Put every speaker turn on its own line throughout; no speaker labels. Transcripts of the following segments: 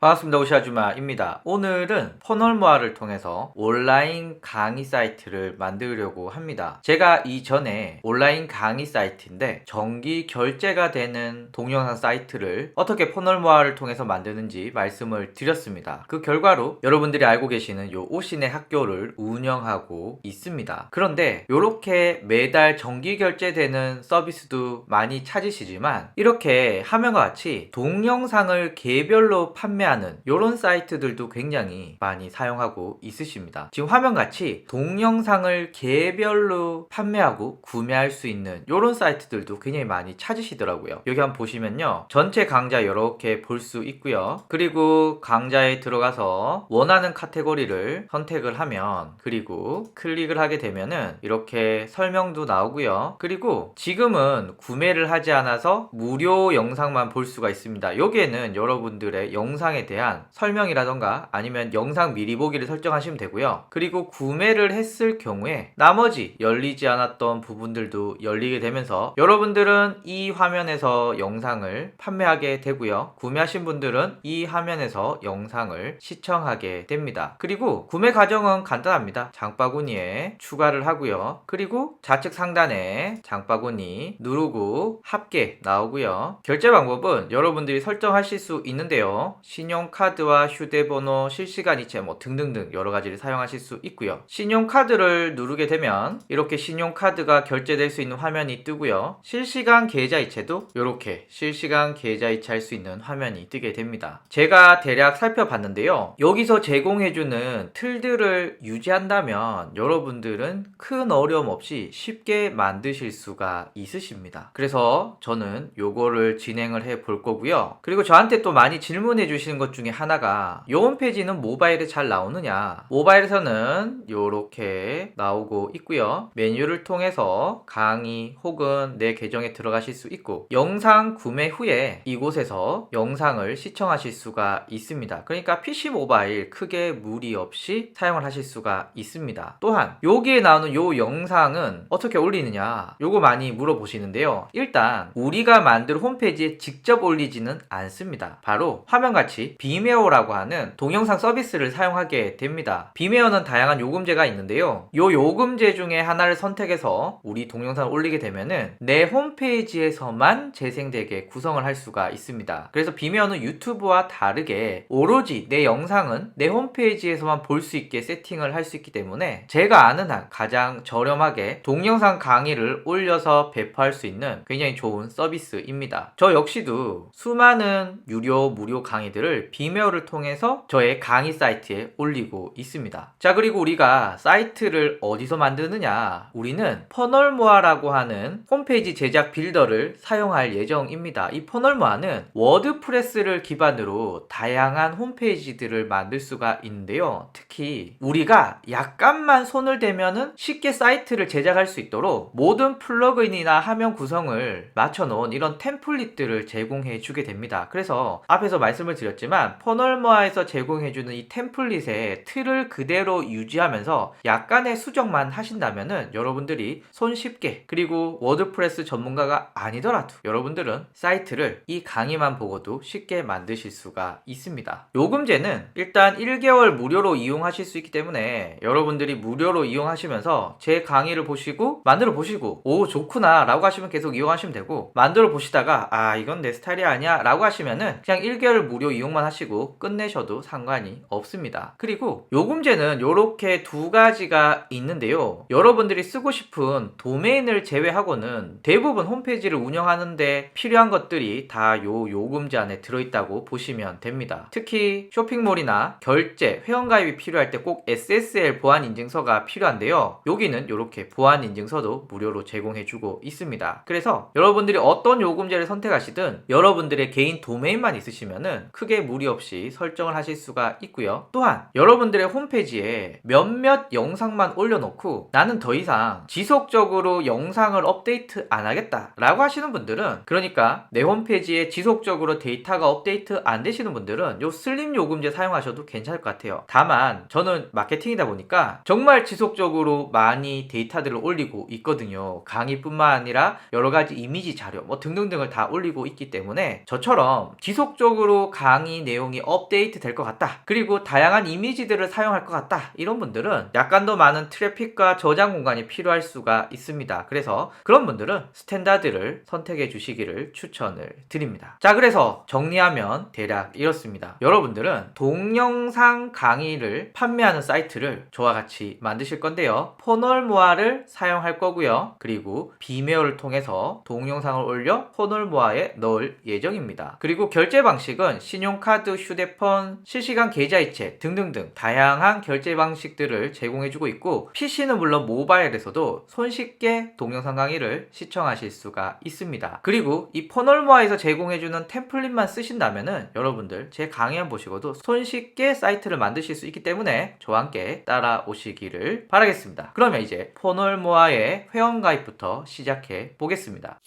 반갑습니다. 오시아주마입니다. 오늘은 퍼널모아를 통해서 온라인 강의 사이트를 만들려고 합니다. 제가 이전에 온라인 강의 사이트인데 정기 결제가 되는 동영상 사이트를 어떻게 퍼널모아를 통해서 만드는지 말씀을 드렸습니다. 그 결과로 여러분들이 알고 계시는 요 오신의 학교를 운영하고 있습니다. 그런데 이렇게 매달 정기 결제되는 서비스도 많이 찾으시지만 이렇게 화면과 같이 동영상을 개별로 판매하는 이런 사이트들도 굉장히 많이 사용하고 있으십니다. 지금 화면같이 동영상을 개별로 판매하고 구매할 수 있는 이런 사이트들도 굉장히 많이 찾으시더라고요. 여기 한번 보시면요, 전체 강좌 이렇게 볼 수 있고요. 그리고 강좌에 들어가서 원하는 카테고리를 선택을 하면, 그리고 클릭을 하게 되면은 이렇게 설명도 나오고요. 그리고 지금은 구매를 하지 않아서 무료 영상만 볼 수가 있습니다. 여기에는 여러분들의 영상에 대한 설명이라던가 아니면 영상 미리 보기를 설정하시면 되고요. 그리고 구매를 했을 경우에 나머지 열리지 않았던 부분들도 열리게 되면서 여러분들은 이 화면에서 영상을 판매하게 되고요. 구매하신 분들은 이 화면에서 영상을 시청하게 됩니다. 그리고 구매 과정은 간단합니다. 장바구니에 추가를 하고요. 그리고 좌측 상단에 장바구니 누르고 합계 나오고요. 결제 방법은 여러분들이 설정하실 수 있는데요. 신용카드와 휴대번호, 실시간 이체 등등등 여러가지를 사용하실 수 있고요. 신용카드를 누르게 되면 이렇게 신용카드가 결제될 수 있는 화면이 뜨고요. 실시간 계좌이체도 이렇게 실시간 계좌이체 할 수 있는 화면이 뜨게 됩니다. 제가 대략 살펴봤는데요. 여기서 제공해주는 틀들을 유지한다면 여러분들은 큰 어려움 없이 쉽게 만드실 수가 있으십니다. 그래서 저는 요거를 진행을 해 볼 거고요. 그리고 저한테 또 많이 질문해 주시는 것 중에 하나가, 요 홈페이지는 모바일에 잘 나오느냐? 모바일에서는 요렇게 나오고 있고요. 메뉴를 통해서 강의 혹은 내 계정에 들어가실 수 있고, 영상 구매 후에 이곳에서 영상을 시청하실 수가 있습니다. 그러니까 PC 모바일 크게 무리 없이 사용을 하실 수가 있습니다. 또한 여기에 나오는 요 영상은 어떻게 올리느냐, 요거 많이 물어보시는데요. 일단 우리가 만든 홈페이지에 직접 올리지는 않습니다. 바로 화면같이 비메오라고 하는 동영상 서비스를 사용하게 됩니다. 비메오는 다양한 요금제가 있는데요. 요 요금제 중에 하나를 선택해서 우리 동영상을 올리게 되면은 내 홈페이지에서만 재생되게 구성을 할 수가 있습니다. 그래서 비메오는 유튜브와 다르게 오로지 내 영상은 내 홈페이지에서만 볼 수 있게 세팅을 할 수 있기 때문에 제가 아는 한 가장 저렴하게 동영상 강의를 올려서 배포할 수 있는 굉장히 좋은 서비스입니다. 저 역시도 수많은 유료 무료 강의들을 비메오를 통해서 저의 강의 사이트에 올리고 있습니다. 자, 그리고 우리가 사이트를 어디서 만드느냐, 우리는 퍼널모아라고 하는 홈페이지 제작 빌더를 사용할 예정입니다. 이 퍼널모아는 워드프레스를 기반으로 다양한 홈페이지들을 만들 수가 있는데요. 특히 우리가 약간만 손을 대면은 쉽게 사이트를 제작할 수 있도록 모든 플러그인이나 화면 구성을 맞춰놓은 이런 템플릿들을 제공해 주게 됩니다. 그래서 앞에서 말씀을 드렸지만 퍼널모아에서 제공해주는 이 템플릿의 틀을 그대로 유지하면서 약간의 수정만 하신다면은 여러분들이 손쉽게, 그리고 워드프레스 전문가가 아니더라도 여러분들은 사이트를 이 강의만 보고도 쉽게 만드실 수가 있습니다. 요금제는 일단 1개월 무료로 이용하실 수 있기 때문에 여러분들이 무료로 이용하시면서 제 강의를 보시고 만들어 보시고, 오 좋구나 라고 하시면 계속 이용하시면 되고, 만들어 보시다가 아 이건 내 스타일이 아니야 라고 하시면은 그냥 1개월 무료 이용만 하시고 끝내셔도 상관이 없습니다. 그리고 요금제는 요렇게 두 가지가 있는데요. 여러분들이 쓰고 싶은 도메인을 제외하고는 대부분 홈페이지를 운영하는데 필요한 것들이 다 요 요금제 안에 들어있다고 보시면 됩니다. 특히 쇼핑몰이나 결제, 회원가입이 필요할 때 꼭 SSL 보안 인증서가 필요한데요. 여기는 요렇게 보안 인증서도 무료로 제공해주고 있습니다. 그래서 여러분들이 어떤 요금제를 선택하시든 여러분들의 개인 도메인만 있으시면은 크게 무리 없이 설정을 하실 수가 있고요. 또한 여러분들의 홈페이지에 몇몇 영상만 올려놓고 나는 더 이상 지속적으로 영상을 업데이트 안 하겠다 라고 하시는 분들은, 그러니까 내 홈페이지에 지속적으로 데이터가 업데이트 안 되시는 분들은 요 슬림 요금제 사용하셔도 괜찮을 것 같아요. 다만 저는 마케팅이다 보니까 정말 지속적으로 많이 데이터들을 올리고 있거든요. 강의뿐만 아니라 여러가지 이미지 자료 등등등을 다 올리고 있기 때문에 저처럼 지속적으로 강의 강의 내용이 업데이트 될 것 같다. 그리고 다양한 이미지들을 사용할 것 같다. 이런 분들은 약간 더 많은 트래픽과 저장 공간이 필요할 수가 있습니다. 그래서 그런 분들은 스탠다드를 선택해 주시기를 추천을 드립니다. 자, 그래서 정리하면 대략 이렇습니다. 여러분들은 동영상 강의를 판매하는 사이트를 저와 같이 만드실 건데요. 포널모아를 사용할 거고요. 그리고 비메어를 통해서 동영상을 올려 포널모아에 넣을 예정입니다. 그리고 결제 방식은 신용카드, 휴대폰, 실시간 계좌이체 등등등 다양한 결제 방식들을 제공해주고 있고, PC는 물론 모바일에서도 손쉽게 동영상 강의를 시청하실 수가 있습니다. 그리고 이 포널모아에서 제공해주는 템플릿만 쓰신다면은 여러분들 제 강의 한 보시고도 손쉽게 사이트를 만드실 수 있기 때문에 저와 함께 따라오시기를 바라겠습니다. 그러면 이제 포널모아의 회원가입부터 시작해 보겠습니다.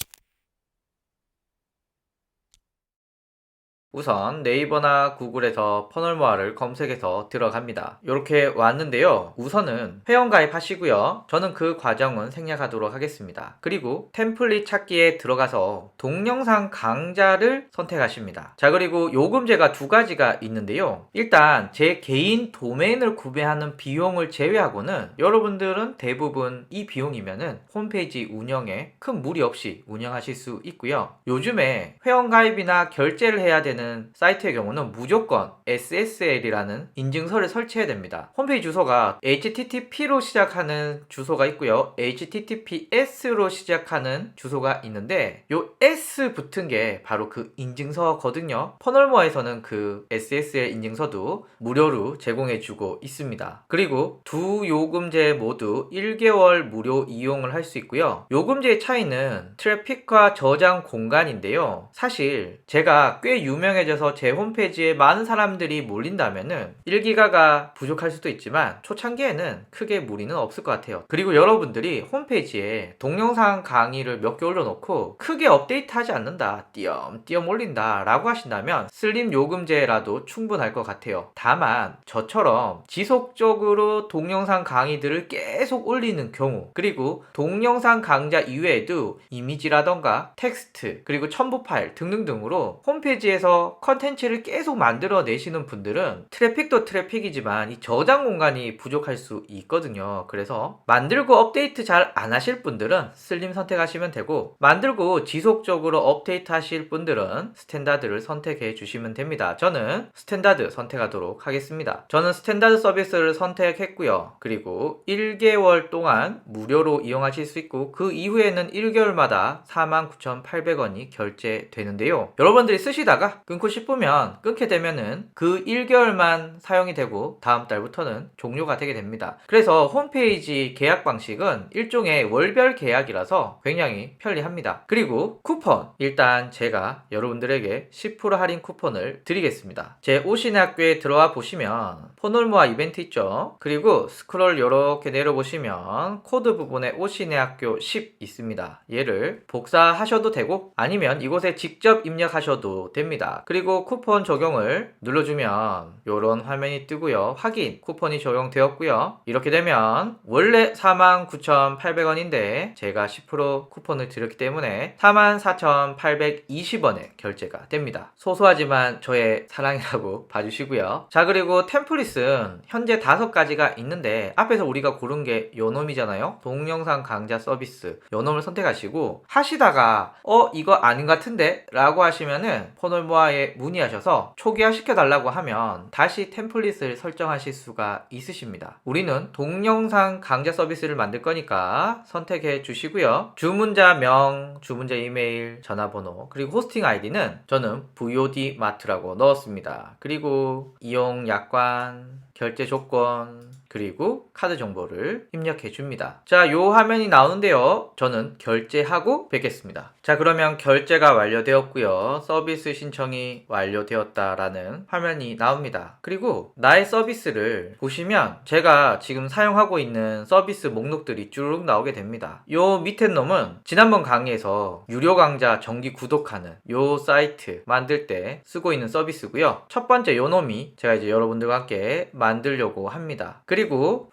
우선 네이버나 구글에서 포널모아를 검색해서 들어갑니다. 이렇게 왔는데요. 우선은 회원가입 하시고요. 저는 그 과정은 생략하도록 하겠습니다. 그리고 템플릿 찾기에 들어가서 동영상 강좌를 선택하십니다. 자, 그리고 요금제가 두 가지가 있는데요. 일단 제 개인 도메인을 구매하는 비용을 제외하고는 여러분들은 대부분 이 비용이면은 홈페이지 운영에 큰 무리 없이 운영하실 수 있고요. 요즘에 회원가입이나 결제를 해야 되는 사이트의 경우는 무조건 SSL이라는 인증서를 설치해야 됩니다. 홈페이지 주소가 HTTP로 시작하는 주소가 있고요. HTTPS로 시작하는 주소가 있는데 요 S 붙은 게 바로 그 인증서거든요. 포널모아에서는 그 SSL 인증서도 무료로 제공해주고 있습니다. 그리고 두 요금제 모두 1개월 무료 이용을 할 수 있고요. 요금제의 차이는 트래픽과 저장 공간인데요. 사실 제가 꽤 유명해져서 제 홈페이지에 많은 사람들이 몰린다면은 1기가가 부족할 수도 있지만 초창기에는 크게 무리는 없을 것 같아요. 그리고 여러분들이 홈페이지에 동영상 강의를 몇 개 올려놓고 크게 업데이트하지 않는다, 띄엄띄엄 올린다 라고 하신다면 슬림 요금제라도 충분할 것 같아요. 다만 저처럼 지속적으로 동영상 강의들을 계속 올리는 경우, 그리고 동영상 강좌 이외에도 이미지라던가 텍스트, 그리고 첨부 파일 등등등으로 홈페이지에서 컨텐츠를 계속 만들어 내시는 분들은 트래픽도 트래픽이지만 이 저장 공간이 부족할 수 있거든요. 그래서 만들고 업데이트 잘 안 하실 분들은 슬림 선택하시면 되고, 만들고 지속적으로 업데이트 하실 분들은 스탠다드를 선택해 주시면 됩니다. 저는 스탠다드 선택하도록 하겠습니다. 저는 스탠다드 서비스를 선택했고요. 그리고 1개월 동안 무료로 이용하실 수 있고, 그 이후에는 1개월마다 49,800원이 결제되는데요. 여러분들이 쓰시다가 끊고 싶으면 끊게 되면은 그 1개월만 사용이 되고 다음 달부터는 종료가 되게 됩니다. 그래서 홈페이지 계약 방식은 일종의 월별 계약이라서 굉장히 편리합니다. 그리고 쿠폰, 일단 제가 여러분들에게 10% 할인 쿠폰을 드리겠습니다. 제 오신의 학교에 들어와 보시면 포널모아 이벤트 있죠. 그리고 스크롤 이렇게 내려보시면 코드 부분에 오신의 학교 10 있습니다. 얘를 복사하셔도 되고 아니면 이곳에 직접 입력하셔도 됩니다. 그리고 쿠폰 적용을 눌러주면 이런 화면이 뜨고요. 확인, 쿠폰이 적용되었고요. 이렇게 되면 원래 49,800원인데 제가 10% 쿠폰을 드렸기 때문에 44,820원에 결제가 됩니다. 소소하지만 저의 사랑이라고 봐주시고요. 자, 그리고 템플릿은 현재 5가지가 있는데 앞에서 우리가 고른 게 요놈이잖아요. 동영상 강좌 서비스, 요놈을 선택하시고 하시다가 이거 아닌 것 같은데? 라고 하시면은 포널모아에 문의하셔서 초기화 시켜달라고 하면 다시 템플릿을 설정하실 수가 있으십니다. 우리는 동영상 강좌 서비스를 만들 거니까 선택해 주시고요. 주문자 명, 주문자 이메일, 전화번호, 그리고 호스팅 아이디는 저는 VOD 마트라고 넣었습니다. 그리고 이용 약관, 결제 조건, 그리고 카드 정보를 입력해 줍니다. 자, 요 화면이 나오는데요. 저는 결제하고 뵙겠습니다. 자, 그러면 결제가 완료되었고요. 서비스 신청이 완료되었다라는 화면이 나옵니다. 그리고 나의 서비스를 보시면 제가 지금 사용하고 있는 서비스 목록들이 쭉 나오게 됩니다. 요 밑에 놈은 지난번 강의에서 유료 강좌 정기 구독하는 요 사이트 만들 때 쓰고 있는 서비스고요. 첫 번째 요 놈이 제가 이제 여러분들과 함께 만들려고 합니다. 그리고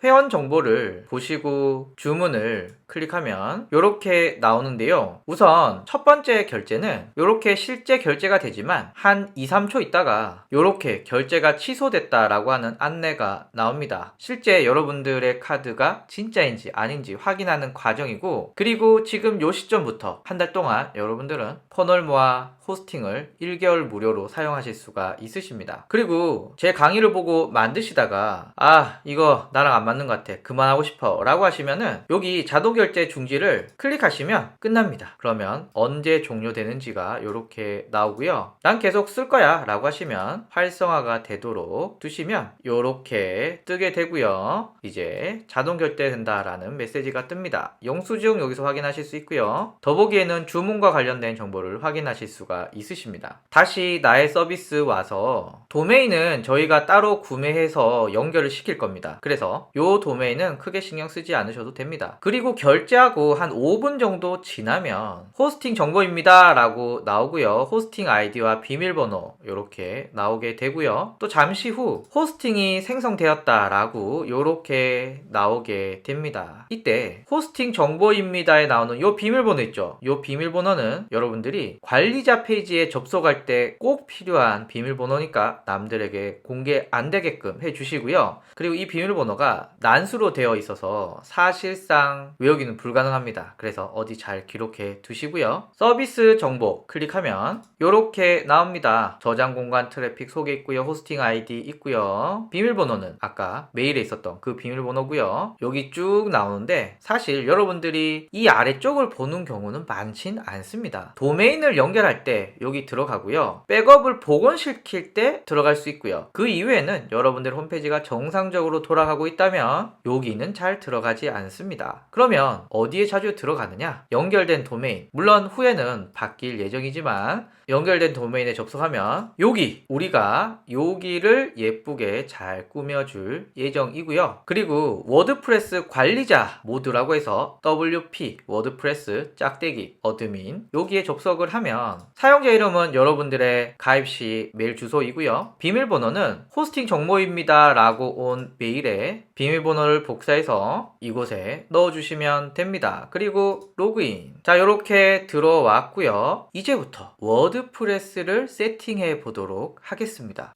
회원 정보를 보시고 주문을 클릭하면 이렇게 나오는데요. 우선 첫 번째 결제는 이렇게 실제 결제가 되지만 한 2, 3초 있다가 이렇게 결제가 취소됐다라고 하는 안내가 나옵니다. 실제 여러분들의 카드가 진짜인지 아닌지 확인하는 과정이고, 그리고 지금 요 시점부터 한 달 동안 여러분들은 퍼널모아 호스팅을 1개월 무료로 사용하실 수가 있으십니다. 그리고 제 강의를 보고 만드시다가 이거 나랑 안 맞는 것 같아, 그만하고 싶어 라고 하시면은 여기 자동 결제 중지를 클릭하시면 끝납니다. 그러면 언제 종료되는지가 이렇게 나오고요. 난 계속 쓸 거야 라고 하시면 활성화가 되도록 두시면 이렇게 뜨게 되고요. 이제 자동 결제된다 라는 메시지가 뜹니다. 영수증 여기서 확인하실 수 있고요. 더보기에는 주문과 관련된 정보를 확인하실 수가 있으십니다. 다시 나의 서비스 와서 도메인은 저희가 따로 구매해서 연결을 시킬 겁니다. 그래서 요 도메인은 크게 신경 쓰지 않으셔도 됩니다. 그리고 결제하고 한 5분 정도 지나면 호스팅 정보입니다 라고 나오고요. 호스팅 아이디와 비밀번호 이렇게 나오게 되고요. 또 잠시 후 호스팅이 생성되었다 라고 이렇게 나오게 됩니다. 이때 호스팅 정보입니다에 나오는 요 비밀번호 있죠. 요 비밀번호는 여러분들이 관리자 페이지에 접속할 때 꼭 필요한 비밀번호니까 남들에게 공개 안 되게끔 해주시고요. 그리고 이 비밀번호가 난수로 되어 있어서 사실상 외우기는 불가능합니다. 그래서 어디 잘 기록해 두시고요. 서비스 정보 클릭하면 이렇게 나옵니다. 저장 공간 트래픽 소개 있고요. 호스팅 아이디 있고요. 비밀번호는 아까 메일에 있었던 그 비밀번호고요. 여기 쭉 나오는데 사실 여러분들이 이 아래쪽을 보는 경우는 많진 않습니다. 도메인을 연결할 때 여기 들어가고요. 백업을 복원시킬 때 들어갈 수 있고요. 그 이외에는 여러분들 홈페이지가 정상적으로 돌아가고 있다면 여기는 잘 들어가지 않습니다. 그러면 어디에 자주 들어가느냐? 연결된 도메인. 물론 후에는 바뀔 예정이지만 연결된 도메인에 접속하면 여기 우리가 여기를 예쁘게 잘 꾸며줄 예정이고요. 그리고 워드프레스 관리자 모드라고 해서 WP 워드프레스 짝대기 어드민 여기에 접속을 하면 사용자 이름은 여러분들의 가입 시 메일 주소이고요. 비밀번호는 호스팅 정보입니다 라고 온 메일에 비밀번호를 복사해서 이곳에 넣어주시면 됩니다. 그리고 로그인. 자, 이렇게 들어왔고요. 이제부터 워드프레스를 세팅해 보도록 하겠습니다.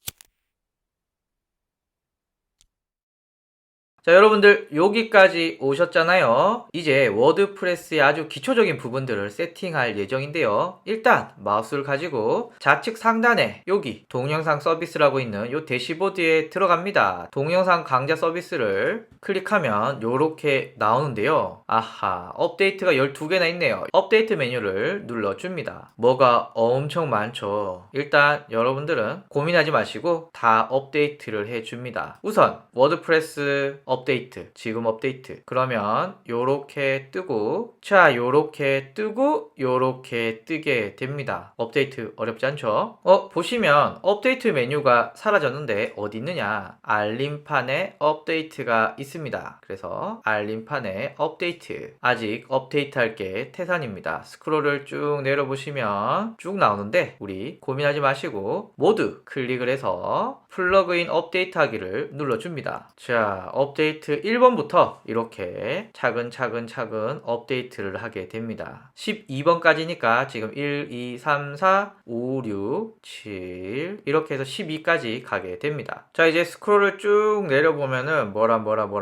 자, 여러분들 여기까지 오셨잖아요. 이제 워드프레스의 아주 기초적인 부분들을 세팅할 예정인데요. 일단 마우스를 가지고 좌측 상단에 여기 동영상 서비스라고 있는 이 대시보드에 들어갑니다. 동영상 강좌 서비스를 클릭하면 이렇게 나오는데요. 아하, 업데이트가 12개나 있네요. 업데이트 메뉴를 눌러줍니다. 뭐가 엄청 많죠. 일단 여러분들은 고민하지 마시고 다 업데이트를 해줍니다. 우선 워드프레스 업데이트, 지금 업데이트. 그러면 요렇게 뜨고, 자, 요렇게 뜨고, 요렇게 뜨게 됩니다. 업데이트 어렵지 않죠? 보시면 업데이트 메뉴가 사라졌는데 어디 있느냐? 알림판에 업데이트가 있습니다. 그래서 알림판에 업데이트. 아직 업데이트 할 게 태산입니다. 스크롤을 쭉 내려보시면 쭉 나오는데 우리 고민하지 마시고 모두 클릭을 해서 플러그인 업데이트 하기를 눌러줍니다. 자, 업데이트 1번부터 이렇게 차근차근 업데이트를 하게 됩니다. 12번까지니까 지금 1, 2, 3, 4, 5, 6, 7 이렇게 해서 12까지 가게 됩니다. 자, 이제 스크롤을 쭉 내려보면은 뭐라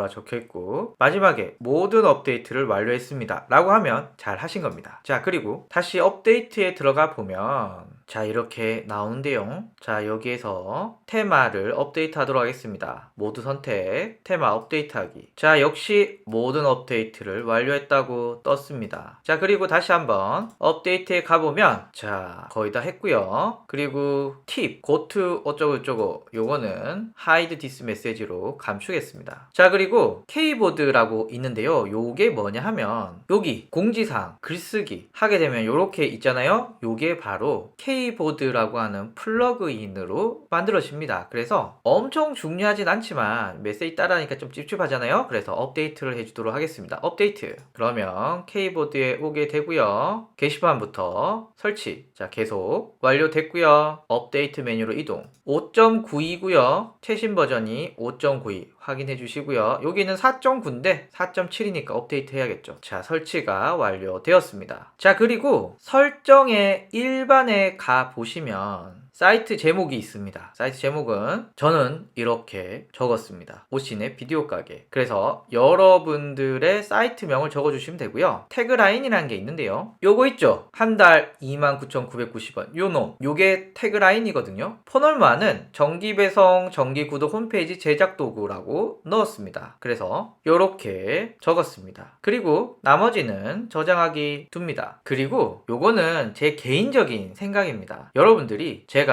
적혀있고 마지막에 모든 업데이트를 완료했습니다 라고 하면 잘 하신 겁니다. 자, 그리고 다시 업데이트에 들어가 보면 자, 이렇게 나오는데요. 자, 여기에서 테마를 업데이트 하도록 하겠습니다. 모두 선택, 테마 업데이트 하기. 자, 역시 모든 업데이트를 완료했다고 떴습니다. 자, 그리고 다시 한번 업데이트에 가보면 자, 거의 다 했고요. 그리고 팁, 고트 어쩌고저쩌고 요거는 hide this message로 감추겠습니다. 자, 그리고 K보드라고 있는데요. 요게 뭐냐 하면 여기 공지사항, 글쓰기 하게 되면 요렇게 있잖아요. 요게 바로 K보드라고 하는 플러그인으로 만들어집니다. 그래서 엄청 중요하진 않지만 메시지 따라하니까 좀 찝찝하잖아요. 그래서 업데이트를 해주도록 하겠습니다. 업데이트. 그러면 K보드에 오게 되고요. 게시판부터 설치. 자, 계속 완료됐고요. 업데이트 메뉴로 이동. 5.9이고요. 최신 버전이 5.92 확인해 주시고요. 여기는 4.9인데 4.7이니까 업데이트 해야겠죠. 자, 설치가 완료되었습니다. 자, 그리고 설정의 일반에 가 보시면 사이트 제목이 있습니다. 사이트 제목은 저는 이렇게 적었습니다. 오신의 비디오 가게. 그래서 여러분들의 사이트명을 적어주시면 되고요. 태그라인이라는 게 있는데요. 요거 있죠? 한 달 29,990원. 요 놈. 요게 태그라인이거든요. 포널마는 정기 배송, 정기 구독 홈페이지 제작 도구라고 넣었습니다. 그래서 요렇게 적었습니다. 그리고 나머지는 저장하기 둡니다. 그리고 요거는 제 개인적인 생각입니다. 여러분들이 제가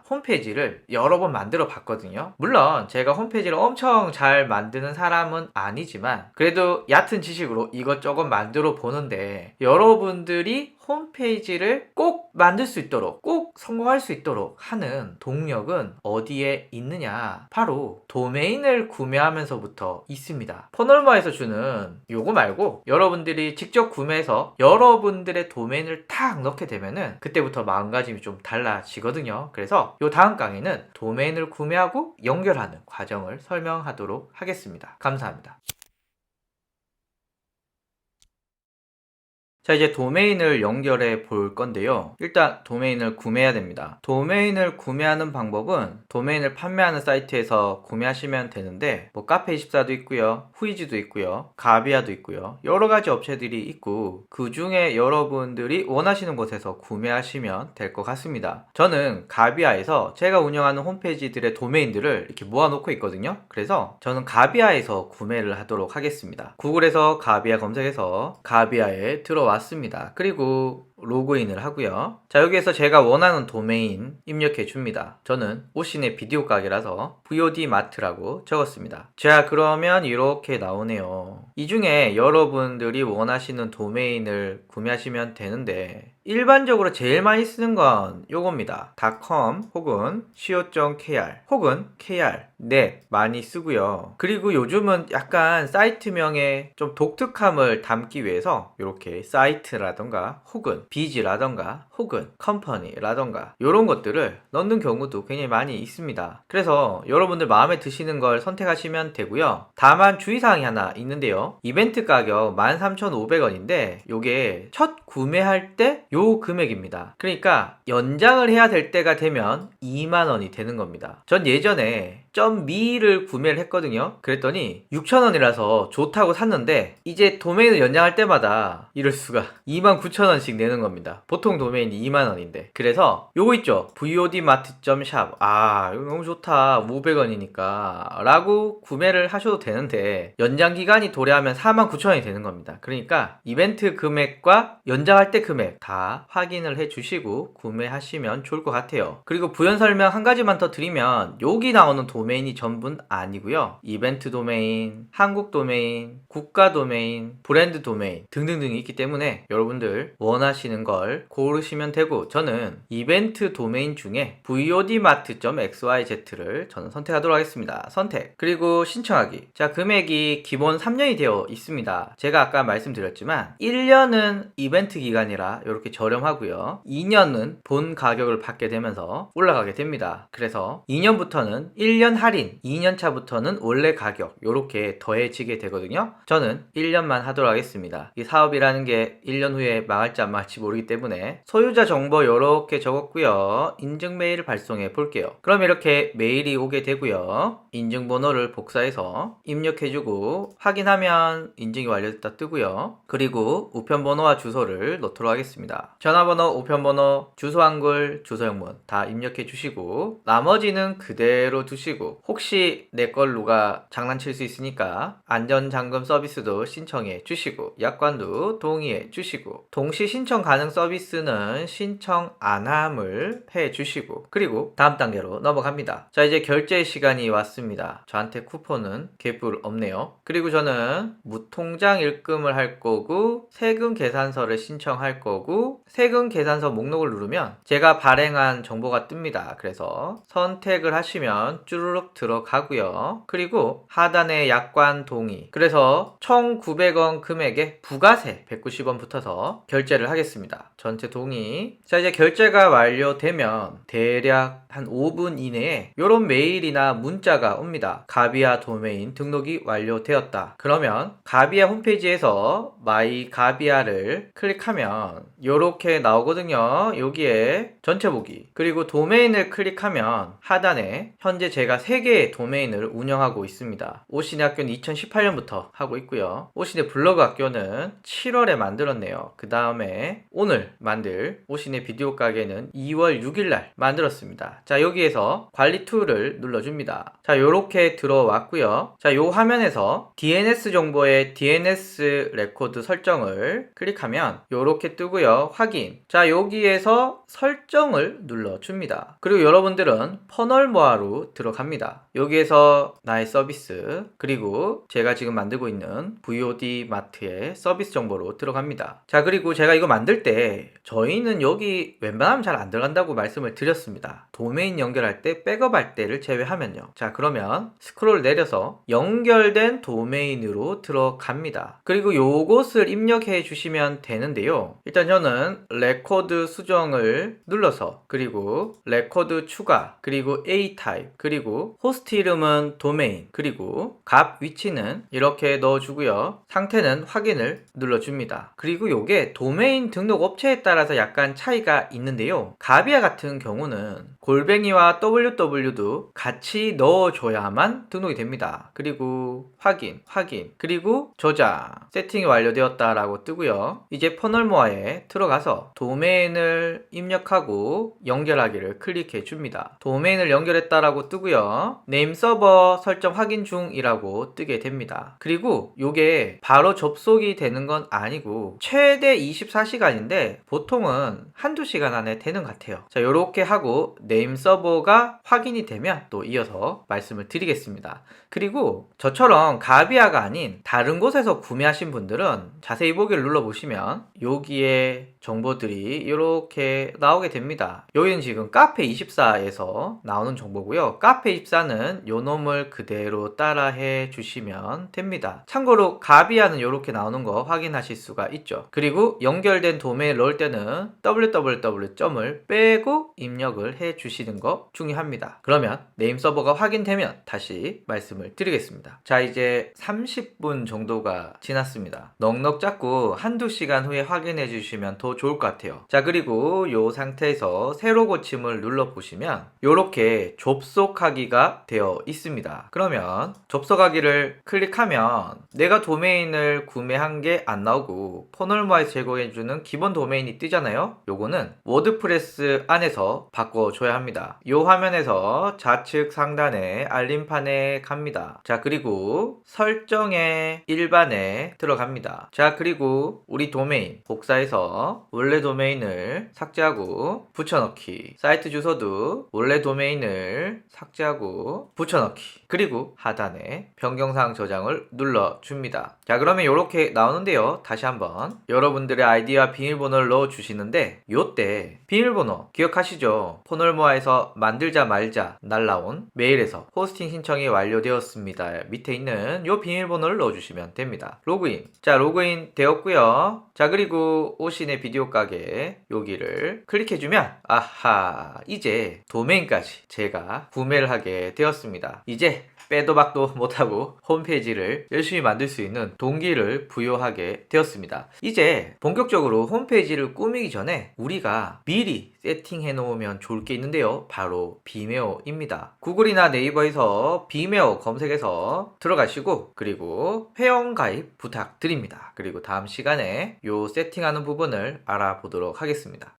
홈페이지를 여러 번 만들어 봤거든요. 물론 제가 홈페이지를 엄청 잘 만드는 사람은 아니지만 그래도 얕은 지식으로 이것저것 만들어 보는데 여러분들이 홈페이지를 꼭 만들 수 있도록 꼭 성공할 수 있도록 하는 동력은 어디에 있느냐? 바로 도메인을 구매하면서부터 있습니다. 포널마에서 주는 요거 말고 여러분들이 직접 구매해서 여러분들의 도메인을 탁 넣게 되면은 그때부터 마음가짐이 좀 달라지거든요. 그래서 요 다음 강의는 도메인을 구매하고 연결하는 과정을 설명하도록 하겠습니다. 감사합니다. 자, 이제 도메인을 연결해 볼 건데요. 일단 도메인을 구매해야 됩니다. 도메인을 구매하는 방법은 도메인을 판매하는 사이트에서 구매하시면 되는데 뭐 카페24도 있고요. 후이지도 있고요. 가비아도 있고요. 여러 가지 업체들이 있고 그 중에 여러분들이 원하시는 곳에서 구매하시면 될 것 같습니다. 저는 가비아에서 제가 운영하는 홈페이지들의 도메인들을 이렇게 모아놓고 있거든요. 그래서 저는 가비아에서 구매를 하도록 하겠습니다. 구글에서 가비아 검색해서 가비아에 들어왔습니다. 그리고 로그인을 하고요. 자, 여기에서 제가 원하는 도메인 입력해 줍니다. 저는 오신의 비디오 가게라서 VOD 마트라고 적었습니다. 자, 그러면 이렇게 나오네요. 이 중에 여러분들이 원하시는 도메인을 구매하시면 되는데 일반적으로 제일 많이 쓰는 건 요겁니다. .com 혹은 co.kr 혹은 kr 넷 많이 쓰고요. 그리고 요즘은 약간 사이트명에 좀 독특함을 담기 위해서 이렇게 사이트라던가 혹은 비즈라던가 혹은 컴퍼니라던가 이런 것들을 넣는 경우도 굉장히 많이 있습니다. 그래서 여러분들 마음에 드시는 걸 선택하시면 되고요. 다만 주의사항이 하나 있는데요. 이벤트 가격 13,500원인데 요게 첫 구매할 때 요 금액입니다. 그러니까 연장을 해야 될 때가 되면 2만원이 되는 겁니다. 전 예전에 .me를 구매를 했거든요. 그랬더니 6,000원이라서 좋다고 샀는데 이제 도메인을 연장할 때마다 이럴 수가 29,000원씩 내는 겁니다. 보통 도메인이 2만원인데. 그래서 요거 있죠. vodmart.shop. 아, 이거 너무 좋다. 500원이니까 라고 구매를 하셔도 되는데 연장 기간이 도래하면 49,000원이 되는 겁니다. 그러니까 이벤트 금액과 연장할 때 금액 다 확인을 해 주시고 구매하시면 좋을 것 같아요. 그리고 부연 설명 한 가지만 더 드리면 여기 나오는 도메인이 전부는 아니고요. 이벤트 도메인, 한국 도메인, 국가 도메인, 브랜드 도메인 등등등이 있기 때문에 여러분들 원하시는 걸 고르시면 되고 저는 이벤트 도메인 중에 vodmart.xyz를 저는 선택하도록 하겠습니다. 선택. 그리고 신청하기. 자, 금액이 기본 3년이 되어 있습니다. 제가 아까 말씀드렸지만 1년은 이벤트 기간이라 이렇게 저렴하고요. 2년은 본 가격을 받게 되면서 올라가게 됩니다. 그래서 2년부터는 1년 할인, 2년 차부터는 원래 가격 이렇게 더해지게 되거든요. 저는 1년만 하도록 하겠습니다. 이 사업이라는 게 1년 후에 망할지 안 망할지 모르기 때문에 소유자 정보 이렇게 적었고요. 인증 메일을 발송해 볼게요. 그럼 이렇게 메일이 오게 되고요. 인증번호를 복사해서 입력해주고 확인하면 인증이 완료됐다 뜨고요. 그리고 우편번호와 주소를 넣도록 하겠습니다. 전화번호, 우편번호, 주소 한글, 주소 영문 다 입력해 주시고 나머지는 그대로 두시고 주시고, 혹시 내 걸 누가 장난칠 수 있으니까 안전잠금 서비스도 신청해 주시고, 약관도 동의해 주시고, 동시 신청 가능 서비스는 신청 안함을 해 주시고, 그리고 다음 단계로 넘어갑니다. 자, 이제 결제 시간이 왔습니다. 저한테 쿠폰은 개뿔 없네요. 그리고 저는 무통장 입금을 할 거고, 세금 계산서를 신청할 거고, 세금 계산서 목록을 누르면 제가 발행한 정보가 뜹니다. 그래서 선택을 하시면 쭈르륵 들어가고요. 그리고 하단에 약관 동의. 그래서 총 900원 금액에 부가세 190원 붙어서 결제를 하겠습니다. 전체 동의. 자, 이제 결제가 완료되면 대략 한 5분 이내에 이런 메일이나 문자가 옵니다. 가비아 도메인 등록이 완료되었다. 그러면 가비아 홈페이지에서 마이 가비아를 클릭하면 이렇게 나오거든요. 여기에 전체 보기. 그리고 도메인을 클릭하면 하단에 현재 제가 3개의 도메인을 운영하고 있습니다. 오신의 학교는 2018년부터 하고 있고요. 오신의 블로그 학교는 7월에 만들었네요. 그 다음에 오늘 만들 오신의 비디오 가게는 2월 6일날 만들었습니다. 자, 여기에서 관리 툴을 눌러줍니다. 자, 요렇게 들어왔고요. 자, 요 화면에서 DNS 정보의 DNS 레코드 설정을 클릭하면 요렇게 뜨고요. 확인. 자, 여기에서 설정을 눌러줍니다. 그리고 여러분들은 퍼널모아로 들어갑니다. 여기에서 나의 서비스, 그리고 제가 지금 만들고 있는 VOD 마트의 서비스 정보로 들어갑니다. 자, 그리고 제가 이거 만들 때 저희는 여기 웬만하면 잘 안 들어간다고 말씀을 드렸습니다. 도메인 연결할 때 백업할 때를 제외하면요. 자, 그러면 스크롤 내려서 연결된 도메인으로 들어갑니다. 그리고 요것을 입력해 주시면 되는데요. 일단 저는 레코드 수정을 눌러서, 그리고 레코드 추가, 그리고 A 타입, 그리고 호스트 이름은 도메인, 그리고 값 위치는 이렇게 넣어주고요. 상태는 확인을 눌러줍니다. 그리고 요게 도메인 등록 업체에 따라서 약간 차이가 있는데요. 가비아 같은 경우는 골뱅이와 ww도 같이 넣어줘야만 등록이 됩니다. 그리고 확인, 그리고 저장, 세팅이 완료되었다라고 뜨고요. 이제 퍼널모아에 들어가서 도메인을 입력하고 연결하기를 클릭해 줍니다. 도메인을 연결했다라고 뜨고요. 네임 서버 설정 확인 중이라고 뜨게 됩니다. 그리고 요게 바로 접속이 되는 건 아니고 최대 24시간인데 보통은 한두 시간 안에 되는 것 같아요. 자, 요렇게 하고 네임 서버가 확인이 되면 또 이어서 말씀을 드리겠습니다. 그리고 저처럼 가비아가 아닌 다른 곳에서 구매하신 분들은 자세히 보기를 눌러보시면 여기에 정보들이 이렇게 나오게 됩니다. 여기는 지금 카페24에서 나오는 정보고요. 카페24는 요 놈을 그대로 따라해 주시면 됩니다. 참고로 가비아는 이렇게 나오는 거 확인하실 수가 있죠. 그리고 연결된 도메인을 넣을 때는 www.을 빼고 입력을 해 주시는 거 중요합니다. 그러면 네임 서버가 확인되면 다시 말씀을 드리겠습니다. 자, 이제 30분 정도가 지났습니다. 넉넉 잡고 한두 시간 후에 확인해 주시면 더 좋을 것 같아요. 자, 그리고 이 상태에서 새로 고침을 눌러보시면 이렇게 접속하기가 되어 있습니다. 그러면 접속하기를 클릭하면 내가 도메인을 구매한 게 안 나오고 퍼널모아에서 제공해주는 기본 도메인이 뜨잖아요. 요거는 워드프레스 안에서 바꿔줘야 합니다. 이 화면에서 좌측 상단에 알림판에 갑니다. 자, 그리고 설정의 일반에 들어갑니다. 자, 그리고 우리 도메인 복사해서 원래 도메인을 삭제하고 붙여넣기, 사이트 주소도 원래 도메인을 삭제하고 붙여넣기, 그리고 하단에 변경사항 저장을 눌러줍니다. 자, 그러면 이렇게 나오는데요. 다시 한번 여러분들의 아이디와 비밀번호를 넣어주시는데 요때 비밀번호 기억하시죠? 포널모아에서 만들자 말자 날라온 메일에서 호스팅 신청이 완료되었습니다. 밑에 있는 요 비밀번호를 넣어주시면 됩니다. 로그인. 자, 로그인 되었고요. 자, 그리고 오신의 비디오 가게 여기를 클릭해주면 아하, 이제 도메인까지 제가 구매를 하게 되었습니다. 이제 빼도 박도 못하고 홈페이지를 열심히 만들 수 있는 동기를 부여하게 되었습니다. 이제 본격적으로 홈페이지를 꾸미기 전에 우리가 미리 세팅해 놓으면 좋을 게 있는데요. 바로 비메오입니다. 구글이나 네이버에서 비메오 검색해서 들어가시고, 그리고 회원가입 부탁드립니다. 그리고 다음 시간에 요 세팅하는 부분을 알아보도록 하겠습니다.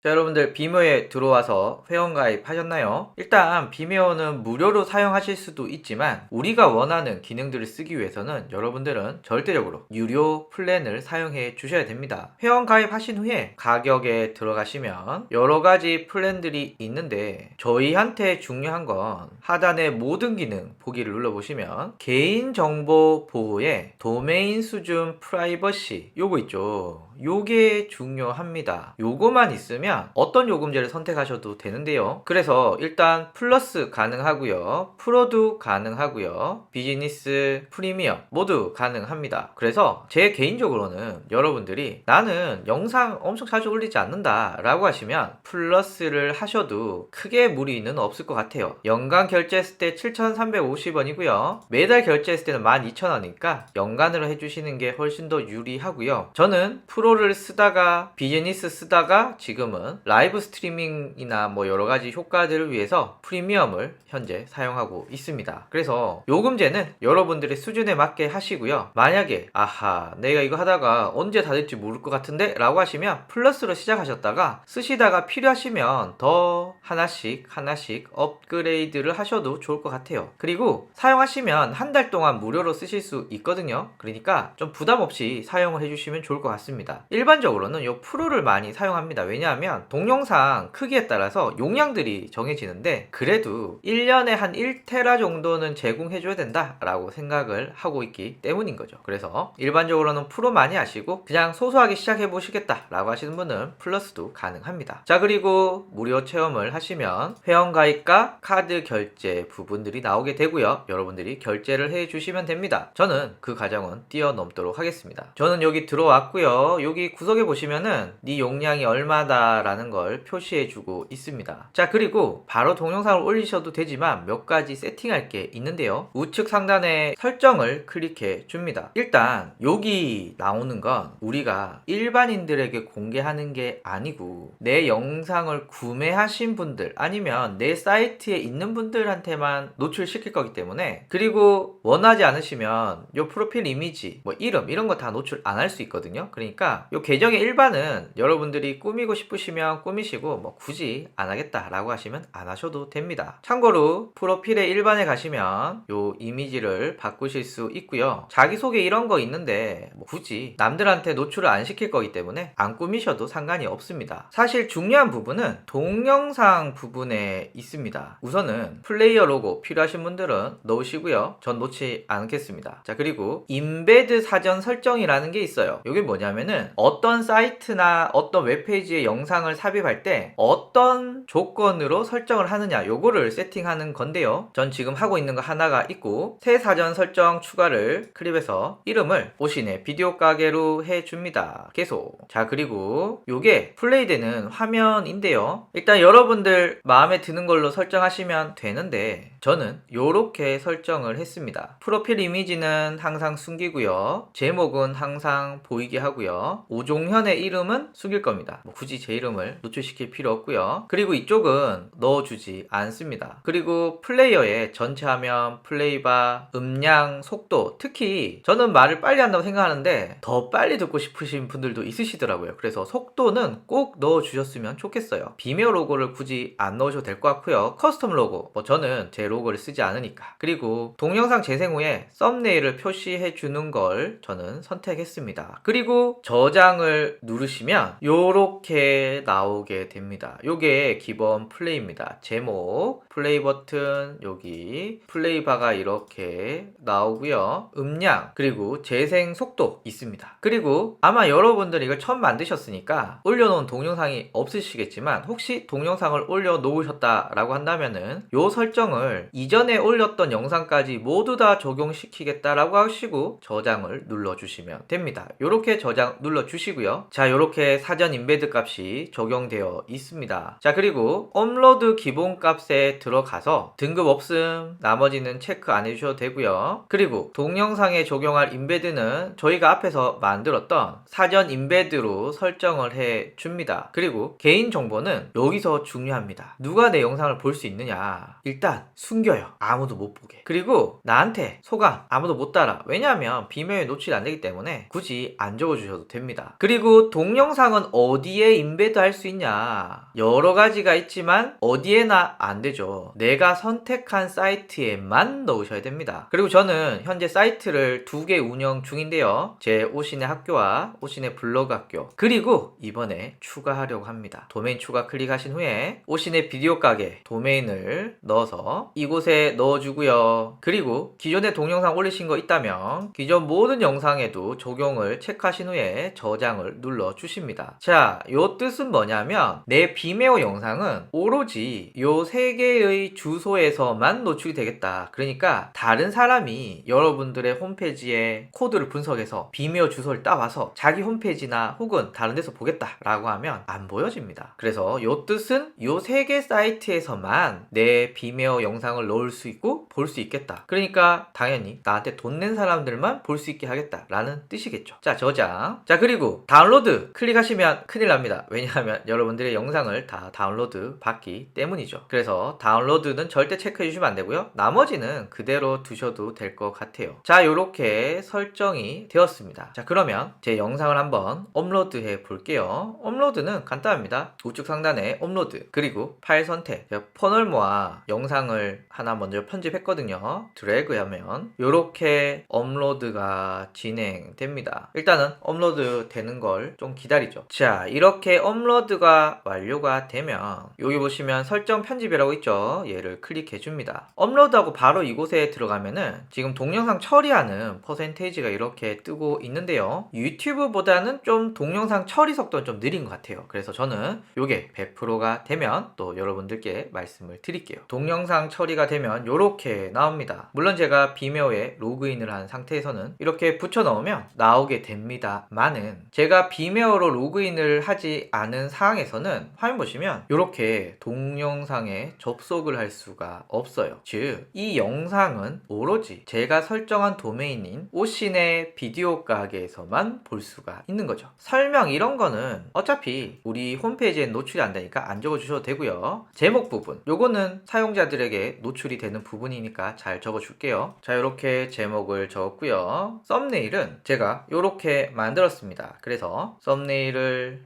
자, 여러분들 비메오에 들어와서 회원가입 하셨나요? 일단 비메오는 무료로 사용하실 수도 있지만 우리가 원하는 기능들을 쓰기 위해서는 여러분들은 절대적으로 유료 플랜을 사용해 주셔야 됩니다. 회원가입 하신 후에 가격에 들어가시면 여러가지 플랜들이 있는데 저희한테 중요한 건 하단의 모든 기능 보기를 눌러보시면 개인정보 보호에 도메인 수준 프라이버시 요거 있죠. 요게 중요합니다. 요거만 있으면 어떤 요금제를 선택하셔도 되는데요. 그래서 일단 플러스 가능하고요, 프로도 가능하고요, 비즈니스, 프리미엄 모두 가능합니다. 그래서 제 개인적으로는 여러분들이 나는 영상 엄청 자주 올리지 않는다 라고 하시면 플러스를 하셔도 크게 무리는 없을 것 같아요. 연간 결제했을 때 7,350원이고요 매달 결제했을 때는 12,000원이니까 연간으로 해주시는 게 훨씬 더 유리하고요. 저는 프로를 쓰다가 비즈니스 쓰다가 지금은 라이브 스트리밍이나 뭐 여러가지 효과들을 위해서 프리미엄을 현재 사용하고 있습니다. 그래서 요금제는 여러분들의 수준에 맞게 하시고요. 만약에 아하 내가 이거 하다가 언제 다 될지 모를 것 같은데 라고 하시면 플러스로 시작하셨다가 쓰시다가 필요하시면 더 하나씩 업그레이드를 하셔도 좋을 것 같아요. 그리고 사용하시면 한 달 동안 무료로 쓰실 수 있거든요. 그러니까 좀 부담 없이 사용을 해주시면 좋을 것 같습니다. 일반적으로는 이 프로를 많이 사용합니다. 왜냐하면 동영상 크기에 따라서 용량들이 정해지는데 그래도 1년에 한 1테라 정도는 제공해줘야 된다 라고 생각을 하고 있기 때문인 거죠. 그래서 일반적으로는 프로 많이 하시고 그냥 소소하게 시작해 보시겠다 라고 하시는 분은 플러스도 가능합니다. 자, 그리고 무료 체험을 하시면 회원가입과 카드 결제 부분들이 나오게 되고요. 여러분들이 결제를 해 주시면 됩니다. 저는 그 과정은 뛰어넘도록 하겠습니다. 저는 여기 들어왔고요. 여기 구석에 보시면은 네 용량이 얼마다 라는 걸 표시해 주고 있습니다. 자, 그리고 바로 동영상을 올리셔도 되지만 몇 가지 세팅할 게 있는데요. 우측 상단에 설정을 클릭해 줍니다. 일단 여기 나오는 건 우리가 일반인들에게 공개하는 게 아니고 내 영상을 구매하신 분들 아니면 내 사이트에 있는 분들한테만 노출시킬 거기 때문에, 그리고 원하지 않으시면 요 프로필 이미지 뭐 이름 이런 거 다 노출 안 할 수 있거든요. 그러니까 요 계정의 일반은 여러분들이 꾸미고 싶으시면 꾸미시고 뭐 굳이 안 하겠다 라고 하시면 안 하셔도 됩니다. 참고로 프로필의 일반에 가시면 요 이미지를 바꾸실 수 있고요. 자기소개 이런 거 있는데 뭐 굳이 남들한테 노출을 안 시킬 거기 때문에 안 꾸미셔도 상관이 없습니다. 사실 중요한 부분은 동영상 부분에 있습니다. 우선은 플레이어 로고 필요하신 분들은 넣으시고요. 전 놓지 않겠습니다. 자, 그리고 임베드 사전 설정이라는 게 있어요. 이게 뭐냐면은 어떤 사이트나 어떤 웹페이지에 영상을 삽입할 때 어떤 조건으로 설정을 하느냐 요거를 세팅하는 건데요. 전 지금 하고 있는 거 하나가 있고 새 사전 설정 추가를 클립해서 이름을 오신의 비디오 가게로 해줍니다. 계속. 자, 그리고 요게 플레이되는 화면인데요. 일단 여러분들 마음에 드는 걸로 설정하시면 되는데 저는 요렇게 설정을 했습니다. 프로필 이미지는 항상 숨기고요. 제목은 항상 보이게 하고요. 오종현의 이름은 숨길 겁니다. 뭐 굳이 제 이름을 노출시킬 필요 없고요. 그리고 이쪽은 넣어주지 않습니다. 그리고 플레이어의 전체 화면, 플레이바, 음량, 속도, 특히 저는 말을 빨리 한다고 생각하는데 더 빨리 듣고 싶으신 분들도 있으시더라고요. 그래서 속도는 꼭 넣어주셨으면 좋겠어요. 비메오 로고를 굳이 안 넣으셔도 될 것 같고요. 커스텀 로고, 뭐 저는 제 로고를 쓰지 않으니까. 그리고 동영상 재생 후에 썸네일을 표시해 주는 걸 저는 선택했습니다. 그리고 저장을 누르시면 요렇게 나오게 됩니다. 요게 기본 플레이입니다. 제목, 플레이 버튼, 여기 플레이바가 이렇게 나오고요. 음량, 그리고 재생 속도 있습니다. 그리고 아마 여러분들이 이걸 처음 만드셨으니까 올려놓은 동영상이 없으시겠지만 혹시 동영상을 올려놓으셨다라고 한다면은 요 설정을 이전에 올렸던 영상까지 모두 다 적용시키겠다라고 하시고 저장을 눌러주시면 됩니다. 요렇게 저장 눌러주시고요. 자, 요렇게 사전 임베드 값이 적용되어 있습니다. 자, 그리고 업로드 기본 값에 들어가서 등급 없음 나머지는 체크 안 해주셔도 되고요. 그리고 동영상에 적용할 임베드는 저희가 앞에서 만들었던 사전 임베드로 설정을 해 줍니다. 그리고 개인정보는 여기서 중요합니다. 누가 내 영상을 볼 수 있느냐, 일단 숨겨요. 아무도 못 보게. 그리고 나한테 소감 아무도 못 따라. 왜냐하면 비메오에 노출이 안 되기 때문에 굳이 안 적어주셔도 됩니다. 그리고 동영상은 어디에 임베드 어디에도 할 수 있냐? 여러 가지가 있지만 어디에나 안 되죠. 내가 선택한 사이트에만 넣으셔야 됩니다. 그리고 저는 현재 사이트를 2개 운영 중인데요. 제 오신의 학교와 오신의 블로그 학교, 그리고 이번에 추가하려고 합니다. 도메인 추가 클릭하신 후에 오신의 비디오 가게 도메인을 넣어서 이곳에 넣어주고요. 그리고 기존에 동영상 올리신 거 있다면 기존 모든 영상에도 적용을 체크하신 후에 저장을 눌러 주십니다. 자, 요 뜻은 뭐냐면 내 비메오 영상은 오로지 요 3개의 주소에서만 노출이 되겠다. 그러니까 다른 사람이 여러분들의 홈페이지에 코드를 분석해서 비메오 주소를 따와서 자기 홈페이지나 혹은 다른 데서 보겠다 라고 하면 안 보여집니다. 그래서 요 뜻은 요 3개 사이트에서만 내 비메오 영상을 넣을 수 있고 볼 수 있겠다. 그러니까 당연히 나한테 돈 낸 사람들만 볼 수 있게 하겠다 라는 뜻이겠죠. 자, 저장. 자, 그리고 다운로드 클릭하시면 큰일 납니다. 왜냐하면 여러분들의 영상을 다 다운로드 받기 때문이죠. 그래서 다운로드는 절대 체크해 주시면 안 되고요. 나머지는 그대로 두셔도 될 것 같아요. 자, 요렇게 설정이 되었습니다. 자, 그러면 제 영상을 한번 업로드해 볼게요. 업로드는 간단합니다. 우측 상단에 업로드, 그리고 파일 선택. 제가 포널모아 영상을 하나 먼저 편집했거든요. 드래그 하면 요렇게 업로드가 진행됩니다. 일단은 업로드 되는 걸 좀 기다리죠. 자, 이렇게 업로드가 완료가 되면 여기 보시면 설정 편집이라고 있죠. 얘를 클릭해 줍니다. 업로드하고 바로 이곳에 들어가면은 지금 동영상 처리하는 퍼센테이지가 이렇게 뜨고 있는데요. 유튜브보다는 좀 동영상 처리 속도는 좀 느린 것 같아요. 그래서 저는 요게 100%가 되면 또 여러분들께 말씀을 드릴게요. 동영상 처리가 되면 요렇게 나옵니다. 물론 제가 비메오에 로그인을 한 상태에서는 이렇게 붙여 넣으면 나오게 됩니다만은 제가 비메오로 로그인을 하지 않은 상황에서는 화면 보시면 이렇게 동영상에 접속을 할 수가 없어요. 즉, 이 영상은 오로지 제가 설정한 도메인인 오신의 비디오 가게에서만 볼 수가 있는 거죠. 설명 이런 거는 어차피 우리 홈페이지에 노출이 안 되니까 안 적어 주셔도 되고요. 제목 부분, 요거는 사용자들에게 노출이 되는 부분이니까 잘 적어 줄게요. 자, 이렇게 제목을 적었고요. 썸네일은 제가 이렇게 만들었습니다. 그래서 썸네일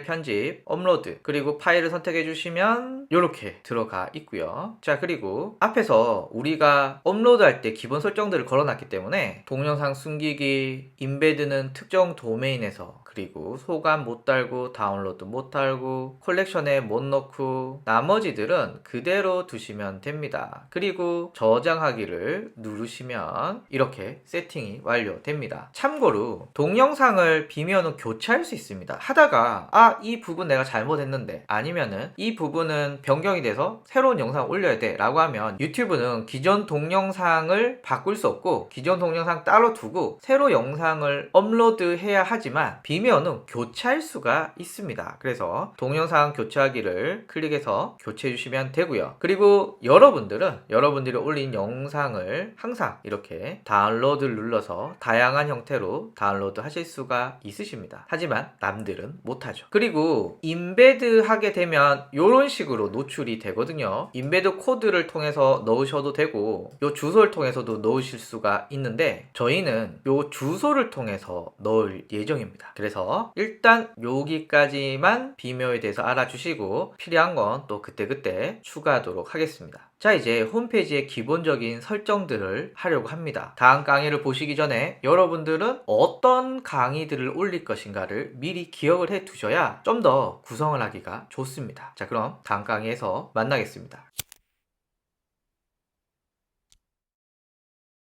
편집, 업로드, 그리고 파일을 선택해 주시면 이렇게 들어가 있고요. 자, 그리고 앞에서 우리가 업로드 할 때 기본 설정들을 걸어놨기 때문에 동영상 숨기기, 임베드는 특정 도메인에서, 그리고 소감 못 달고 다운로드 못 달고 컬렉션에 못 넣고 나머지들은 그대로 두시면 됩니다. 그리고 저장하기를 누르시면 이렇게 세팅이 완료됩니다. 참고로 동영상을 비메오는 교체할 수 있습니다. 하다가 이 부분 내가 잘못했는데, 아니면은 이 부분은 변경이 돼서 새로운 영상 올려야 돼 라고 하면 유튜브는 기존 동영상을 바꿀 수 없고 기존 동영상 따로 두고 새로 영상을 업로드해야 하지만 비메오는 교체할 수가 있습니다. 그래서 동영상 교체하기를 클릭해서 교체해 주시면 되고요. 그리고 여러분들이 올린 영상을 항상 이렇게 다운로드를 눌러서 다양한 형태로 다운로드 하실 수가 있으십니다. 하지만 남들은 못하죠. 그리고 임베드 하게 되면 이런 식으로 노출이 되거든요. 임베드 코드를 통해서 넣으셔도 되고 요 주소를 통해서도 넣으실 수가 있는데 저희는 요 주소를 통해서 넣을 예정입니다. 그래서 일단 여기까지만 비메오에 대해서 알아주시고 필요한 건 또 그때그때 추가하도록 하겠습니다. 자, 이제 홈페이지의 기본적인 설정들을 하려고 합니다. 다음 강의를 보시기 전에 여러분들은 어떤 강의들을 올릴 것인가를 미리 기억을 해 두셔야 좀 더 구성을 하기가 좋습니다. 자, 그럼 다음 강의에서 만나겠습니다.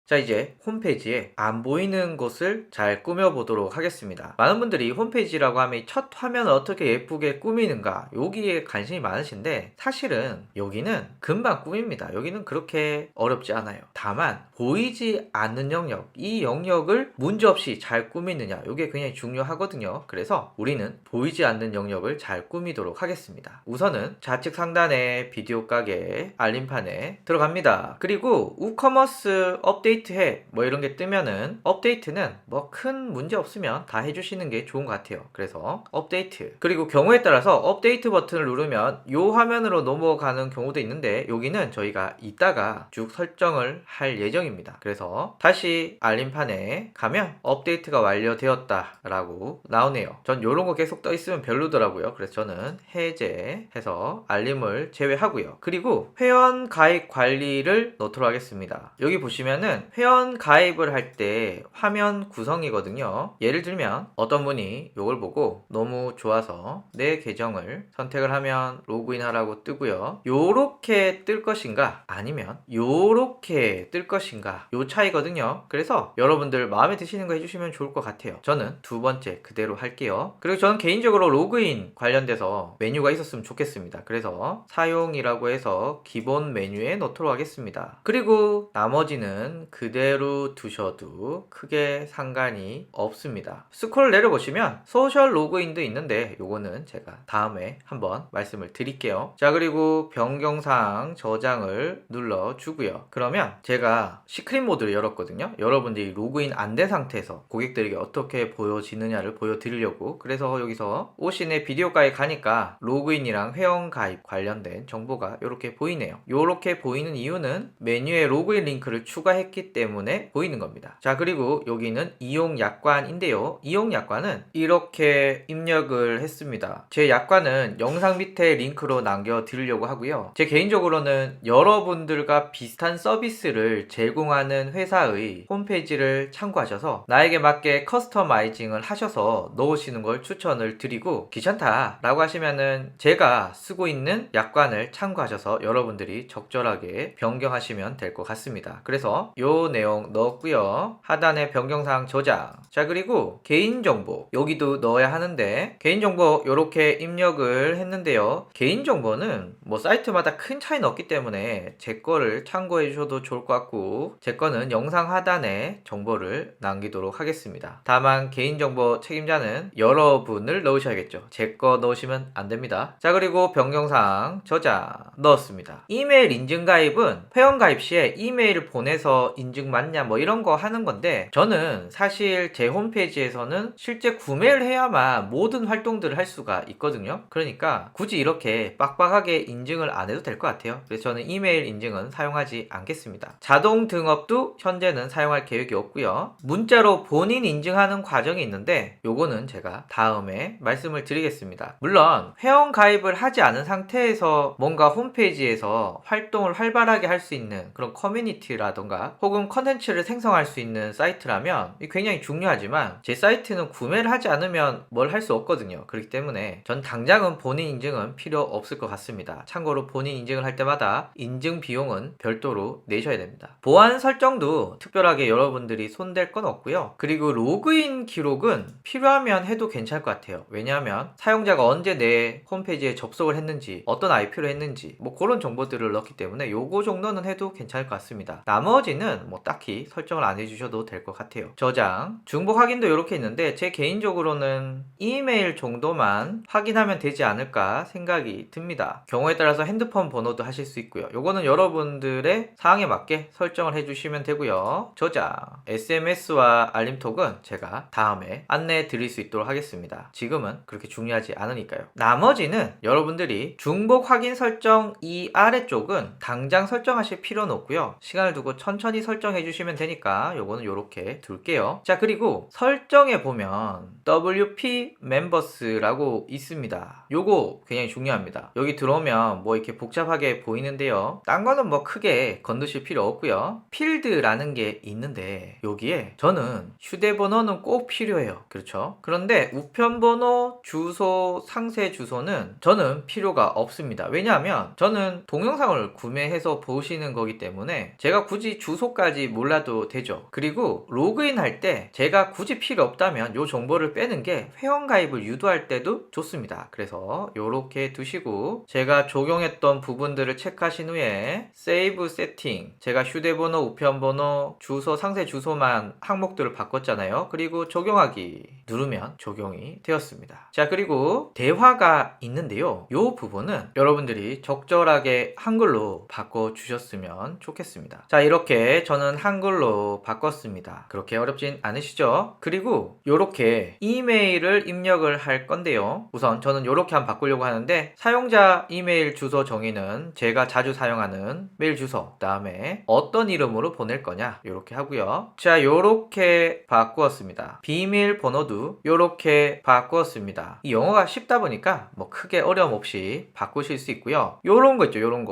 자, 이제 홈페이지에 안 보이는 곳을 잘 꾸며보도록 하겠습니다. 많은 분들이 홈페이지라고 하면 첫 화면을 어떻게 예쁘게 꾸미는가 여기에 관심이 많으신데 사실은 여기는 금방 꾸밉니다. 여기는 그렇게 어렵지 않아요. 다만 보이지 않는 영역, 이 영역을 문제없이 잘 꾸미느냐 이게 굉장히 중요하거든요. 그래서 우리는 보이지 않는 영역을 잘 꾸미도록 하겠습니다. 우선은 좌측 상단에 비디오 가게 알림판에 들어갑니다. 그리고 우커머스 업데이트 업데이트해 뭐 이런 게 뜨면은 업데이트는 뭐 큰 문제 없으면 다 해주시는 게 좋은 것 같아요. 그래서 업데이트, 그리고 경우에 따라서 업데이트 버튼을 누르면 요 화면으로 넘어가는 경우도 있는데 여기는 저희가 이따가 쭉 설정을 할 예정입니다. 그래서 다시 알림판에 가면 업데이트가 완료되었다 라고 나오네요. 전 요런 거 계속 떠 있으면 별로더라고요. 그래서 저는 해제해서 알림을 제외하고요. 그리고 회원 가입 관리를 넣도록 하겠습니다. 여기 보시면은 회원 가입을 할 때 화면 구성이거든요. 예를 들면 어떤 분이 이걸 보고 너무 좋아서 내 계정을 선택을 하면 로그인 하라고 뜨고요. 요렇게 뜰 것인가 아니면 요렇게 뜰 것인가, 요 차이거든요. 그래서 여러분들 마음에 드시는 거 해주시면 좋을 것 같아요. 저는 두 번째 그대로 할게요. 그리고 저는 개인적으로 로그인 관련돼서 메뉴가 있었으면 좋겠습니다. 그래서 사용이라고 해서 기본 메뉴에 넣도록 하겠습니다. 그리고 나머지는 그대로 두셔도 크게 상관이 없습니다. 스크롤 내려보시면 소셜 로그인도 있는데 요거는 제가 다음에 한번 말씀을 드릴게요. 자, 그리고 변경사항 저장을 눌러주고요. 그러면 제가 시크릿 모드를 열었거든요. 여러분들이 로그인 안 된 상태에서 고객들에게 어떻게 보여지느냐를 보여드리려고. 그래서 여기서 오신의 비디오가에 가니까 로그인이랑 회원 가입 관련된 정보가 이렇게 보이네요. 이렇게 보이는 이유는 메뉴에 로그인 링크를 추가했기 때문에 보이는 겁니다. 자, 그리고 여기는 이용 약관인데요. 이용 약관은 이렇게 입력을 했습니다. 제 약관은 영상 밑에 링크로 남겨드리려고 하고요. 제 개인적으로는 여러분들과 비슷한 서비스를 제공하는 회사의 홈페이지를 참고하셔서 나에게 맞게 커스터마이징을 하셔서 넣으시는 걸 추천을 드리고, 귀찮다 라고 하시면은 제가 쓰고 있는 약관을 참고하셔서 여러분들이 적절하게 변경하시면 될 것 같습니다. 그래서 요 내용 넣었고요. 하단에 변경사항 저장. 자, 그리고 개인정보 여기도 넣어야 하는데 개인정보 요렇게 입력을 했는데요. 개인정보는 뭐 사이트마다 큰 차이는 없기 때문에 제 거를 참고해 주셔도 좋을 것 같고, 제 거는 영상 하단에 정보를 남기도록 하겠습니다. 다만 개인정보 책임자는 여러분을 넣으셔야겠죠. 제 거 넣으시면 안 됩니다. 자, 그리고 변경사항 저장 넣었습니다. 이메일 인증 가입은 회원 가입 시에 이메일을 보내서 인증 맞냐 뭐 이런 거 하는 건데, 저는 사실 제 홈페이지에서는 실제 구매를 해야만 모든 활동들을 할 수가 있거든요. 그러니까 굳이 이렇게 빡빡하게 인증을 안 해도 될 것 같아요. 그래서 저는 이메일 인증은 사용하지 않겠습니다. 자동 등업도 현재는 사용할 계획이 없고요. 문자로 본인 인증하는 과정이 있는데 요거는 제가 다음에 말씀을 드리겠습니다. 물론 회원 가입을 하지 않은 상태에서 뭔가 홈페이지에서 활동을 활발하게 할 수 있는 그런 커뮤니티라던가 혹은 컨텐츠를 생성할 수 있는 사이트라면 굉장히 중요하지만, 제 사이트는 구매를 하지 않으면 뭘 할 수 없거든요. 그렇기 때문에 전 당장은 본인 인증은 필요 없을 것 같습니다. 참고로 본인 인증을 할 때마다 인증 비용은 별도로 내셔야 됩니다. 보안 설정도 특별하게 여러분들이 손댈 건 없고요. 그리고 로그인 기록은 필요하면 해도 괜찮을 것 같아요. 왜냐하면 사용자가 언제 내 홈페이지에 접속을 했는지, 어떤 IP로 했는지 뭐 그런 정보들을 넣기 때문에 요거 정도는 해도 괜찮을 것 같습니다. 나머지는 뭐 딱히 설정을 안 해주셔도 될 것 같아요. 저장, 중복 확인도 이렇게 있는데 제 개인적으로는 이메일 정도만 확인하면 되지 않을까 생각이 듭니다. 경우에 따라서 핸드폰 번호도 하실 수 있고요. 요거는 여러분들의 사항에 맞게 설정을 해주시면 되고요. 저장, SMS와 알림톡은 제가 다음에 안내해 드릴 수 있도록 하겠습니다. 지금은 그렇게 중요하지 않으니까요. 나머지는 여러분들이 중복 확인 설정 이 아래쪽은 당장 설정하실 필요는 없고요. 시간을 두고 천천히 설정해 주시면 되니까 요거는 요렇게 둘게요. 자, 그리고 설정에 보면 WP 멤버스라고 있습니다. 요거 굉장히 중요합니다. 여기 들어오면 뭐 이렇게 복잡하게 보이는데요. 딴 거는 뭐 크게 건드실 필요 없고요. 필드라는 게 있는데 여기에 저는 휴대번호는 꼭 필요해요. 그렇죠? 그런데 우편번호, 주소, 상세 주소는 저는 필요가 없습니다. 왜냐하면 저는 동영상을 구매해서 보시는 거기 때문에 제가 굳이 주소까지 몰라도 되죠. 그리고 로그인 할 때 제가 굳이 필요 없다면 이 정보를 빼는 게 회원 가입을 유도할 때도 좋습니다. 그래서 이렇게 두시고, 제가 적용했던 부분들을 체크하신 후에 세이브 세팅, 제가 휴대번호, 우편번호, 주소, 상세 주소만 항목들을 바꿨잖아요. 그리고 적용하기 누르면 적용이 되었습니다. 자, 그리고 대화가 있는데요. 이 부분은 여러분들이 적절하게 한글로 바꿔주셨으면 좋겠습니다. 자, 이렇게 저는 한글로 바꿨습니다. 그렇게 어렵진 않으시죠? 그리고 이렇게 이메일을 입력을 할 건데요. 우선 저는 이렇게 한번 바꾸려고 하는데 사용자 이메일 주소 정의는 제가 자주 사용하는 메일 주소, 그 다음에 어떤 이름으로 보낼 거냐 이렇게 하고요. 자, 이렇게 바꾸었습니다. 비밀번호도 이렇게 바꾸었습니다. 이 영어가 쉽다 보니까 뭐 크게 어려움 없이 바꾸실 수 있고요. 요런 거 있죠, 요런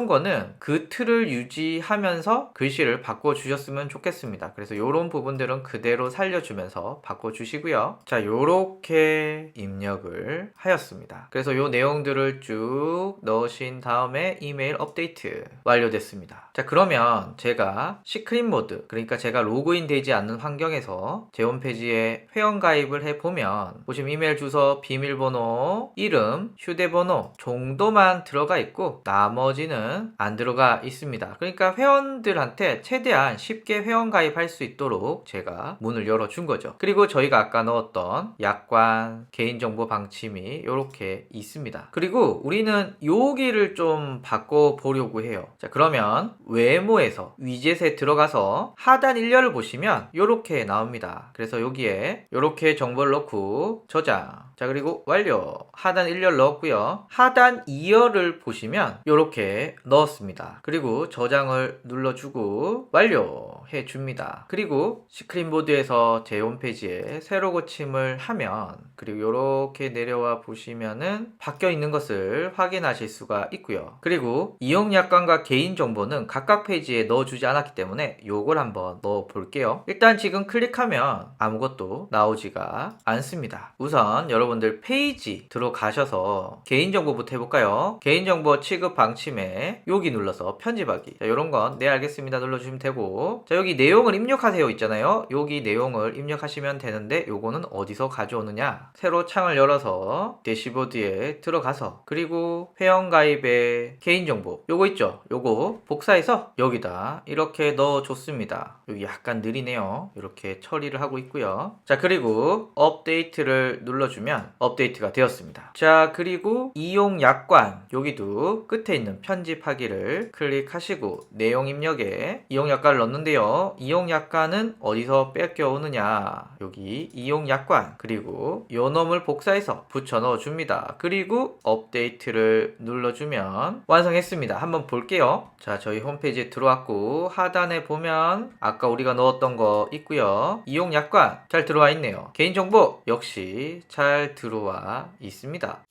거는 그 틀을 유지하면서 글씨를 바꿔주셨으면 좋겠습니다. 그래서 요런 부분들은 그대로 살려주면서 바꿔주시고요. 자, 요렇게 입력을 하였습니다. 그래서 요 내용들을 쭉 넣으신 다음에 이메일 업데이트 완료됐습니다. 자, 그러면 제가 시크릿 모드, 그러니까 제가 로그인 되지 않는 환경에서 제 홈페이지에 회원가입을 해보면 보시면 이메일 주소, 비밀번호, 이름, 휴대번호 정도만 들어가 있고 나머지는 안 들어가 있습니다. 그러니까 회원들한테 최대한 쉽게 회원가입할 수 있도록 제가 문을 열어준 거죠. 그리고 저희가 아까 넣었던 약관, 개인정보 방침이 이렇게 있습니다. 그리고 우리는 여기를 좀 바꿔보려고 해요. 자, 그러면 외모에서 위젯에 들어가서 하단 1열을 보시면 이렇게 나옵니다. 그래서 여기에 이렇게 정보를 넣고 저장, 자, 그리고 완료. 하단 1열 넣었고요. 하단 2열을 보시면 이렇게 넣었습니다. 그리고 저장을 눌러주고 완료해 줍니다. 그리고 스크린보드에서 제 홈페이지에 새로 고침을 하면, 그리고 이렇게 내려와 보시면은 바뀌어 있는 것을 확인하실 수가 있고요. 그리고 이용 약관과 개인정보는 각각 페이지에 넣어주지 않았기 때문에 요걸 한번 넣어 볼게요. 일단 지금 클릭하면 아무것도 나오지가 않습니다. 우선 여러분들 페이지 들어가셔서 개인정보부터 해볼까요? 개인정보 취급 방침에 여기 눌러서 편집하기. 자, 요런 건 네 알겠습니다 눌러주시면 되고, 자, 여기 내용을 입력하세요 있잖아요. 여기 내용을 입력하시면 되는데 요거는 어디서 가져오느냐, 새로 창을 열어서 대시보드에 들어가서, 그리고 회원가입의 개인정보 요거 있죠, 요거 복사해서 여기다 이렇게 넣어줬습니다. 여기 약간 느리네요. 이렇게 처리를 하고 있고요. 자, 그리고 업데이트를 눌러주면 업데이트가 되었습니다. 자, 그리고 이용 약관 여기도 끝에 있는 편집하기를 클릭하시고 내용 입력에 이용 약관을 넣는데요. 이용 약관은 어디서 뺏겨오느냐, 여기 이용 약관, 그리고 요 놈을 복사해서 붙여 넣어줍니다. 그리고 업데이트를 눌러주면 완성했습니다. 한번 볼게요. 자, 저희 홈페이지에 들어왔고 하단에 보면 아까 우리가 넣었던 거 있고요. 이용 약관 잘 들어와 있네요. 개인정보 역시 잘 들어와 있습니다.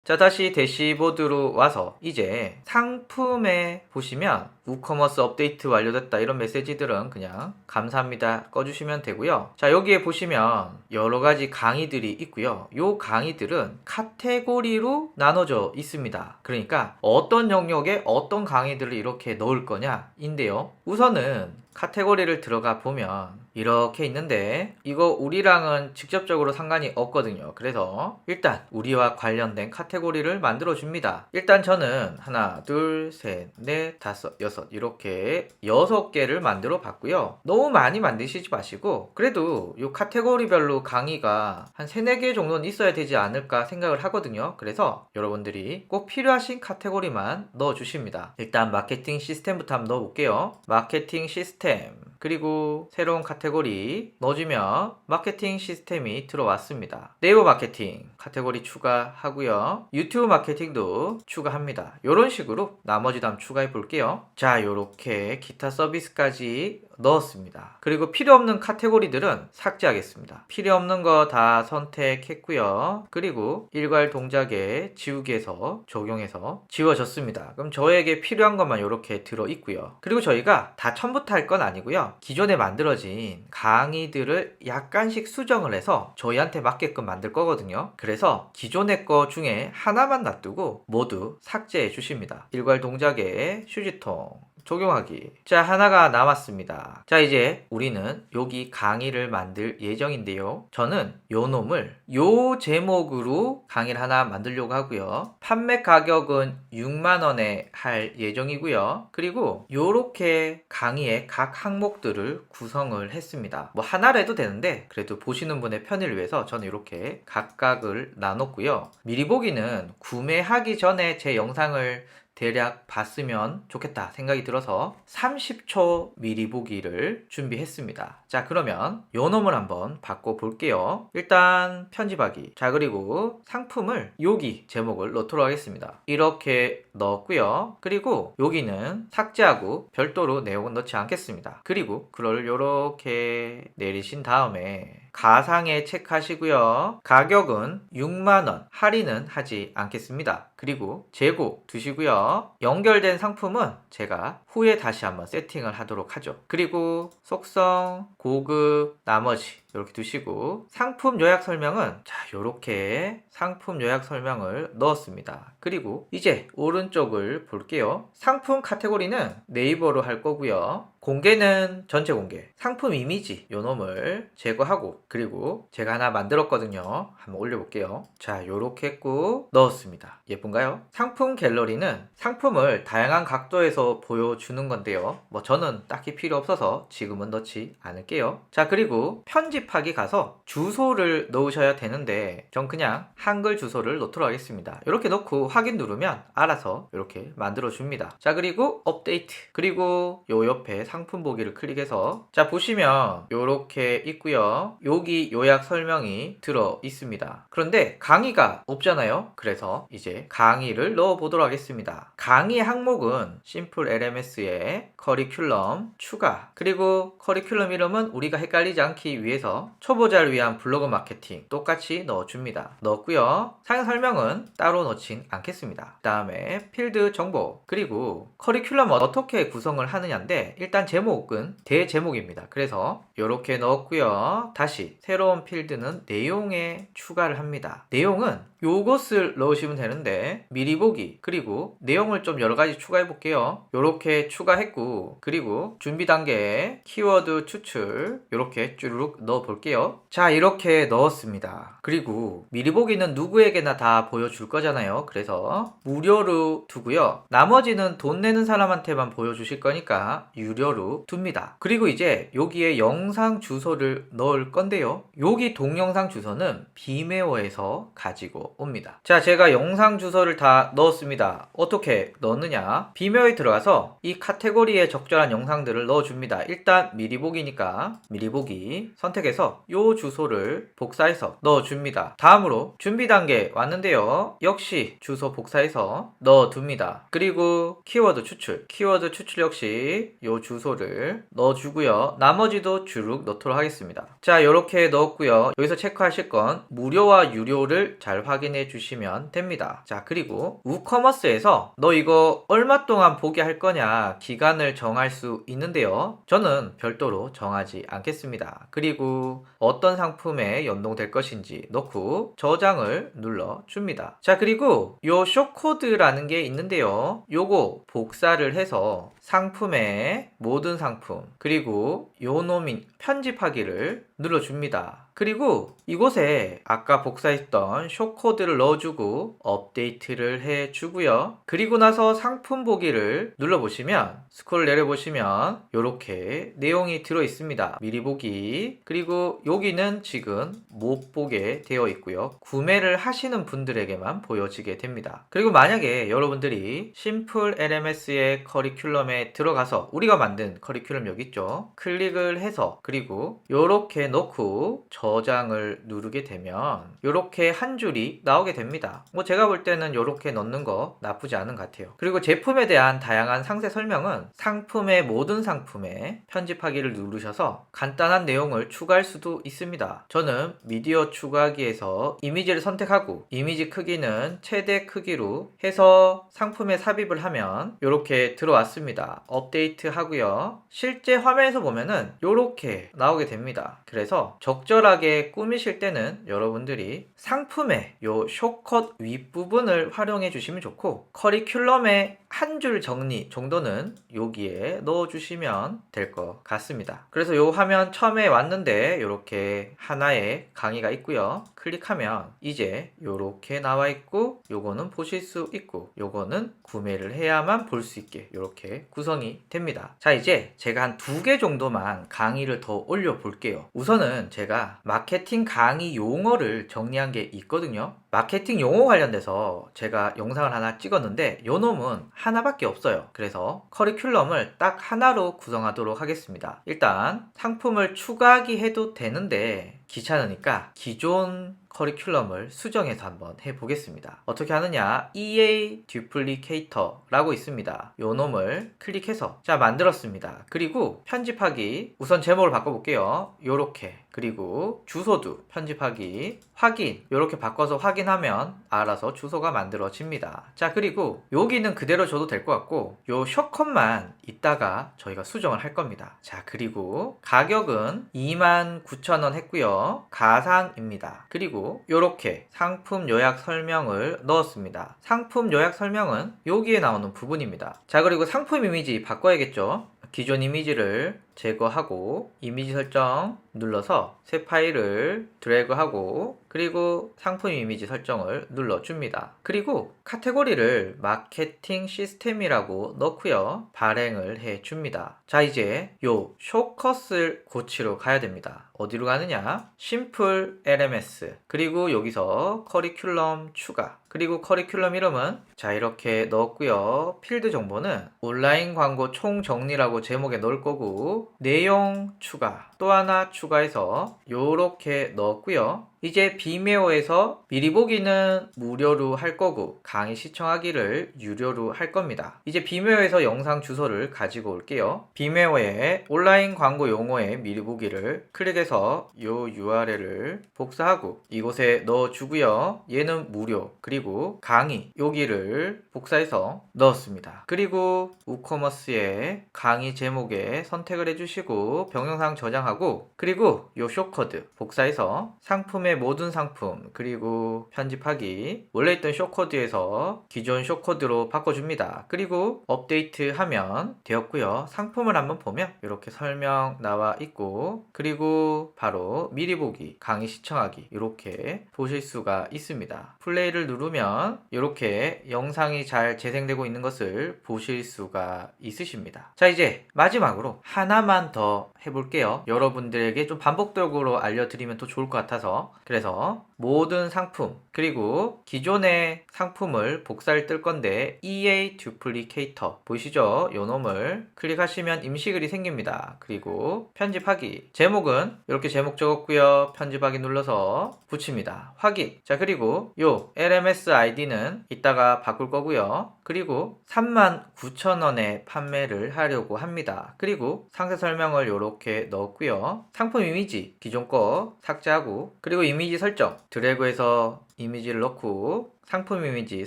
자, 다시 대시보드로 와서 이제 상품에 보시면 우커머스 업데이트 완료됐다 이런 메시지들은 그냥 감사합니다 꺼주시면 되고요. 자, 여기에 보시면 여러가지 강의들이 있고요. 요 강의들은 카테고리로 나눠져 있습니다. 그러니까 어떤 영역에 어떤 강의들을 이렇게 넣을 거냐 인데요. 우선은 카테고리를 들어가 보면 이렇게 있는데 이거 우리랑은 직접적으로 상관이 없거든요. 그래서 일단 우리와 관련된 카테고리를 만들어 줍니다. 일단 저는 하나, 둘, 셋, 넷, 다섯, 여섯 이렇게 6개를 만들어 봤고요. 너무 많이 만드시지 마시고 그래도 이 카테고리별로 강의가 한 3, 4개 정도는 있어야 되지 않을까 생각을 하거든요. 그래서 여러분들이 꼭 필요하신 카테고리만 넣어 주십니다. 일단 마케팅 시스템부터 한번 넣어 볼게요. 마케팅 시스템, 그리고 새로운 카테고리 넣어주면 마케팅 시스템이 들어왔습니다. 네이버 마케팅 카테고리 추가하고요. 유튜브 마케팅도 추가합니다. 이런 식으로 나머지도 한번 추가해 볼게요. 자, 요렇게 기타 서비스까지 넣었습니다. 그리고 필요 없는 카테고리들은 삭제하겠습니다. 필요 없는 거 다 선택했고요. 그리고 일괄 동작에 지우기에서 적용해서 지워졌습니다. 그럼 저에게 필요한 것만 이렇게 들어있고요. 그리고 저희가 다 처음부터 할 건 아니고요. 기존에 만들어진 강의들을 약간씩 수정을 해서 저희한테 맞게끔 만들 거거든요. 그래서 기존의 거 중에 하나만 놔두고 모두 삭제해 주십니다. 일괄 동작에 휴지통 적용하기. 자, 하나가 남았습니다. 자, 이제 우리는 여기 강의를 만들 예정인데요. 저는 요 놈을 요 제목으로 강의를 하나 만들려고 하고요. 판매 가격은 6만원에 할 예정이고요. 그리고 요렇게 강의의 각 항목들을 구성을 했습니다. 뭐 하나로 해도 되는데 그래도 보시는 분의 편의를 위해서 저는 이렇게 각각을 나눴고요. 미리 보기는 구매하기 전에 제 영상을 대략 봤으면 좋겠다 생각이 들어서 30초 미리 보기를 준비했습니다. 자, 그러면 요 놈을 한번 바꿔 볼게요. 일단 편집하기. 자, 그리고 상품을 여기 제목을 넣도록 하겠습니다. 이렇게 넣었고요. 그리고 여기는 삭제하고 별도로 내용은 넣지 않겠습니다. 그리고 글을 이렇게 내리신 다음에 가상에 체크하시고요. 가격은 6만원, 할인은 하지 않겠습니다. 그리고 재고 두시고요. 연결된 상품은 제가 후에 다시 한번 세팅을 하도록 하죠. 그리고 속성, 고급, 나머지 이렇게 두시고 상품 요약 설명은 자, 요렇게 상품 요약 설명을 넣었습니다. 그리고 이제 오른쪽을 볼게요. 상품 카테고리는 네이버로 할 거고요. 공개는 전체 공개. 상품 이미지 요 놈을 제거하고 그리고 제가 하나 만들었거든요. 한번 올려볼게요. 자, 요렇게 했고 넣었습니다. 예쁜가요? 상품 갤러리는 상품을 다양한 각도에서 보여주는 건데요. 뭐 저는 딱히 필요 없어서 지금은 넣지 않을게요. 자, 그리고 편집하기 가서 주소를 넣으셔야 되는데 전 그냥 한글 주소를 넣도록 하겠습니다. 이렇게 넣고 확인 누르면 알아서 이렇게 만들어 줍니다. 자, 그리고 업데이트. 그리고 요 옆에 상품 보기를 클릭해서 자, 보시면 요렇게 있고요. 여기 요약 설명이 들어 있습니다. 그런데 강의가 없잖아요. 그래서 이제 강의를 넣어 보도록 하겠습니다. 강의 항목은 심플 LMS의 커리큘럼 추가, 그리고 커리큘럼 이름은 우리가 헷갈리지 않기 위해서 초보자를 위한 블로그 마케팅 똑같이 넣어줍니다. 넣었고요. 사용 설명은 따로 넣진 않겠습니다. 그 다음에 필드 정보, 그리고 커리큘럼 어떻게 구성을 하느냐인데 일단 제목은 대제목입니다. 그래서 이렇게 넣었고요. 다시 새로운 필드는 내용에 추가를 합니다. 내용은 요것을 넣으시면 되는데 미리 보기, 그리고 내용을 좀 여러가지 추가해 볼게요. 요렇게 추가했고, 그리고 준비 단계에 키워드 추출 요렇게 쭈르륵 넣어 볼게요. 자, 이렇게 넣었습니다. 그리고 미리 보기는 누구에게나 다 보여줄 거잖아요. 그래서 무료로 두고요. 나머지는 돈 내는 사람한테만 보여주실 거니까 유료로 둡니다. 그리고 이제 여기에 영상 주소를 넣을 건데요. 여기 동영상 주소는 비메오에서 가지고 옵니다. 자, 제가 영상 주소를 다 넣었습니다. 어떻게 넣느냐? 비메오에 들어가서 이 카테고리에 적절한 영상들을 넣어줍니다. 일단 미리 보기니까 미리 보기 선택해서 요 주소를 복사해서 넣어줍니다. 다음으로 준비 단계 왔는데요. 역시 주소 복사해서 넣어둡니다. 그리고 키워드 추출, 키워드 추출 역시 요 주소를 넣어주고요. 나머지도 주룩 넣도록 하겠습니다. 자, 요렇게 넣었고요. 여기서 체크하실 건 무료와 유료를 잘 확인해 주시면 됩니다. 자, 그리고 우커머스에서 너 이거 얼마 동안 보게 할 거냐 기간을 정할 수 있는데요. 저는 별도로 정하지 않겠습니다. 그리고 어떤 상품에 연동될 것인지 넣고 저장을 눌러 줍니다. 자, 그리고 요 쇼코드라는 게 있는데요. 요거 복사를 해서 상품의 모든 상품, 그리고 요 놈인 편집하기를 눌러줍니다. 그리고 이곳에 아까 복사했던 쇼코드를 넣어주고 업데이트를 해주고요. 그리고 나서 상품 보기를 눌러보시면 스크롤 내려보시면 이렇게 내용이 들어있습니다. 미리 보기, 그리고 여기는 지금 못 보게 되어 있고요. 구매를 하시는 분들에게만 보여지게 됩니다. 그리고 만약에 여러분들이 심플 LMS의 커리큘럼에 들어가서 우리가 만든 커리큘럼 여기 있죠. 클릭을 해서 그리고 이렇게 넣고 저장을 누르게 되면 이렇게 한 줄이 나오게 됩니다. 뭐 제가 볼 때는 이렇게 넣는 거 나쁘지 않은 것 같아요. 그리고 제품에 대한 다양한 상세 설명은 상품의 모든 상품에 편집하기를 누르셔서 간단한 내용을 추가할 수도 있습니다. 저는 미디어 추가하기에서 이미지를 선택하고 이미지 크기는 최대 크기로 해서 상품에 삽입을 하면 이렇게 들어왔습니다. 업데이트 하고요. 실제 화면에서 보면은 이렇게 나오게 됩니다. 그래서 적절하게 꾸미실 때는 여러분들이 상품의 요 쇼컷 윗부분을 활용해 주시면 좋고, 커리큘럼의 한 줄 정리 정도는 여기에 넣어 주시면 될 것 같습니다. 그래서 요 화면 처음에 왔는데 이렇게 하나의 강의가 있고요. 클릭하면 이제 요렇게 나와 있고, 요거는 보실 수 있고, 요거는 구매를 해야만 볼 수 있게 이렇게 구성이 됩니다. 자, 이제 제가 한 2개 정도만 강의를 더 올려 볼게요. 우선은 제가 마케팅 강의 용어를 정리한 게 있거든요. 마케팅 용어 관련돼서 제가 영상을 하나 찍었는데 요 놈은 하나밖에 없어요. 그래서 커리큘럼을 딱 하나로 구성하도록 하겠습니다. 일단 상품을 추가하기 해도 되는데 귀찮으니까 기존 커리큘럼을 수정해서 한번 해보겠습니다. 어떻게 하느냐, EA Duplicator라고 있습니다. 요 놈을 클릭해서 자 만들었습니다. 그리고 편집하기, 우선 제목을 바꿔볼게요. 요렇게. 그리고 주소도 편집하기, 확인, 요렇게 바꿔서 확인하면 알아서 주소가 만들어집니다. 자, 그리고 여기는 그대로 줘도 될 것 같고 요 숏컷만 이따가 저희가 수정을 할 겁니다. 자, 그리고 가격은 29,000원 했고요. 가상입니다. 그리고 요렇게 상품 요약 설명을 넣었습니다. 상품 요약 설명은 여기에 나오는 부분입니다. 자, 그리고 상품 이미지 바꿔야겠죠. 기존 이미지를 제거하고 이미지 설정 눌러서 새 파일을 드래그하고 그리고 상품 이미지 설정을 눌러줍니다. 그리고 카테고리를 마케팅 시스템이라고 넣고요. 발행을 해줍니다. 자, 이제 요 숏컷을 고치러 가야 됩니다. 어디로 가느냐? 심플 LMS, 그리고 여기서 커리큘럼 추가, 그리고 커리큘럼 이름은 자 이렇게 넣었고요. 필드 정보는 온라인 광고 총 정리라고 제목에 넣을 거고, 내용 추가, 또 하나 추가해서 요렇게 넣었고요. 이제 비메오에서 미리 보기는 무료로 할 거고 강의 시청하기를 유료로 할 겁니다. 이제 비메오에서 영상 주소를 가지고 올게요. 비메오에 온라인 광고 용어의 미리 보기를 클릭해서 요 URL을 복사하고 이곳에 넣어주고요. 얘는 무료, 그리고 강의 여기를 복사해서 넣었습니다. 그리고 우커머스에 강의 제목에 선택을 해주시고 병영상 저장하고, 그리고 요 숏코드 복사해서 상품의 모든 상품, 그리고 편집하기, 원래 있던 숏코드에서 기존 숏코드로 바꿔줍니다. 그리고 업데이트 하면 되었고요. 상품을 한번 보면 이렇게 설명 나와 있고, 그리고 바로 미리 보기, 강의 시청하기 이렇게 보실 수가 있습니다. 플레이를 누르면 이렇게 영상이 잘 재생되고 있는 것을 보실 수가 있으십니다. 자, 이제 마지막으로 하나만 더 해볼게요. 여러분들에게 좀 반복적으로 알려드리면 더 좋을 것 같아서. 그래서 모든 상품, 그리고 기존의 상품을 복사를 뜰 건데 EA Duplicator 보이시죠? 요 놈을 클릭하시면 임시글이 생깁니다. 그리고 편집하기, 제목은 이렇게 제목 적었고요. 편집하기 눌러서 붙입니다. 확인. 자, 그리고 요 LMS ID는 이따가 바꿀 거고요. 그리고 39,000원에 판매를 하려고 합니다. 그리고 상세 설명을 이렇게 넣었고요. 상품 이미지 기존 거 삭제하고, 그리고 이미지 설정 드래그해서 이미지를 넣고 상품 이미지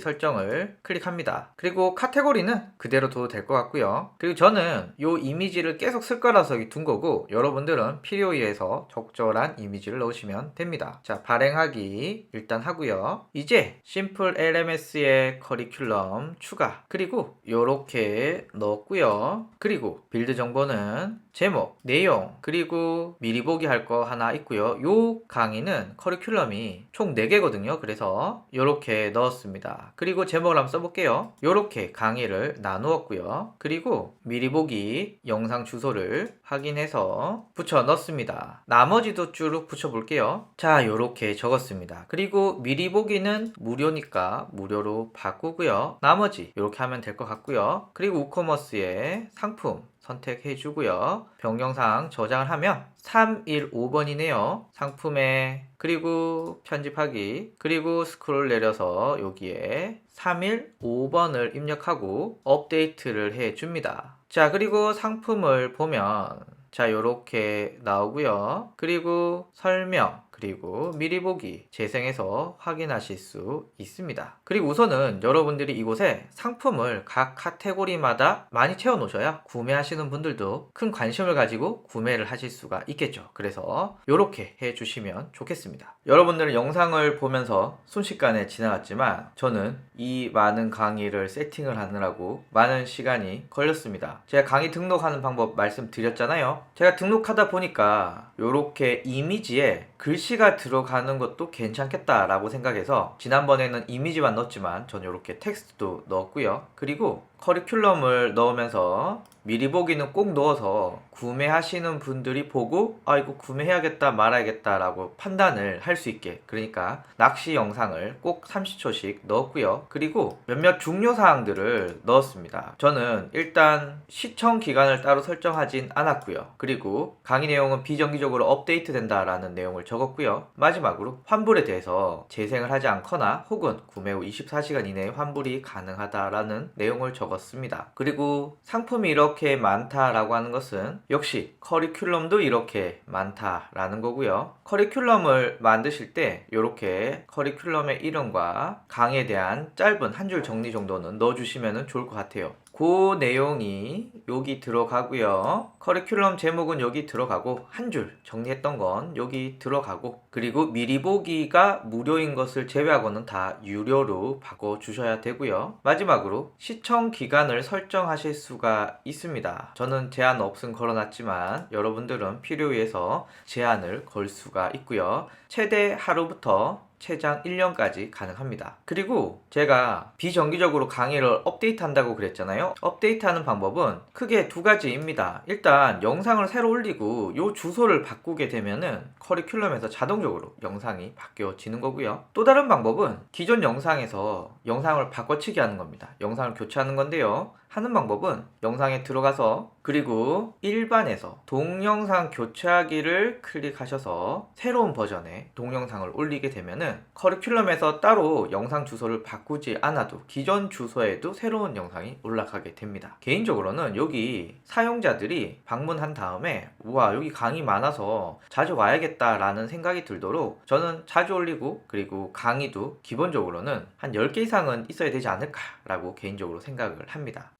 설정을 클릭합니다. 그리고 카테고리는 그대로 둬도 될 것 같고요. 그리고 저는 이 이미지를 계속 쓸 거라서 둔 거고, 여러분들은 필요에 의해서 적절한 이미지를 넣으시면 됩니다. 자, 발행하기 일단 하고요. 이제 심플 LMS의 커리큘럼 추가, 그리고 이렇게 넣었고요. 그리고 빌드 정보는 제목, 내용, 그리고 미리 보기 할 거 하나 있고요. 요 강의는 커리큘럼이 총 4개거든요. 그래서 이렇게 넣었습니다. 그리고 제목을 한번 써볼게요. 이렇게 강의를 나누었고요. 그리고 미리 보기 영상 주소를 확인해서 붙여 넣습니다. 나머지도 쭉 붙여 볼게요. 자, 이렇게 적었습니다. 그리고 미리 보기는 무료니까 무료로 바꾸고요. 나머지 이렇게 하면 될 것 같고요. 그리고 우커머스의 상품 선택해 주고요. 변경사항 저장을 하면 315번이네요. 상품에, 그리고 편집하기, 그리고 스크롤 내려서 여기에 315번을 입력하고 업데이트를 해 줍니다. 자, 그리고 상품을 보면 자, 요렇게 나오고요. 그리고 설명, 그리고 미리 보기 재생해서 확인하실 수 있습니다. 그리고 우선은 여러분들이 이곳에 상품을 각 카테고리마다 많이 채워 놓으셔야 구매하시는 분들도 큰 관심을 가지고 구매를 하실 수가 있겠죠. 그래서 이렇게 해주시면 좋겠습니다. 여러분들은 영상을 보면서 순식간에 지나갔지만 저는 이 많은 강의를 세팅을 하느라고 많은 시간이 걸렸습니다. 제가 강의 등록하는 방법 말씀드렸잖아요. 제가 등록하다 보니까 이렇게 이미지에 글씨가 들어가는 것도 괜찮겠다라고 생각해서 지난번에는 이미지만 넣었지만 저는 이렇게 텍스트도 넣었고요. 그리고 커리큘럼을 넣으면서 미리 보기는 꼭 넣어서 구매하시는 분들이 보고 아 이거 구매해야겠다 말아야겠다 라고 판단을 할 수 있게, 그러니까 낚시 영상을 꼭 30초씩 넣었고요. 그리고 몇몇 중요사항들을 넣었습니다. 저는 일단 시청 기간을 따로 설정하진 않았고요. 그리고 강의 내용은 비정기적으로 업데이트 된다라는 내용을 적었고요. 마지막으로 환불에 대해서 재생을 하지 않거나 혹은 구매 후 24시간 이내에 환불이 가능하다라는 내용을 적었습니다. 그리고 상품이 이렇게 많다라고 하는 것은 역시 커리큘럼도 이렇게 많다라는 거고요. 커리큘럼을 만드실 때 이렇게 커리큘럼의 이름과 강의에 대한 짧은 한 줄 정리 정도는 넣어주시면 좋을 것 같아요. 그 내용이 여기 들어가고요. 커리큘럼 제목은 여기 들어가고 한 줄 정리했던 건 여기 들어가고, 그리고 미리 보기가 무료인 것을 제외하고는 다 유료로 바꿔주셔야 되고요. 마지막으로 시청 기간을 설정하실 수가 있습니다. 저는 제한 없음 걸어놨지만 여러분들은 필요에 의해서 제한을 걸 수가 있고요. 최대 하루부터 최장 1년까지 가능합니다. 그리고 제가 비정기적으로 강의를 업데이트 한다고 그랬잖아요. 업데이트하는 방법은 크게 두 가지입니다. 일단 영상을 새로 올리고 요 주소를 바꾸게 되면은 커리큘럼에서 자동적으로 영상이 바뀌어지는 거고요. 또 다른 방법은 기존 영상에서 영상을 바꿔치기 하는 겁니다. 영상을 교체하는 건데요. 하는 방법은 영상에 들어가서 그리고 일반에서 동영상 교체하기를 클릭하셔서 새로운 버전의 동영상을 올리게 되면은 커리큘럼에서 따로 영상 주소를 바꾸지 않아도 기존 주소에도 새로운 영상이 올라가게 됩니다. 개인적으로는 여기 사용자들이 방문한 다음에 우와 여기 강의 많아서 자주 와야겠다 라는 생각이 들도록 저는 자주 올리고, 그리고 강의도 기본적으로는 한 10개 이상은 있어야 되지 않을까 라고 개인적으로 생각을 합니다.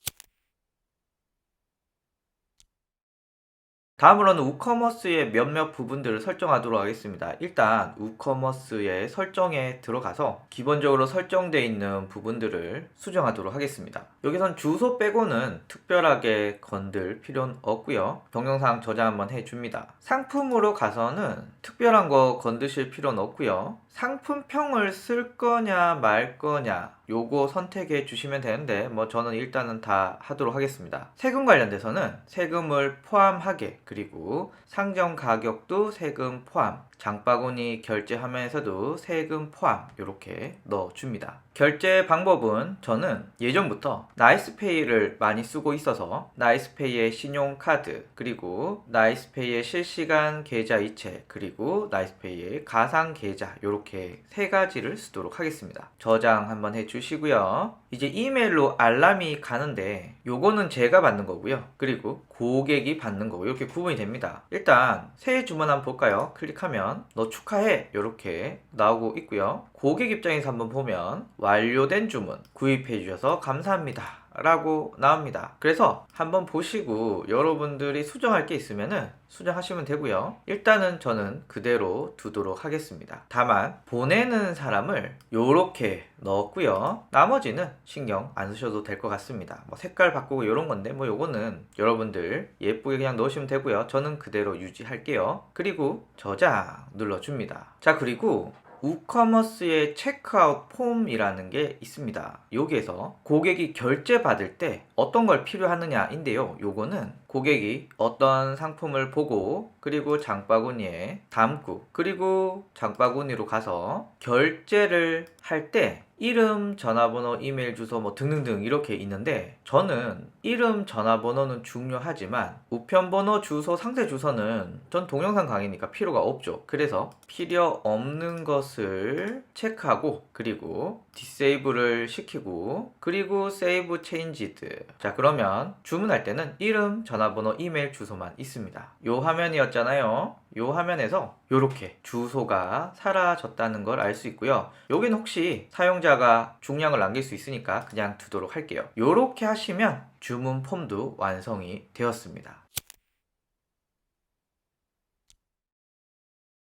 다음으로는 우커머스의 몇몇 부분들을 설정하도록 하겠습니다. 일단 우커머스의 설정에 들어가서 기본적으로 설정되어 있는 부분들을 수정하도록 하겠습니다. 여기선 주소 빼고는 특별하게 건들 필요는 없고요. 동영상 저장 한번 해줍니다. 상품으로 가서는 특별한 거 건드실 필요는 없고요. 상품평을 쓸 거냐 말 거냐 요거 선택해 주시면 되는데 뭐 저는 일단은 다 하도록 하겠습니다. 세금 관련돼서는 세금을 포함하게, 그리고 상점 가격도 세금 포함, 장바구니 결제 화면에서도 세금 포함 이렇게 넣어줍니다. 결제 방법은 저는 예전부터 나이스페이를 많이 쓰고 있어서 나이스페이의 신용카드, 그리고 나이스페이의 실시간 계좌 이체, 그리고 나이스페이의 가상 계좌 이렇게 세 가지를 쓰도록 하겠습니다. 저장 한번 해주시고요. 이제 이메일로 알람이 가는데 요거는 제가 받는 거고요. 그리고 고객이 받는 거고 이렇게 구분이 됩니다. 일단 새해 주문 한번 볼까요? 클릭하면 너 축하해 이렇게 나오고 있고요. 고객 입장에서 한번 보면 완료된 주문 구입해 주셔서 감사합니다 라고 나옵니다. 그래서 한번 보시고 여러분들이 수정할 게 있으면은 수정하시면 되고요. 일단은 저는 그대로 두도록 하겠습니다. 다만 보내는 사람을 요렇게 넣었고요. 나머지는 신경 안 쓰셔도 될 것 같습니다. 뭐 색깔 바꾸고 이런 건데 뭐 요거는 여러분들 예쁘게 그냥 넣으시면 되고요. 저는 그대로 유지할게요. 그리고 저장 눌러줍니다. 자, 그리고 우커머스의 체크아웃 폼이라는 게 있습니다. 여기에서 고객이 결제 받을 때 어떤 걸 필요하느냐인데요. 요거는 고객이 어떤 상품을 보고 그리고 장바구니에 담고 그리고 장바구니로 가서 결제를 할 때 이름, 전화번호, 이메일 주소 뭐 등등등 이렇게 있는데 저는 이름, 전화번호는 중요하지만 우편번호, 주소, 상세 주소는 전 동영상 강의니까 필요가 없죠. 그래서 필요 없는 것을 체크하고 그리고 디세이블을 시키고 그리고 세이브 체인지드. 자, 그러면 주문할 때는 이름, 전화번호, 이메일 주소만 있습니다. 요 화면이었잖아요. 요 화면에서 요렇게 주소가 사라졌다는 걸 알 수 있고요. 여기는 혹시 사용자가 중량을 남길 수 있으니까 그냥 두도록 할게요. 요렇게 하시면 주문 폼도 완성이 되었습니다.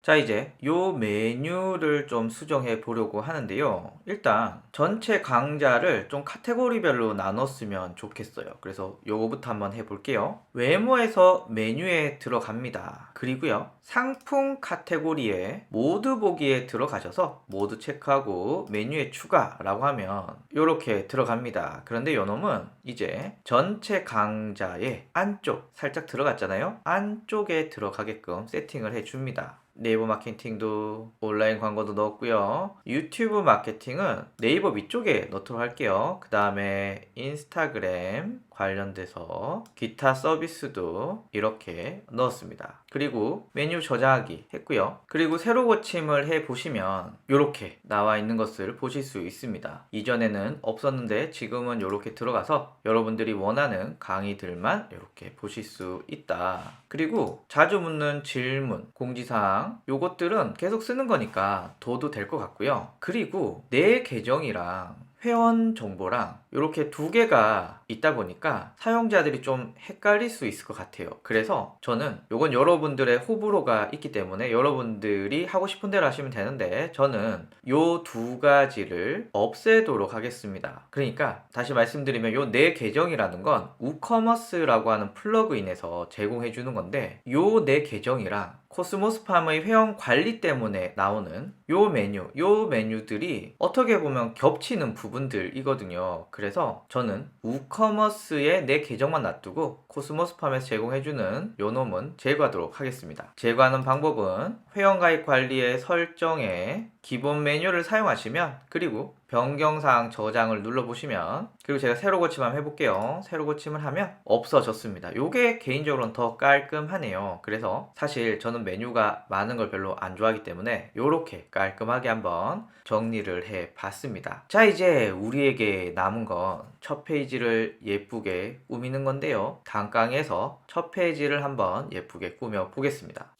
자, 이제 요 메뉴를 좀 수정해 보려고 하는데요. 일단 전체 강좌를 좀 카테고리별로 나눴으면 좋겠어요. 그래서 요거부터 한번 해볼게요. 외모에서 메뉴에 들어갑니다. 그리고요, 상품 카테고리에 모두 보기에 들어가셔서 모두 체크하고 메뉴에 추가라고 하면 요렇게 들어갑니다. 그런데 요놈은 이제 전체 강좌의 안쪽 살짝 들어갔잖아요. 안쪽에 들어가게끔 세팅을 해줍니다. 네이버 마케팅도 온라인 광고도 넣었고요. 유튜브 마케팅은 네이버 위쪽에 넣도록 할게요. 그 다음에 인스타그램 관련돼서 기타 서비스도 이렇게 넣었습니다. 그리고 메뉴 저장하기 했고요. 그리고 새로 고침을 해 보시면 이렇게 나와 있는 것을 보실 수 있습니다. 이전에는 없었는데 지금은 이렇게 들어가서 여러분들이 원하는 강의들만 이렇게 보실 수 있다. 그리고 자주 묻는 질문, 공지사항 요것들은 계속 쓰는 거니까 둬도 될 것 같고요. 그리고 내 계정이랑 회원 정보랑 이렇게 두 개가 있다 보니까 사용자들이 좀 헷갈릴 수 있을 것 같아요. 그래서 저는 요건 여러분들의 호불호가 있기 때문에 여러분들이 하고 싶은 대로 하시면 되는데 저는 요 두 가지를 없애도록 하겠습니다. 그러니까 다시 말씀드리면 요 내 계정이라는 건 우커머스라고 하는 플러그인에서 제공해 주는 건데 요 내 계정이랑 코스모스팜의 회원 관리 때문에 나오는 요 메뉴들이 어떻게 보면 겹치는 부분들이거든요. 그래서 저는 우커머스에 내 계정만 놔두고 코스모스팜에서 제공해주는 요 놈은 제거하도록 하겠습니다. 제거하는 방법은 회원가입 관리의 설정에 기본 메뉴를 사용하시면 그리고 변경사항 저장을 눌러보시면 그리고 제가 새로 고침 한번 해볼게요. 새로 고침을 하면 없어졌습니다. 요게 개인적으로는 더 깔끔하네요. 그래서 사실 저는 메뉴가 많은 걸 별로 안 좋아하기 때문에 요렇게 깔끔하게 한번 정리를 해 봤습니다. 자, 이제 우리에게 남은 건 첫 페이지를 예쁘게 꾸미는 건데요. 다음 강의에서 첫 페이지를 한번 예쁘게 꾸며 보겠습니다.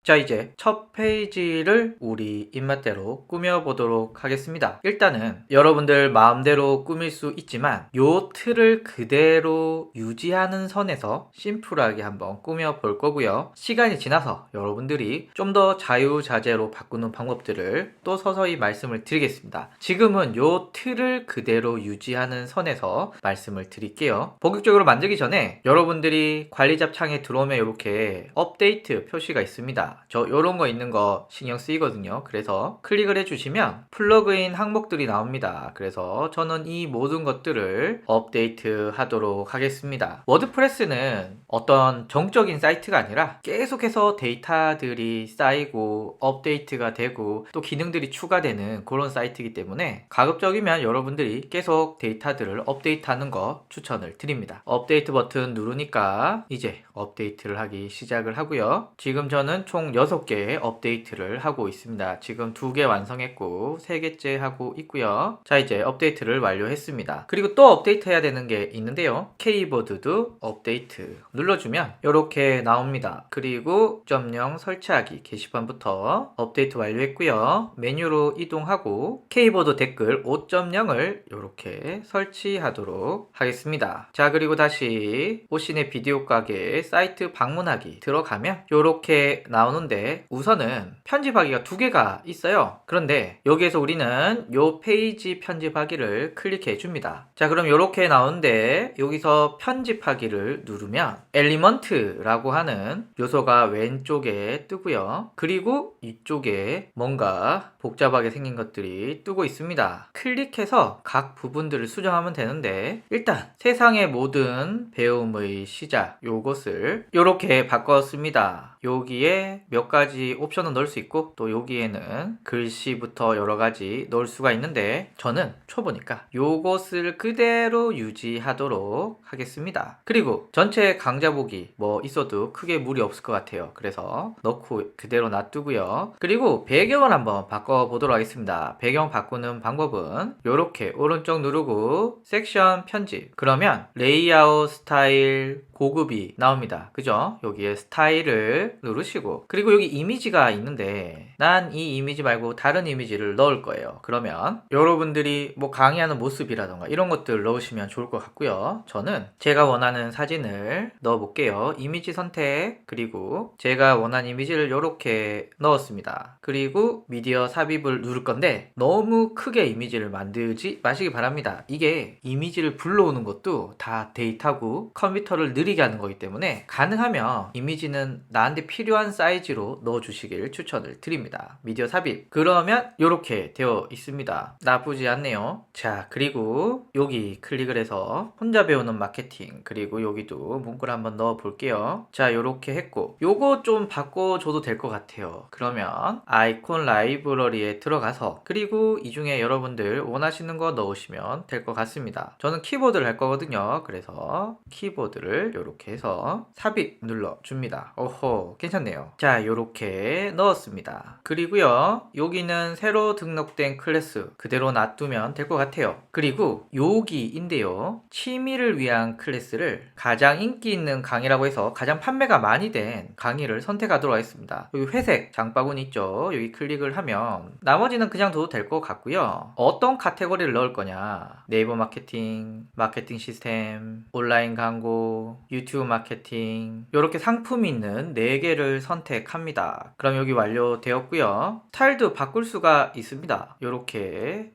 자, 이제 첫 페이지를 우리 입맛대로 꾸며보도록 하겠습니다. 일단은 여러분들 마음대로 꾸밀 수 있지만 요 틀을 그대로 유지하는 선에서 심플하게 한번 꾸며볼 거고요. 시간이 지나서 여러분들이 좀 더 자유자재로 바꾸는 방법들을 또 서서히 말씀을 드리겠습니다. 지금은 요 틀을 그대로 유지하는 선에서 말씀을 드릴게요. 본격적으로 만들기 전에 여러분들이 관리잡 창에 들어오면 이렇게 업데이트 표시가 있습니다. 저 요런 거 있는 거 신경 쓰이거든요. 그래서 클릭을 해주시면 플러그인 항목들이 나옵니다. 그래서 저는 이 모든 것들을 업데이트 하도록 하겠습니다. 워드프레스는 어떤 정적인 사이트가 아니라 계속해서 데이터들이 쌓이고 업데이트가 되고 또 기능들이 추가되는 그런 사이트이기 때문에 가급적이면 여러분들이 계속 데이터들을 업데이트하는 거 추천을 드립니다. 업데이트 버튼 누르니까 이제 업데이트를 하기 시작을 하고요. 지금 저는 총 6개의 업데이트를 하고 있습니다. 지금 2개 완성했고 3개째 하고 있고요. 자, 이제 업데이트를 완료했습니다. 그리고 또 업데이트 해야 되는 게 있는데요. 키보드도 업데이트 눌러주면 이렇게 나옵니다. 그리고 5.0 설치하기 게시판부터 업데이트 완료했고요. 메뉴로 이동하고 키보드 댓글 5.0을 이렇게 설치하도록 하겠습니다. 자, 그리고 다시 오신의 비디오 가게 사이트 방문하기 들어가면 이렇게 나오는데 우선은 편집하기가 2개가 있어요. 그런데 여기에서 우리는 요 페이지 편집하기를 클릭해 줍니다. 자, 그럼 이렇게 나오는데 여기서 편집하기를 누르면 엘리먼트라고 하는 요소가 왼쪽에 뜨고요. 그리고 이쪽에 뭔가 복잡하게 생긴 것들이 뜨고 있습니다. 클릭해서 각 부분들을 수정하면 되는데 일단 세상의 모든 배움의 시작 요것을 이렇게 바꿨습니다. 여기에 몇 가지 옵션을 넣을 수 있고 또 여기에는 글씨부터 여러 가지 넣을 수가 있는데 저는 초보니까 요것을 그대로 유지하도록 하겠습니다. 그리고 전체 강좌 보기 뭐 있어도 크게 무리 없을 것 같아요. 그래서 넣고 그대로 놔두고요. 그리고 배경을 한번 바꿔보도록 하겠습니다. 배경 바꾸는 방법은 이렇게 오른쪽 누르고 섹션 편집 그러면 레이아웃 스타일 고급이 나옵니다. 그죠? 여기에 스타일을 플러스를 누르시고, 그리고 여기 이미지가 있는데 난 이 이미지 말고 다른 이미지를 넣을 거예요. 그러면 여러분들이 뭐 강의하는 모습이라던가 이런 것들 넣으시면 좋을 것 같고요. 저는 제가 원하는 사진을 넣어 볼게요. 이미지 선택, 그리고 제가 원하는 이미지를 이렇게 넣었습니다. 그리고 미디어 삽입을 누를 건데 너무 크게 이미지를 만들지 마시기 바랍니다. 이게 이미지를 불러오는 것도 다 데이터고 컴퓨터를 느리게 하는 거기 때문에 가능하면 이미지는 나한테 필요한 사이즈로 넣어주시길 추천을 드립니다. 미디어 삽입. 그러면 이렇게 되어 있습니다. 나쁘지 않네요. 자, 그리고 여기 클릭을 해서 혼자 배우는 마케팅, 그리고 여기도 문구를 한번 넣어 볼게요. 자, 이렇게 했고 요거 좀 바꿔줘도 될 것 같아요. 그러면 아이콘 라이브러리에 들어가서, 그리고 이 중에 여러분들 원하시는 거 넣으시면 될 것 같습니다. 저는 키보드를 할 거거든요. 그래서 키보드를 이렇게 해서 삽입 눌러줍니다. 오호, 괜찮네요. 자, 이렇게 넣었습니다. 그리고요, 여기는 새로 등록된 클래스 그대로 놔두면 될 것 같아요. 그리고 여기인데요, 취미를 위한 클래스를 가장 인기 있는 강의라고 해서 가장 판매가 많이 된 강의를 선택하도록 하겠습니다. 여기 회색 장바구니 있죠? 여기 클릭을 하면 나머지는 그냥 둬도 될 것 같고요. 어떤 카테고리를 넣을 거냐, 네이버 마케팅, 마케팅 시스템, 온라인 광고, 유튜브 마케팅, 이렇게 상품이 있는 4개를 선택합니다. 그럼 여기 완료되었고요. 스타일도 바꿀 수가 있습니다. 요렇게.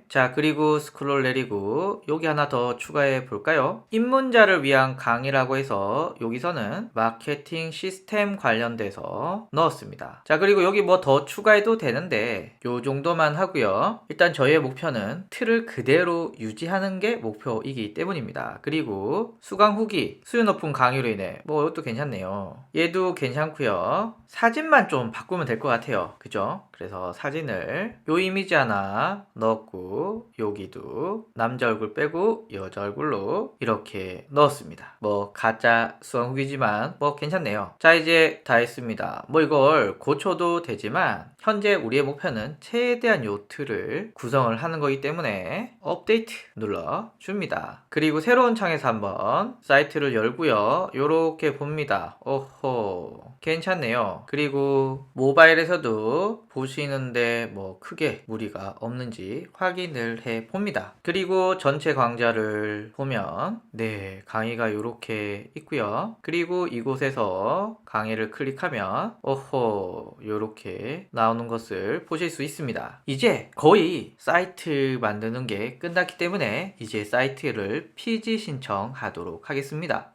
자, 그리고 스크롤 내리고 여기 하나 더 추가해 볼까요? 입문자를 위한 강의라고 해서 여기서는 마케팅 시스템 관련돼서 넣었습니다. 자, 그리고 여기 뭐 더 추가해도 되는데 요 정도만 하고요. 일단 저희의 목표는 틀을 그대로 유지하는 게 목표이기 때문입니다. 그리고 수강 후기, 수요 높은 강의로 인해 뭐 이것도 괜찮네요. 얘도 괜찮고요. 사진만 좀 바꾸면 될 것 같아요. 그죠? 그래서 사진을 요 이미지 하나 넣었고 여기도 남자 얼굴 빼고 여자 얼굴로 이렇게 넣었습니다. 뭐 가짜 수강 후기지만 뭐 괜찮네요. 자, 이제 다 했습니다. 뭐 이걸 고쳐도 되지만 현재 우리의 목표는 최대한 요 틀을 구성을 하는 거기 때문에 업데이트 눌러줍니다. 그리고 새로운 창에서 한번 사이트를 열고요. 요렇게 봅니다. 오호, 괜찮네요. 그리고 모바일에서도 보시는데 뭐 크게 무리가 없는지 확인을 해 봅니다. 그리고 전체 강좌를 보면 네, 강의가 이렇게 있고요. 그리고 이곳에서 강의를 클릭하면 오호, 이렇게 나오는 것을 보실 수 있습니다. 이제 거의 사이트 만드는 게 끝났기 때문에 이제 사이트를 PG 신청하도록 하겠습니다.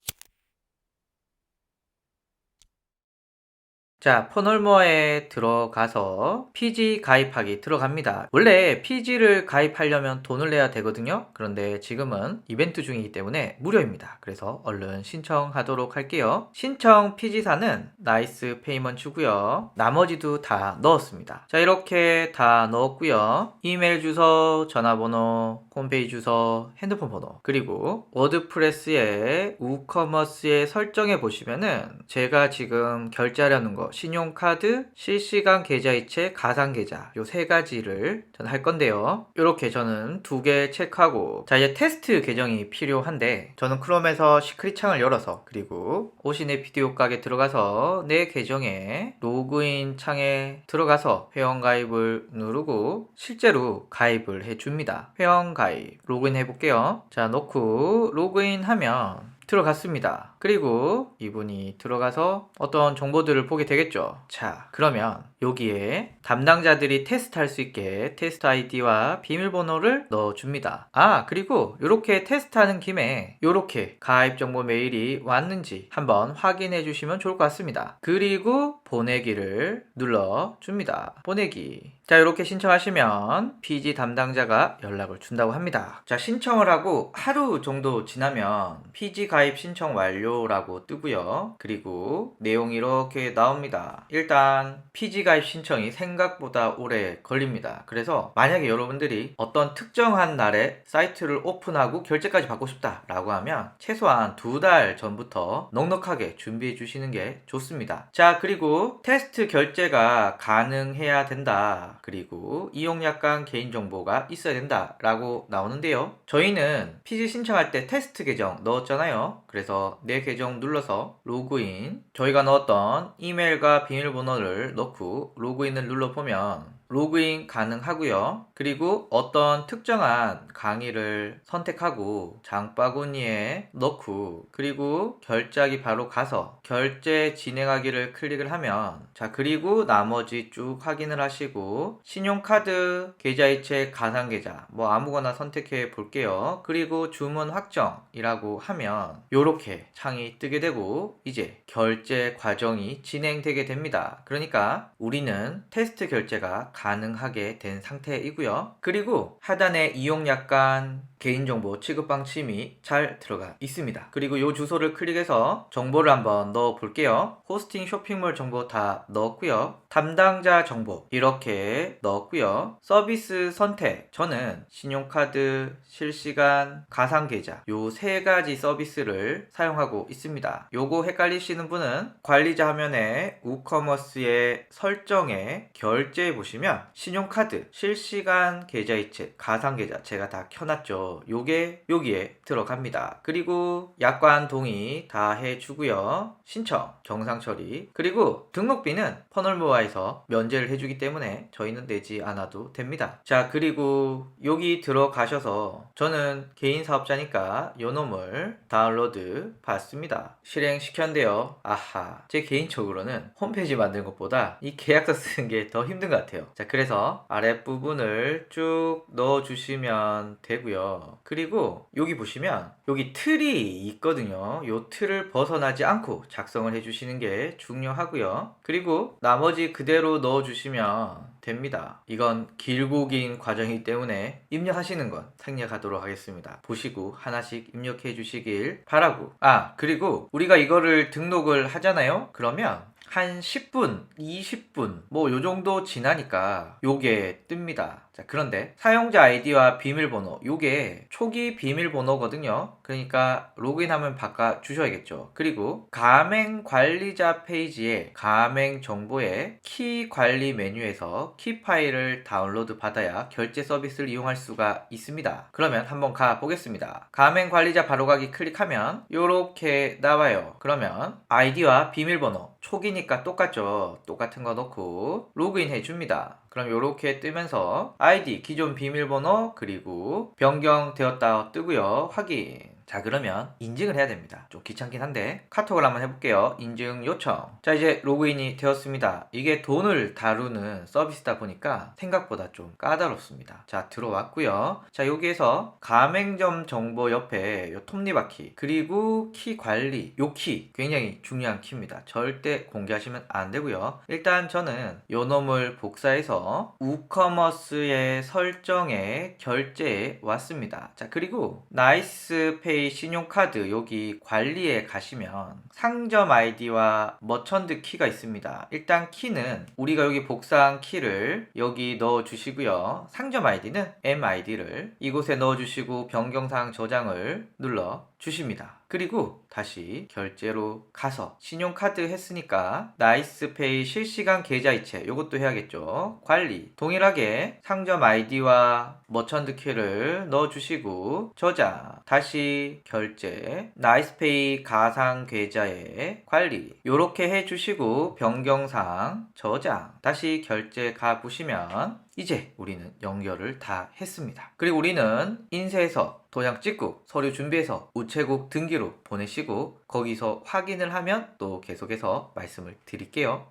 자, 퍼널머에 들어가서 PG 가입하기 들어갑니다. 원래 PG를 가입하려면 돈을 내야 되거든요. 그런데 지금은 이벤트 중이기 때문에 무료입니다. 그래서 얼른 신청하도록 할게요. 신청 PG사는 나이스 페이먼트고요. 나머지도 다 넣었습니다. 자, 이렇게 다 넣었고요. 이메일 주소, 전화번호, 홈페이지 주소, 핸드폰 번호, 그리고 워드프레스의 우커머스에 설정해 보시면은 제가 지금 결제하려는 거 신용카드, 실시간 계좌이체, 가상계좌 요 3가지를 저는 할 건데요. 이렇게 저는 2개 체크하고, 자, 이제 테스트 계정이 필요한데 저는 크롬에서 시크릿 창을 열어서, 그리고 오신의 비디오 가게 들어가서 내 계정에 로그인 창에 들어가서 회원가입을 누르고 실제로 가입을 해줍니다. 회원가입 로그인 해볼게요. 자, 놓고 로그인 하면 들어갔습니다. 그리고 이분이 들어가서 어떤 정보들을 보게 되겠죠. 자, 그러면 여기에 담당자들이 테스트할 수 있게 테스트 아이디와 비밀번호를 넣어줍니다. 아, 그리고 이렇게 테스트하는 김에 이렇게 가입 정보 메일이 왔는지 한번 확인해 주시면 좋을 것 같습니다. 그리고 보내기를 눌러줍니다. 보내기. 자, 이렇게 신청하시면 PG 담당자가 연락을 준다고 합니다. 자, 신청을 하고 하루 정도 지나면 PG 가입 신청 완료라고 뜨고요. 그리고 내용이 이렇게 나옵니다. 일단 PG 가입 신청이 생각보다 오래 걸립니다. 그래서 만약에 여러분들이 어떤 특정한 날에 사이트를 오픈하고 결제까지 받고 싶다 라고 하면 최소한 2달 전부터 넉넉하게 준비해 주시는 게 좋습니다. 자, 그리고 테스트 결제가 가능해야 된다. 그리고 이용약관 개인정보가 있어야 된다 라고 나오는데요. 저희는 PG 신청할 때 테스트 계정 넣었잖아요. 그래서 내 제 계정 눌러서 로그인, 저희가 넣었던 이메일과 비밀번호를 넣고 로그인을 눌러보면 로그인 가능하고요. 그리고 어떤 특정한 강의를 선택하고 장바구니에 넣고 그리고 결제하기 바로 가서 결제 진행하기를 클릭을 하면, 자, 그리고 나머지 쭉 확인을 하시고 신용카드, 계좌이체, 가상계좌 뭐 아무거나 선택해 볼게요. 그리고 주문 확정이라고 하면 요렇게 창이 뜨게 되고 이제 결제 과정이 진행되게 됩니다. 그러니까 우리는 테스트 결제가 가능하게 된 상태이고요. 그리고 하단에 이용 약관, 개인정보 취급 방침이 잘 들어가 있습니다. 그리고 이 주소를 클릭해서 정보를 한번 넣어 볼게요. 호스팅 쇼핑몰 정보 다 넣었고요. 담당자 정보 이렇게 넣었고요. 서비스 선택, 저는 신용카드, 실시간, 가상계좌 요 세 가지 서비스를 사용하고 있습니다. 요거 헷갈리시는 분은 관리자 화면에 우커머스의 설정에 결제해 보시면 신용카드, 실시간 계좌이체, 가상계좌 제가 다 켜놨죠. 요게 여기에 들어갑니다. 그리고 약관 동의 다 해주고요. 신청, 정상 처리, 그리고 등록비는 퍼널모아에서 면제를 해주기 때문에 저희는 내지 않아도 됩니다. 자, 그리고 여기 들어가셔서 저는 개인 사업자니까 요 놈을 다운로드 받습니다. 실행시켰는데요. 아하, 제 개인적으로는 홈페이지 만드는 것보다 이 계약서 쓰는 게 더 힘든 것 같아요. 자, 그래서 아랫부분을 쭉 넣어주시면 되고요. 그리고 여기 보시면 여기 틀이 있거든요. 요 틀을 벗어나지 않고 작성을 해주시는 게 중요하고요. 그리고 나머지 그대로 넣어주시면 됩니다. 이건 길고 긴 과정이기 때문에 입력하시는 건 생략하도록 하겠습니다. 보시고 하나씩 입력해 주시길 바라고, 그리고 우리가 이거를 등록을 하잖아요. 그러면 한 10분, 20분 뭐 요정도 지나니까 요게 뜹니다. 자, 그런데 사용자 아이디와 비밀번호, 요게 초기 비밀번호거든요. 그러니까 로그인하면 바꿔 주셔야겠죠. 그리고 가맹 관리자 페이지에 가맹 정보에 키 관리 메뉴에서 키 파일을 다운로드 받아야 결제 서비스를 이용할 수가 있습니다. 그러면 한번 가 보겠습니다. 가맹 관리자 바로가기 클릭하면 요렇게 나와요. 그러면 아이디와 비밀번호 초기니까 똑같죠. 똑같은 거 넣고 로그인 해줍니다. 그럼 이렇게 뜨면서 아이디, 기존 비밀번호, 그리고 변경되었다 뜨고요. 확인. 자, 그러면 인증을 해야 됩니다. 좀 귀찮긴 한데 카톡을 한번 해볼게요. 인증 요청. 자, 이제 로그인이 되었습니다. 이게 돈을 다루는 서비스다 보니까 생각보다 좀 까다롭습니다. 자, 들어왔고요. 자, 여기에서 가맹점 정보 옆에 요 톱니바퀴, 그리고 키 관리, 요 키 굉장히 중요한 키입니다. 절대 공개하시면 안 되고요. 일단 저는 요 놈을 복사해서 우커머스의 설정에 결제해 왔습니다. 자, 그리고 나이스페이 신용카드 여기 관리에 가시면 상점 아이디와 머천트 키가 있습니다. 일단 키는 우리가 여기 복사한 키를 여기 넣어 주시고요. 상점 아이디는 MID를 이곳에 넣어 주시고 변경사항 저장을 눌러 주십니다. 그리고 다시 결제로 가서 신용카드 했으니까 나이스페이 실시간 계좌이체 요것도 해야겠죠. 관리 동일하게 상점 아이디와 머천트 키를 넣어주시고 저장, 다시 결제, 나이스페이 가상 계좌에 관리 요렇게 해주시고 변경사항 저장, 다시 결제 가보시면 이제 우리는 연결을 다 했습니다. 그리고 우리는 인쇄해서 도장 찍고 서류 준비해서 우체국 등기로 보내시고 거기서 확인을 하면 또 계속해서 말씀을 드릴게요.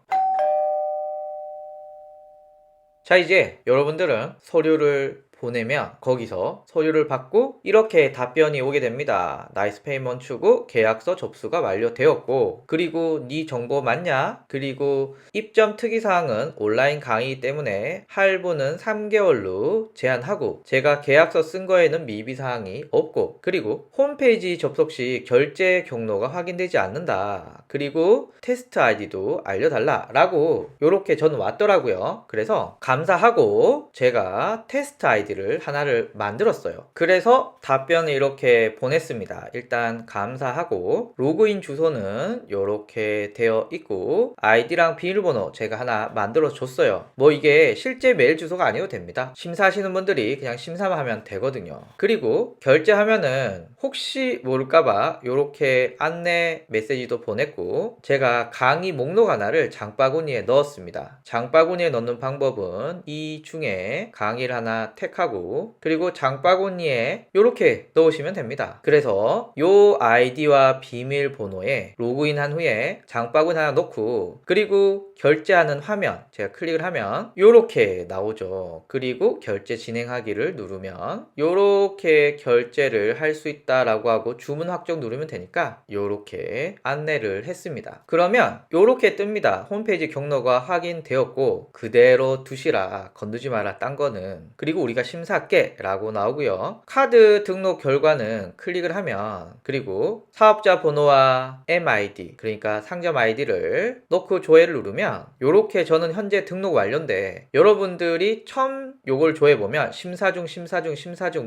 자, 이제 여러분들은 서류를 보내면 거기서 서류를 받고 이렇게 답변이 오게 됩니다. 나이스페이 멈추고 계약서 접수가 완료되었고, 그리고 네 정보 맞냐? 그리고 입점 특이사항은 온라인 강의 때문에 할부는 3개월로 제한하고 제가 계약서 쓴 거에는 미비사항이 없고, 그리고 홈페이지 접속 시 결제 경로가 확인되지 않는다. 그리고 테스트 아이디도 알려달라 라고 요렇게 저는 왔더라고요. 그래서 감사하고 제가 테스트 아이디 아이디를 하나를 만들었어요. 그래서 답변을 이렇게 보냈습니다. 일단 감사하고 로그인 주소는 이렇게 되어 있고 아이디랑 비밀번호 제가 하나 만들어 줬어요. 뭐 이게 실제 메일 주소가 아니어도 됩니다. 심사하시는 분들이 그냥 심사만 하면 되거든요. 그리고 결제하면은 혹시 모를까봐 이렇게 안내 메시지도 보냈고 제가 강의 목록 하나를 장바구니에 넣었습니다. 장바구니에 넣는 방법은 이 중에 강의를 하나 택하고 그리고 장바구니에 이렇게 넣으시면 됩니다. 그래서 요 아이디와 비밀번호에 로그인한 후에 장바구니 하나 넣고 그리고 결제하는 화면 제가 클릭을 하면 이렇게 나오죠. 그리고 결제 진행하기를 누르면 이렇게 결제를 할 수 있다라고 하고 주문 확정 누르면 되니까 이렇게 안내를 했습니다. 그러면 이렇게 뜹니다. 홈페이지 경로가 확인되었고 그대로 두시라 건드지 마라 딴 거는 그리고 우리가 심사할게 라고 나오고요. 카드 등록 결과는 클릭을 하면 그리고 사업자 번호와 MID 그러니까 상점 아이디를 넣고 조회를 누르면 이렇게 저는 현재 등록 완료인데 여러분들이 처음 요걸 조회보면 심사 중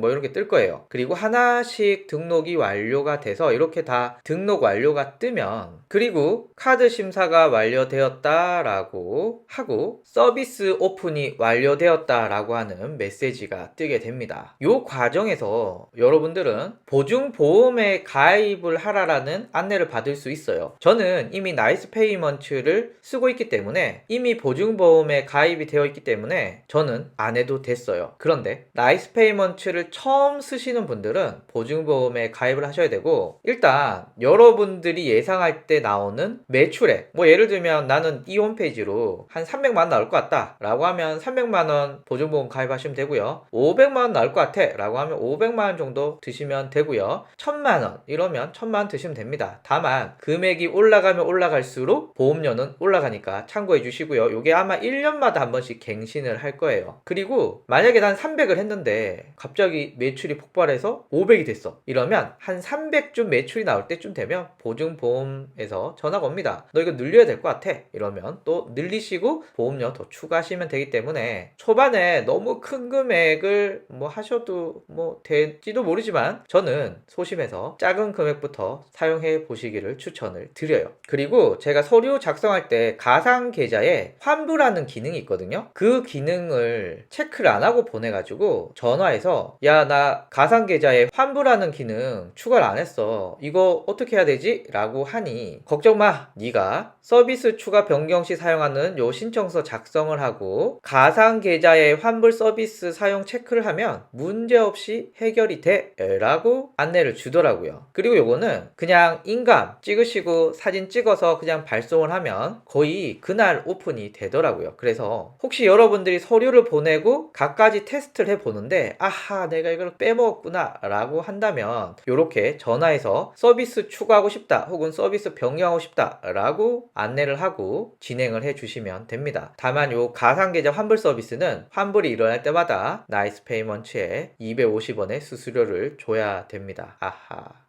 뭐 이렇게 뜰 거예요. 그리고 하나씩 등록이 완료가 돼서 이렇게 다 등록 완료가 뜨면 그리고 카드 심사가 완료되었다라고 하고 서비스 오픈이 완료되었다라고 하는 메시지가 뜨게 됩니다. 이 과정에서 여러분들은 보증보험에 가입을 하라라는 안내를 받을 수 있어요. 저는 이미 나이스 페이먼트를 쓰고 있기 때문에 이미 보증보험에 가입이 되어 있기 때문에 저는 안 해도 됐어요. 그런데 나이스 페이먼트를 처음 쓰시는 분들은 보증보험에 가입을 하셔야 되고 일단 여러분들이 예상할 때 나오는 매출액 뭐 예를 들면 나는 이 홈페이지로 한 300만원 나올 것 같다 라고 하면 300만원 보증보험 가입하시면 되고요. 500만원 나올 것 같아 라고 하면 500만원 정도 드시면 되고요. 1000만원 이러면 1000만원 드시면 됩니다. 다만 금액이 올라가면 올라갈수록 보험료는 올라가니까 참고해 주시고요. 이게 아마 1년마다 한 번씩 갱신을 할 거예요. 그리고 만약에 난 300을 했는데 갑자기 매출이 폭발해서 500이 됐어 이러면 한 300쯤 매출이 나올 때쯤 되면 보증보험에서 전화가 옵니다. 너 이거 늘려야 될 것 같아 이러면 또 늘리시고 보험료 더 추가하시면 되기 때문에 초반에 너무 큰 금액을 뭐 하셔도 뭐 될지도 모르지만 저는 소심해서 작은 금액부터 사용해 보시기를 추천을 드려요. 그리고 제가 서류 작성할 때 가상 계좌에 환불하는 기능이 있거든요. 그 기능을 체크를 안 하고 보내가지고 전화해서 야 나 가상 계좌에 환불하는 기능 추가를 안 했어 이거 어떻게 해야 되지? 라고 하니 걱정 마 네가 서비스 추가 변경 시 사용하는 요 신청서 작성을 하고 가상 계좌의 환불 서비스 사용 체크를 하면 문제없이 해결이 돼 라고 안내를 주더라고요. 그리고 요거는 그냥 인감 찍으시고 사진 찍어서 그냥 발송을 하면 거의 그날 오픈이 되더라고요. 그래서 혹시 여러분들이 서류를 보내고 갖가지 테스트를 해보는데 아하 내가 이걸 빼먹었구나 라고 한다면 요렇게 전화해서 서비스 추가하고 싶다 혹은 서비스 변경하고 싶다 라고 안내를 하고 진행을 해주시면 됩니다. 다만 요 가상계좌 환불 서비스는 환불이 일어날 때마다 나이스 페이먼트에 250원의 수수료를 줘야 됩니다. 아하.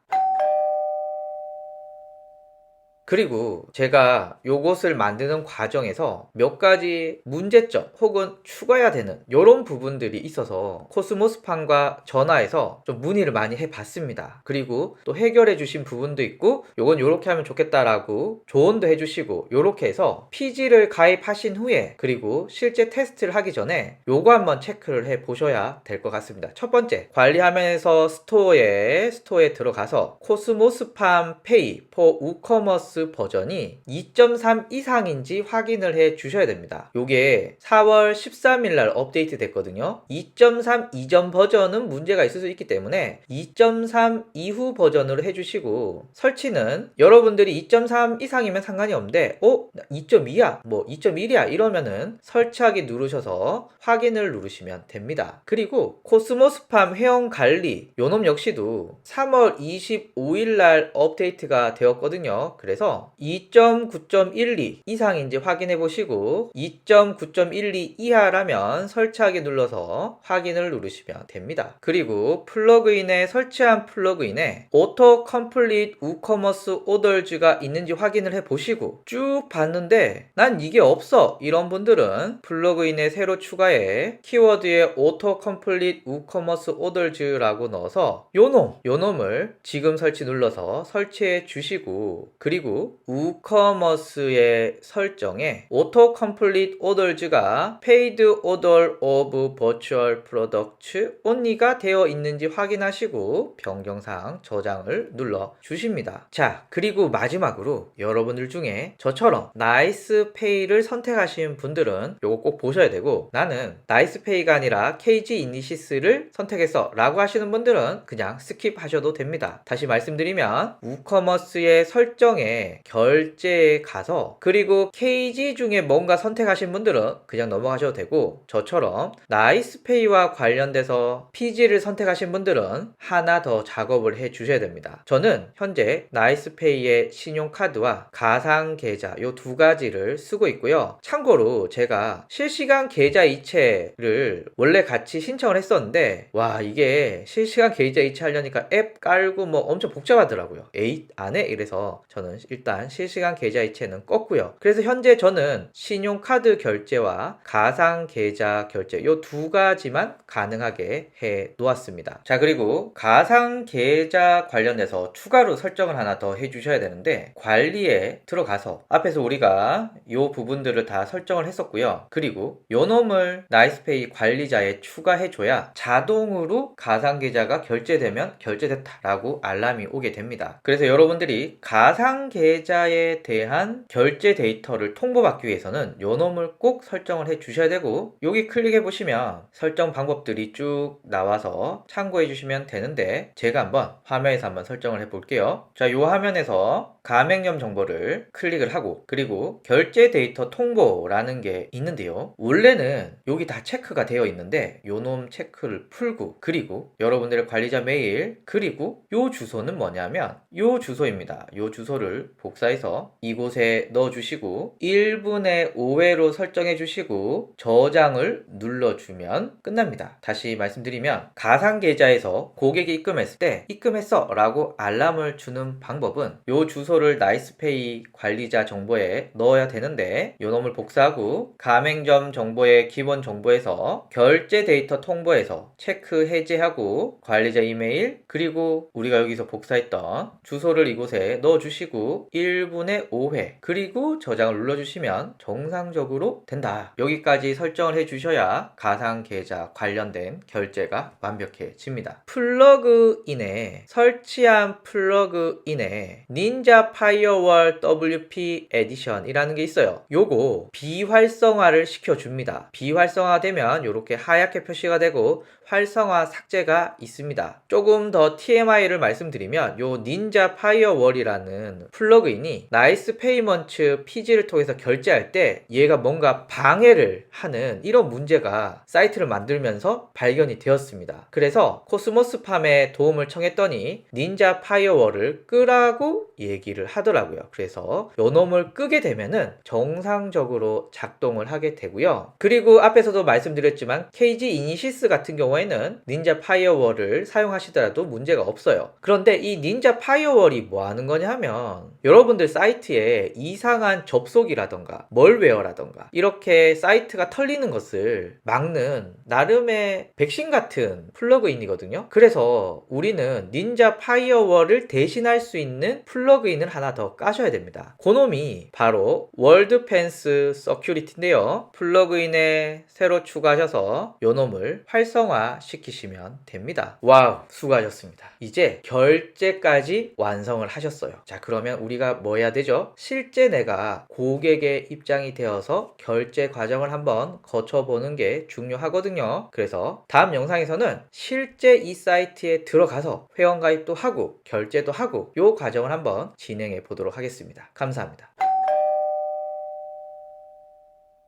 그리고 제가 요것을 만드는 과정에서 몇 가지 문제점 혹은 추가해야 되는 이런 부분들이 있어서 코스모스판과 전화해서 좀 문의를 많이 해봤습니다. 그리고 또 해결해 주신 부분도 있고 요건 요렇게 하면 좋겠다라고 조언도 해주시고 요렇게 해서 PG를 가입하신 후에 그리고 실제 테스트를 하기 전에 요거 한번 체크를 해 보셔야 될 것 같습니다. 첫 번째 관리화면에서 스토어에 들어가서 코스모스판 페이 for 우커머스 버전이 2.3 이상인지 확인을 해 주셔야 됩니다. 요게 4월 13일 날 업데이트 됐거든요. 2.3 이전 버전은 문제가 있을 수 있기 때문에 2.3 이후 버전으로 해주시고 설치는 여러분들이 2.3 이상이면 상관이 없는데 2.2야 뭐 2.1이야 이러면은 설치하기 누르셔서 확인을 누르시면 됩니다. 그리고 코스모스팜 회원 관리 요놈 역시도 3월 25일 날 업데이트가 되었거든요. 그래서 상태에서 2.9.12 이상인지 확인해 보시고 2.9.12 이하라면 설치하기 눌러서 확인을 누르시면 됩니다. 그리고 플러그인에 설치한 플러그인에 오토 컴플릿 우커머스 오더즈가 있는지 확인을 해 보시고 쭉 봤는데 난 이게 없어 이런 분들은 플러그인에 새로 추가해 키워드에 오토 컴플릿 우커머스 오더즈라고 넣어서 요놈을 지금 설치 눌러서 설치해 주시고 그리고 우커머스의 설정에 오토 컴플릿 오더즈가 페이드 오더 오브 버추얼 프로덕트 온리가 되어 있는지 확인하시고 변경사항 저장을 눌러 주십니다. 자, 그리고 마지막으로 여러분들 중에 저처럼 나이스페이를 선택하신 분들은 요거 꼭 보셔야 되고 나는 나이스페이가 아니라 KG 이니시스를 선택했어 라고 하시는 분들은 그냥 스킵하셔도 됩니다. 다시 말씀드리면 우커머스의 설정에 결제에 가서 그리고 KG 중에 뭔가 선택하신 분들은 그냥 넘어가셔도 되고 저처럼 나이스페이와 관련돼서 PG를 선택하신 분들은 하나 더 작업을 해 주셔야 됩니다. 저는 현재 나이스페이의 신용카드와 가상계좌 요 두 가지를 쓰고 있고요. 참고로 제가 실시간 계좌 이체를 원래 같이 신청을 했었는데 와 이게 실시간 계좌 이체 하려니까 앱 깔고 뭐 엄청 복잡하더라고요. 에잇 안 해? 이래서 저는 일단 실시간 계좌 이체는 껐고요. 그래서 현재 저는 신용카드 결제와 가상계좌 결제 요 두 가지만 가능하게 해 놓았습니다. 자, 그리고 가상계좌 관련해서 추가로 설정을 하나 더 해주셔야 되는데 관리에 들어가서 앞에서 우리가 요 부분들을 다 설정을 했었고요. 그리고 요 놈을 나이스페이 관리자에 추가해줘야 자동으로 가상계좌가 결제되면 결제됐다라고 알람이 오게 됩니다. 그래서 여러분들이 가상계좌에 대한 결제 데이터를 통보받기 위해서는 요 놈을 꼭 설정을 해 주셔야 되고 여기 클릭해 보시면 설정 방법들이 쭉 나와서 참고해 주시면 되는데 제가 한번 화면에서 한번 설정을 해 볼게요. 자, 요 화면에서 가맹점 정보를 클릭을 하고 그리고 결제 데이터 통보라는 게 있는데요. 원래는 여기 다 체크가 되어 있는데 요놈 체크를 풀고 그리고 여러분들의 관리자 메일 그리고 요 주소는 뭐냐면 요 주소입니다. 요 주소를 복사해서 이곳에 넣어 주시고 1분의 5회로 설정해 주시고 저장을 눌러 주면 끝납니다. 다시 말씀드리면 가상계좌에서 고객이 입금했을 때 입금했어 라고 알람을 주는 방법은 요 주소를 나이스페이 관리자 정보에 넣어야 되는데 요 놈을 복사하고 가맹점 정보의 기본 정보에서 결제 데이터 통보에서 체크 해제하고 관리자 이메일 그리고 우리가 여기서 복사했던 주소를 이곳에 넣어 주시고 1분의 5회 그리고 저장을 눌러 주시면 정상적으로 된다. 여기까지 설정을 해 주셔야 가상계좌 관련된 결제가 완벽해집니다. 플러그인에 설치한 플러그인에 닌자 파이어월 WP 에디션 이라는 게 있어요. 요거 비활성화를 시켜줍니다. 비활성화되면 이렇게 하얗게 표시가 되고 활성화 삭제가 있습니다. 조금 더 TMI를 말씀드리면 요 닌자 파이어월이라는 플러그인이 나이스 페이먼트 PG를 통해서 결제할 때 얘가 뭔가 방해를 하는 이런 문제가 사이트를 만들면서 발견이 되었습니다. 그래서 코스모스팜에 도움을 청했더니 닌자 파이어월을 끄라고 얘기를 하더라고요. 그래서 요 놈을 끄게 되면은 정상적으로 작동을 하게 되고요. 그리고 앞에서도 말씀드렸지만 KG 이니시스 같은 경우에는 닌자 파이어월을 사용하시더라도 문제가 없어요. 그런데 이 닌자 파이어월이 뭐 하는 거냐 하면 여러분들 사이트에 이상한 접속이라던가 멀웨어라던가 이렇게 사이트가 털리는 것을 막는 나름의 백신 같은 플러그인이거든요. 그래서 우리는 닌자 파이어월을 대신할 수 있는 플러그인을 하나 더 까셔야 됩니다. 그놈이 바로 월드펜스 서큐리티인데요. 플러그인에 새로 추가하셔서 요놈을 활성화 시키시면 됩니다. 와우, 수고하셨습니다. 이제 결제까지 완성을 하셨어요. 자, 그러면 우리가 뭐 해야 되죠? 실제 내가 고객의 입장이 되어서 결제 과정을 한번 거쳐보는 게 중요하거든요. 그래서 다음 영상에서는 실제 이 사이트에 들어가서 회원가입도 하고 결제도 하고 요 과정을 한번 진행해 보도록 하겠습니다. 감사합니다.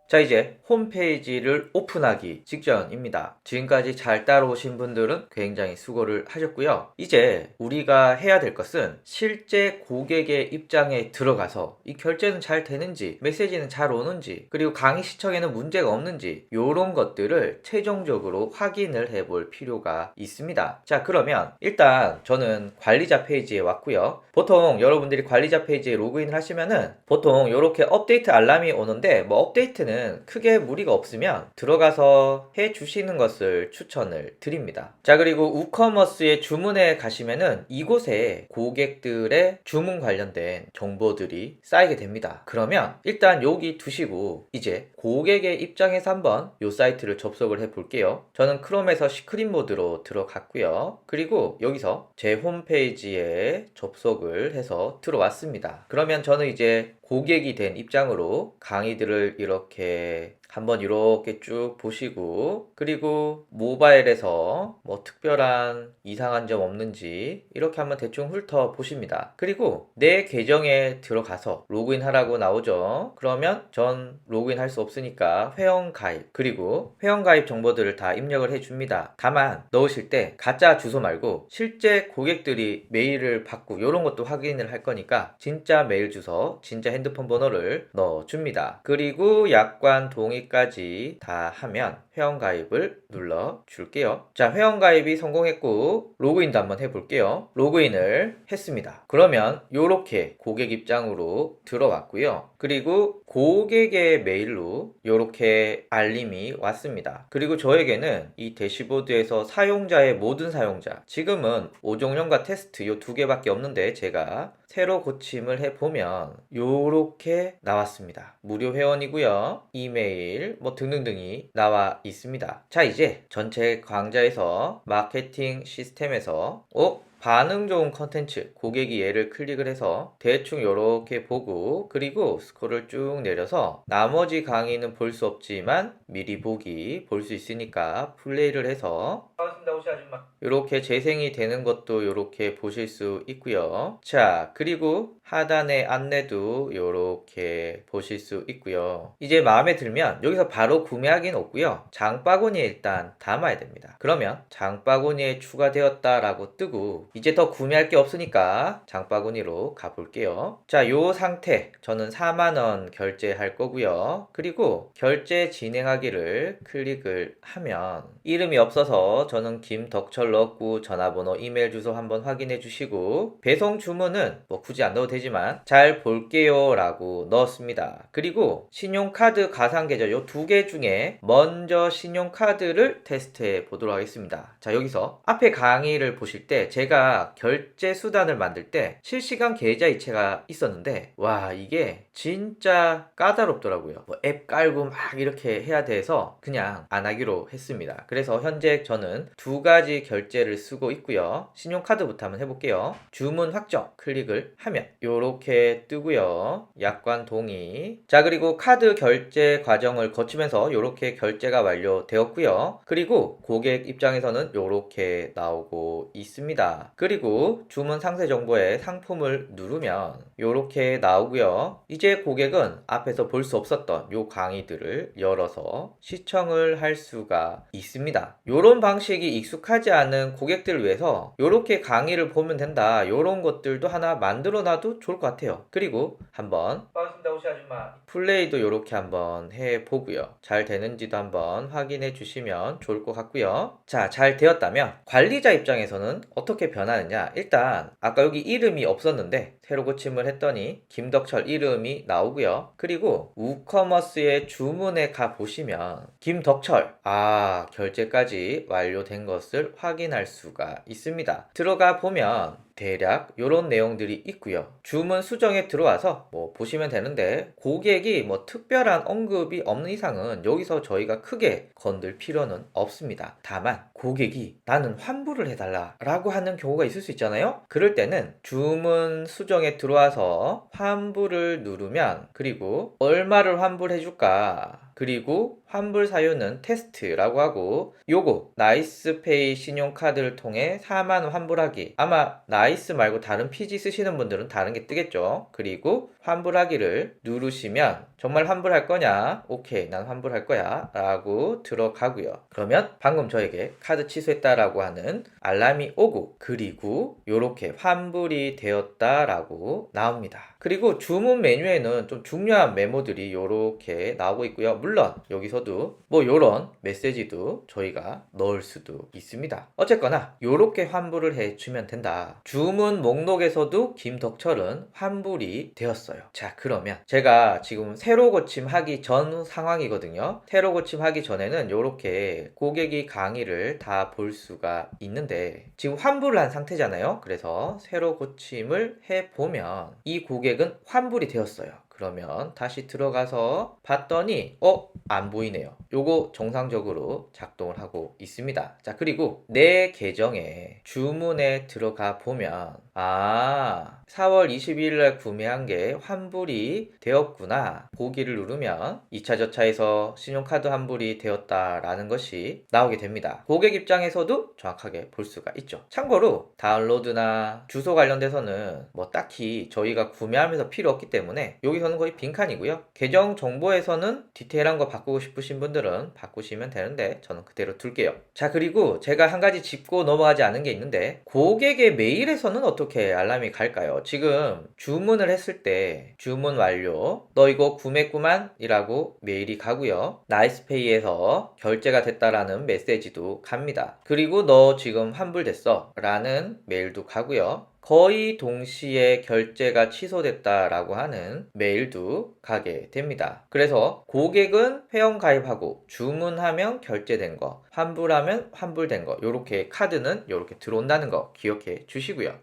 자, 이제 홈페이지를 오픈하기 직전입니다. 지금까지 잘 따라오신 분들은 굉장히 수고를 하셨고요. 이제 우리가 해야 될 것은 실제 고객의 입장에 들어가서 이 결제는 잘 되는지, 메시지는 잘 오는지, 그리고 강의 시청에는 문제가 없는지 이런 것들을 최종적으로 확인을 해볼 필요가 있습니다. 자, 그러면 일단 저는 관리자 페이지에 왔고요. 보통 여러분들이 관리자 페이지에 로그인을 하시면은 보통 이렇게 업데이트 알람이 오는데 뭐 업데이트는 크게 무리가 없으면 들어가서 해 주시는 것을 추천을 드립니다. 자, 그리고 우커머스의 주문에 가시면은 이곳에 고객들의 주문 관련된 정보들이 쌓이게 됩니다. 그러면 일단 여기 두시고 이제 고객의 입장에서 한번 이 사이트를 접속을 해 볼게요. 저는 크롬에서 시크릿 모드로 들어갔고요. 그리고 여기서 제 홈페이지에 접속을 해서 들어왔습니다. 그러면 저는 이제 고객이 된 입장으로 강의들을 이렇게 한번 이렇게 쭉 보시고, 그리고 모바일에서 뭐 특별한 이상한 점 없는지 이렇게 한번 대충 훑어 보십니다. 그리고 내 계정에 들어가서 로그인 하라고 나오죠. 그러면 전 로그인 할 수 없으니까 회원 가입, 그리고 회원 가입 정보들을 다 입력을 해 줍니다. 다만 넣으실 때 가짜 주소 말고 실제 고객들이 메일을 받고 이런 것도 확인을 할 거니까 진짜 메일 주소, 진짜 핸드폰 번호를 넣어 줍니다. 그리고 약관 동의까지 다 하면 회원가입을 눌러 줄게요. 자, 회원가입이 성공했고 로그인도 한번 해볼게요. 로그인을 했습니다. 그러면 이렇게 고객 입장으로 들어왔고요. 그리고 고객의 메일로 이렇게 알림이 왔습니다. 그리고 저에게는 이 대시보드에서 사용자의 모든 사용자, 지금은 오종령과 테스트 이 두 개밖에 없는데 제가 새로 고침을 해보면 요렇게 나왔습니다. 무료 회원이고요. 이메일 뭐 등등등이 나와 있습니다. 자, 이제 전체 강좌에서 마케팅 시스템에서 반응 좋은 컨텐츠, 고객이 얘를 클릭을 해서 대충 이렇게 보고, 그리고 스크롤을 쭉 내려서 나머지 강의는 볼 수 없지만 미리 보기 볼 수 있으니까 플레이를 해서 반갑습니다, 오시 아줌마. 이렇게 재생이 되는 것도 이렇게 보실 수 있고요. 자, 그리고 하단의 안내도 이렇게 보실 수 있고요. 이제 마음에 들면 여기서 바로 구매하기는 없고요. 장바구니에 일단 담아야 됩니다. 그러면 장바구니에 추가되었다라고 뜨고 이제 더 구매할 게 없으니까 장바구니로 가볼게요. 자, 요 상태 저는 4만원 결제할 거고요. 그리고 결제 진행하기를 클릭을 하면 이름이 없어서 저는 김덕철 넣었고 전화번호, 이메일 주소 한번 확인해 주시고, 배송 주문은 뭐 굳이 안 넣어도 되지만 잘 볼게요 라고 넣었습니다. 그리고 신용카드 가상계좌 요 두 개 중에 먼저 신용카드를 테스트해 보도록 하겠습니다. 자, 여기서 앞에 강의를 보실 때 제가 결제 수단을 만들 때 실시간 계좌 이체가 있었는데 와, 이게 진짜 까다롭더라고요. 뭐 앱 깔고 막 이렇게 해야 돼서 그냥 안 하기로 했습니다. 그래서 현재 저는 두 가지 결제를 쓰고 있고요. 신용카드부터 한번 해볼게요. 주문 확정 클릭을 하면 요렇게 뜨고요. 약관 동의. 자, 그리고 카드 결제 과정을 거치면서 요렇게 결제가 완료되었고요. 그리고 고객 입장에서는 요렇게 나오고 있습니다. 그리고 주문 상세 정보에 상품을 누르면 요렇게 나오고요. 이제 고객은 앞에서 볼 수 없었던 요 강의들을 열어서 시청을 할 수가 있습니다. 요런 방식이 익숙하지 않은 고객들을 위해서 요렇게 강의를 보면 된다, 요런 것들도 하나 만들어 놔도 좋을 것 같아요. 그리고 한번 반갑습니다, 오시 아줌마. 플레이도 요렇게 한번 해보고요. 잘 되는지도 한번 확인해 주시면 좋을 것 같고요. 자, 잘 되었다면 관리자 입장에서는 어떻게 변하느냐, 일단 아까 여기 이름이 없었는데 새로 고침을 했더니 김덕철 이름이 나오고요. 그리고 우커머스의 주문에 가 보시면 김덕철 결제까지 완료된 것을 확인할 수가 있습니다. 들어가 보면 대략 이런 내용들이 있고요. 주문 수정에 들어와서 뭐 보시면 되는데 고객이 뭐 특별한 언급이 없는 이상은 여기서 저희가 크게 건들 필요는 없습니다. 다만 고객이 나는 환불을 해달라 라고 하는 경우가 있을 수 있잖아요. 그럴 때는 주문 수정에 들어와서 환불을 누르면, 그리고 얼마를 환불해 줄까, 그리고 환불 사유는 테스트라고 하고, 요거 나이스페이 신용카드를 통해 4만원 환불하기, 아마 나이스 말고 다른 PG 쓰시는 분들은 다른 게 뜨겠죠. 그리고 환불하기를 누르시면 정말 환불할 거냐? 오케이, 난 환불할 거야 라고 들어가고요. 그러면 방금 저에게 카드 취소했다라고 하는 알람이 오고, 그리고 이렇게 환불이 되었다라고 나옵니다. 그리고 주문 메뉴에는 좀 중요한 메모들이 이렇게 나오고 있고요. 물론 여기서도 뭐 이런 메시지도 저희가 넣을 수도 있습니다. 어쨌거나 이렇게 환불을 해주면 된다. 주문 목록에서도 김덕철은 환불이 되었어요. 자, 그러면 제가 지금 새로 고침하기 전 상황이거든요. 새로 고침하기 전에는 이렇게 고객이 강의를 다 볼 수가 있는데 지금 환불을 한 상태잖아요. 그래서 새로 고침을 해보면 이 고객은 환불이 되었어요. 그러면 다시 들어가서 봤더니 안 보이네요. 요거 정상적으로 작동을 하고 있습니다. 자, 그리고 내 계정에 주문에 들어가 보면 4월 22일 날 구매한 게 환불이 되었구나. 보기를 누르면 2차 저차에서 신용카드 환불이 되었다라는 것이 나오게 됩니다. 고객 입장에서도 정확하게 볼 수가 있죠. 참고로 다운로드나 주소 관련돼서는 뭐 딱히 저희가 구매하면서 필요 없기 때문에 여기서는 거의 빈칸이고요. 계정 정보에서는 디테일한 거 바꾸고 싶으신 분들은 바꾸시면 되는데 저는 그대로 둘게요. 자, 그리고 제가 한 가지 짚고 넘어가지 않은 게 있는데 고객의 메일에서는 어떻게 알람이 갈까요? 지금 주문을 했을 때 주문 완료, 너 이거 구매했구만 이라고 메일이 가고요. 나이스페이에서 결제가 됐다라는 메시지도 갑니다. 그리고 너 지금 환불됐어 라는 메일도 가고요. 거의 동시에 결제가 취소됐다라고 하는 메일도 가게 됩니다. 그래서 고객은 회원 가입하고 주문하면 결제된 거, 환불하면 환불된 거, 요렇게 카드는 요렇게 들어온다는 거 기억해 주시고요.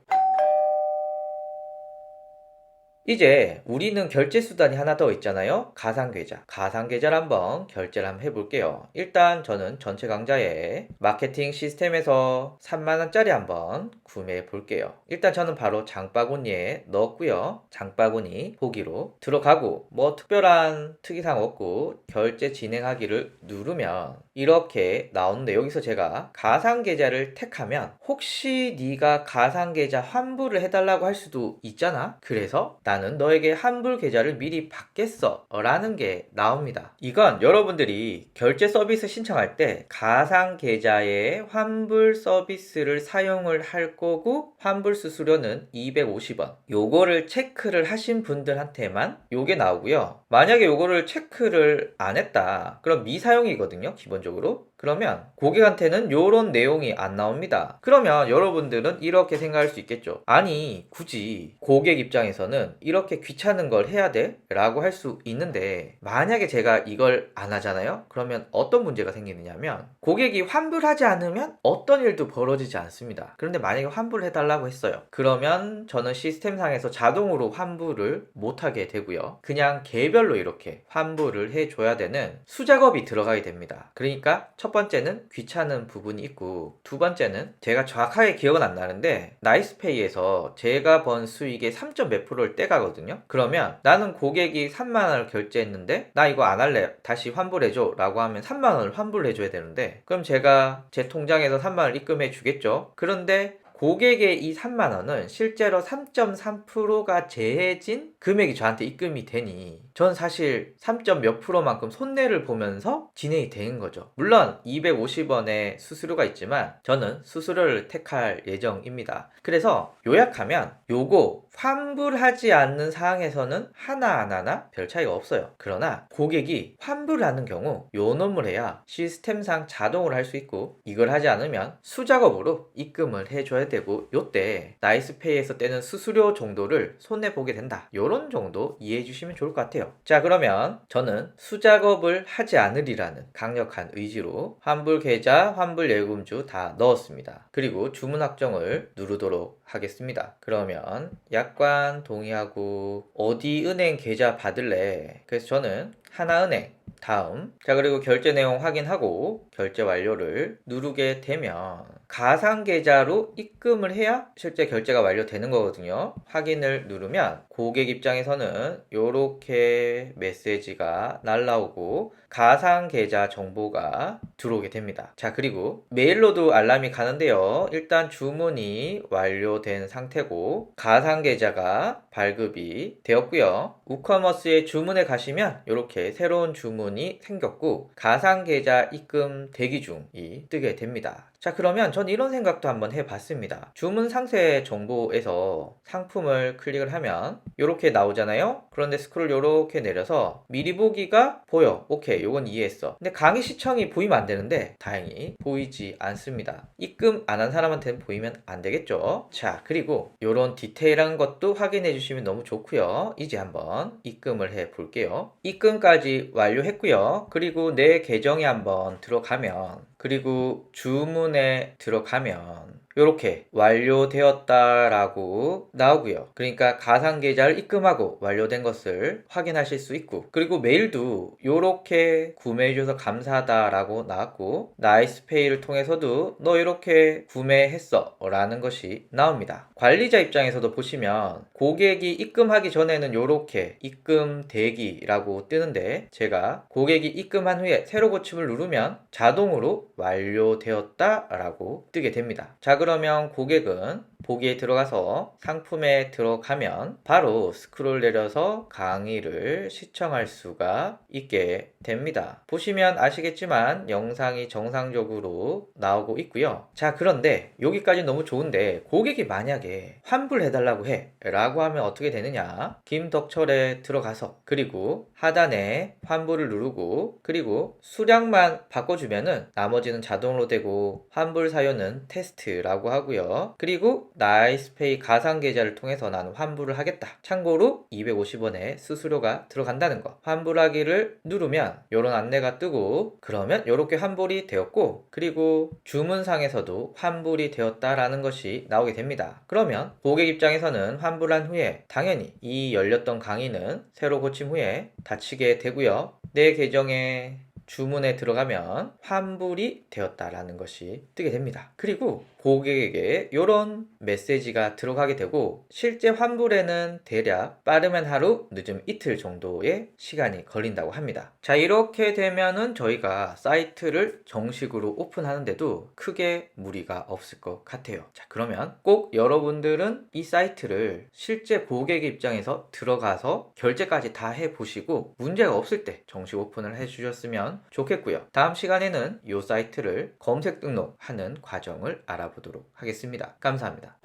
이제 우리는 결제 수단이 하나 더 있잖아요. 가상계좌. 가상계좌를 한번 결제를 한번 해볼게요. 일단 저는 전체 강좌에 마케팅 시스템에서 3만원짜리 한번 구매해 볼게요. 일단 저는 바로 장바구니에 넣었고요. 장바구니 보기로 들어가고 뭐 특별한 특이사항 없고 결제 진행하기를 누르면 이렇게 나오는데 여기서 제가 가상계좌를 택하면 혹시 네가 가상계좌 환불을 해달라고 할 수도 있잖아. 그래서 나는 너에게 환불 계좌를 미리 받겠어 라는 게 나옵니다. 이건 여러분들이 결제 서비스 신청할 때 가상 계좌의 환불 서비스를 사용을 할 거고 환불 수수료는 250원 요거를 체크를 하신 분들한테만 요게 나오고요. 만약에 요거를 체크를 안 했다 그럼 미사용이거든요. 기본적으로. 그러면 고객한테는 요런 내용이 안 나옵니다. 그러면 여러분들은 이렇게 생각할 수 있겠죠. 아니 굳이 고객 입장에서는 이렇게 귀찮은 걸 해야 돼? 라고 할 수 있는데 만약에 제가 이걸 안 하잖아요? 그러면 어떤 문제가 생기느냐면 고객이 환불하지 않으면 어떤 일도 벌어지지 않습니다. 그런데 만약에 환불을 해달라고 했어요. 그러면 저는 시스템상에서 자동으로 환불을 못하게 되고요. 그냥 개별로 이렇게 환불을 해줘야 되는 수작업이 들어가게 됩니다. 그러니까 첫 번째는 귀찮은 부분이 있고 두 번째는 제가 정확하게 기억은 안 나는데 나이스페이에서 제가 번 수익의 3. 몇 프로를 떼가거든요. 그러면 나는 고객이 3만원을 결제했는데 나 이거 안 할래 다시 환불해줘 라고 하면 3만원을 환불해줘야 되는데 그럼 제가 제 통장에서 3만원을 입금해 주겠죠. 그런데 고객의 이 3만원은 실제로 3.3%가 제해진 금액이 저한테 입금이 되니 전 사실 3. 몇 프로만큼 손해를 보면서 진행이 되는 거죠. 물론 250원의 수수료가 있지만 저는 수수료를 택할 예정입니다. 그래서 요약하면 요거 환불하지 않는 상황에서는 하나하나 별 차이가 없어요. 그러나 고객이 환불을 하는 경우 요 놈을 해야 시스템상 자동으로 할 수 있고 이걸 하지 않으면 수작업으로 입금을 해줘야 되고 요때 나이스페이에서 떼는 수수료 정도를 손해보게 된다. 요런 정도 이해해 주시면 좋을 것 같아요. 자, 그러면 저는 수작업을 하지 않으리라는 강력한 의지로 환불 계좌, 환불 예금주 다 넣었습니다. 그리고 주문 확정을 누르도록 하겠습니다. 그러면 약관 동의하고 어디 은행 계좌 받을래? 그래서 저는 하나은행 다음, 자 그리고 결제 내용 확인하고 결제 완료를 누르게 되면 가상계좌로 입금을 해야 실제 결제가 완료되는 거거든요. 확인을 누르면 고객 입장에서는 이렇게 메시지가 날라오고 가상계좌 정보가 들어오게 됩니다. 자 그리고 메일로도 알람이 가는데요. 일단 주문이 완료된 상태고 가상계좌가 발급이 되었고요. 우커머스에 주문에 가시면 이렇게 새로운 주문이 생겼고 가상계좌 입금 대기 중이 뜨게 됩니다. 자 그러면 전 이런 생각도 한번 해봤습니다. 주문 상세 정보에서 상품을 클릭을 하면 이렇게 나오잖아요. 그런데 스크롤 이렇게 내려서 미리 보기가 보여. 오케이, 요건 이해했어. 근데 강의 시청이 보이면 안 되는데 다행히 보이지 않습니다. 입금 안 한 사람한테는 보이면 안 되겠죠. 자 그리고 이런 디테일한 것도 확인해 주시면 너무 좋고요. 이제 한번 입금을 해 볼게요. 입금까지 완료했고요. 그리고 내 계정에 한번 들어가면, 그리고 주문에 들어가면 이렇게 완료되었다라고 나오고요. 그러니까 가상계좌를 입금하고 완료된 것을 확인하실 수 있고, 그리고 메일도 이렇게 구매해줘서 감사하다라고 나왔고, 나이스페이를 통해서도 너 이렇게 구매했어 라는 것이 나옵니다. 관리자 입장에서도 보시면 고객이 입금하기 전에는 이렇게 입금 대기라고 뜨는데, 제가 고객이 입금한 후에 새로 고침을 누르면 자동으로 완료되었다 라고 뜨게 됩니다. 자 그러면 고객은 보기에 들어가서 상품에 들어가면 바로 스크롤 내려서 강의를 시청할 수가 있게 됩니다. 보시면 아시겠지만 영상이 정상적으로 나오고 있고요. 자 그런데 여기까지 너무 좋은데 고객이 만약에 환불해달라고 해 라고 하면 어떻게 되느냐, 김덕철에 들어가서 그리고 하단에 환불을 누르고 그리고 수량만 바꿔주면은 나머지는 자동으로 되고 환불 사유는 테스트라고 하고요. 그리고 나이스페이 가상계좌를 통해서 나는 환불을 하겠다. 참고로 250원의 수수료가 들어간다는 거. 환불하기를 누르면 이런 안내가 뜨고, 그러면 이렇게 환불이 되었고 그리고 주문상에서도 환불이 되었다라는 것이 나오게 됩니다. 그러면 고객 입장에서는 환불한 후에 당연히 이 열렸던 강의는 새로 고침 후에 닫히게 되고요. 내 계정에 주문에 들어가면 환불이 되었다라는 것이 뜨게 됩니다. 그리고 고객에게 이런 메시지가 들어가게 되고, 실제 환불에는 대략 빠르면 하루, 늦으면 이틀 정도의 시간이 걸린다고 합니다. 자 이렇게 되면은 저희가 사이트를 정식으로 오픈하는데도 크게 무리가 없을 것 같아요. 자 그러면 꼭 여러분들은 이 사이트를 실제 고객 입장에서 들어가서 결제까지 다 해보시고 문제가 없을 때 정식 오픈을 해주셨으면 좋겠고요. 다음 시간에는 이 사이트를 검색 등록하는 과정을 알아보도록 하겠습니다. 감사합니다.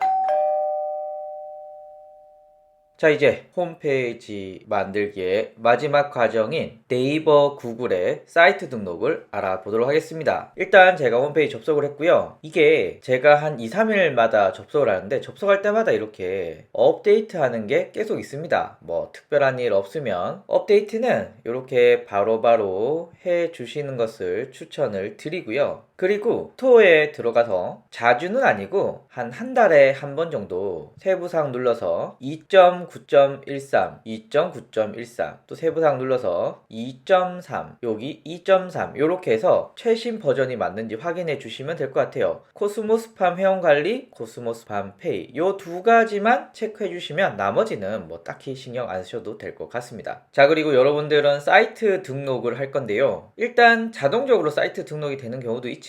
자 이제 홈페이지 만들기의 마지막 과정인 네이버, 구글의 사이트 등록을 알아보도록 하겠습니다. 일단 제가 홈페이지 접속을 했고요. 이게 제가 한 2, 3일마다 접속을 하는데 접속할 때마다 이렇게 업데이트 하는 게 계속 있습니다. 뭐 특별한 일 없으면 업데이트는 이렇게 바로바로 해 주시는 것을 추천을 드리고요. 그리고 스토어에 들어가서 자주는 아니고 한 달에 한 번 정도 세부사항 눌러서 2.9.13, 2.9.13, 또 세부사항 눌러서 2.3, 여기 2.3 이렇게 해서 최신 버전이 맞는지 확인해 주시면 될 것 같아요. 코스모스팜 회원관리, 코스모스팜 페이 이 두 가지만 체크해 주시면 나머지는 뭐 딱히 신경 안 쓰셔도 될 것 같습니다. 자 그리고 여러분들은 사이트 등록을 할 건데요. 일단 자동적으로 사이트 등록이 되는 경우도 있지만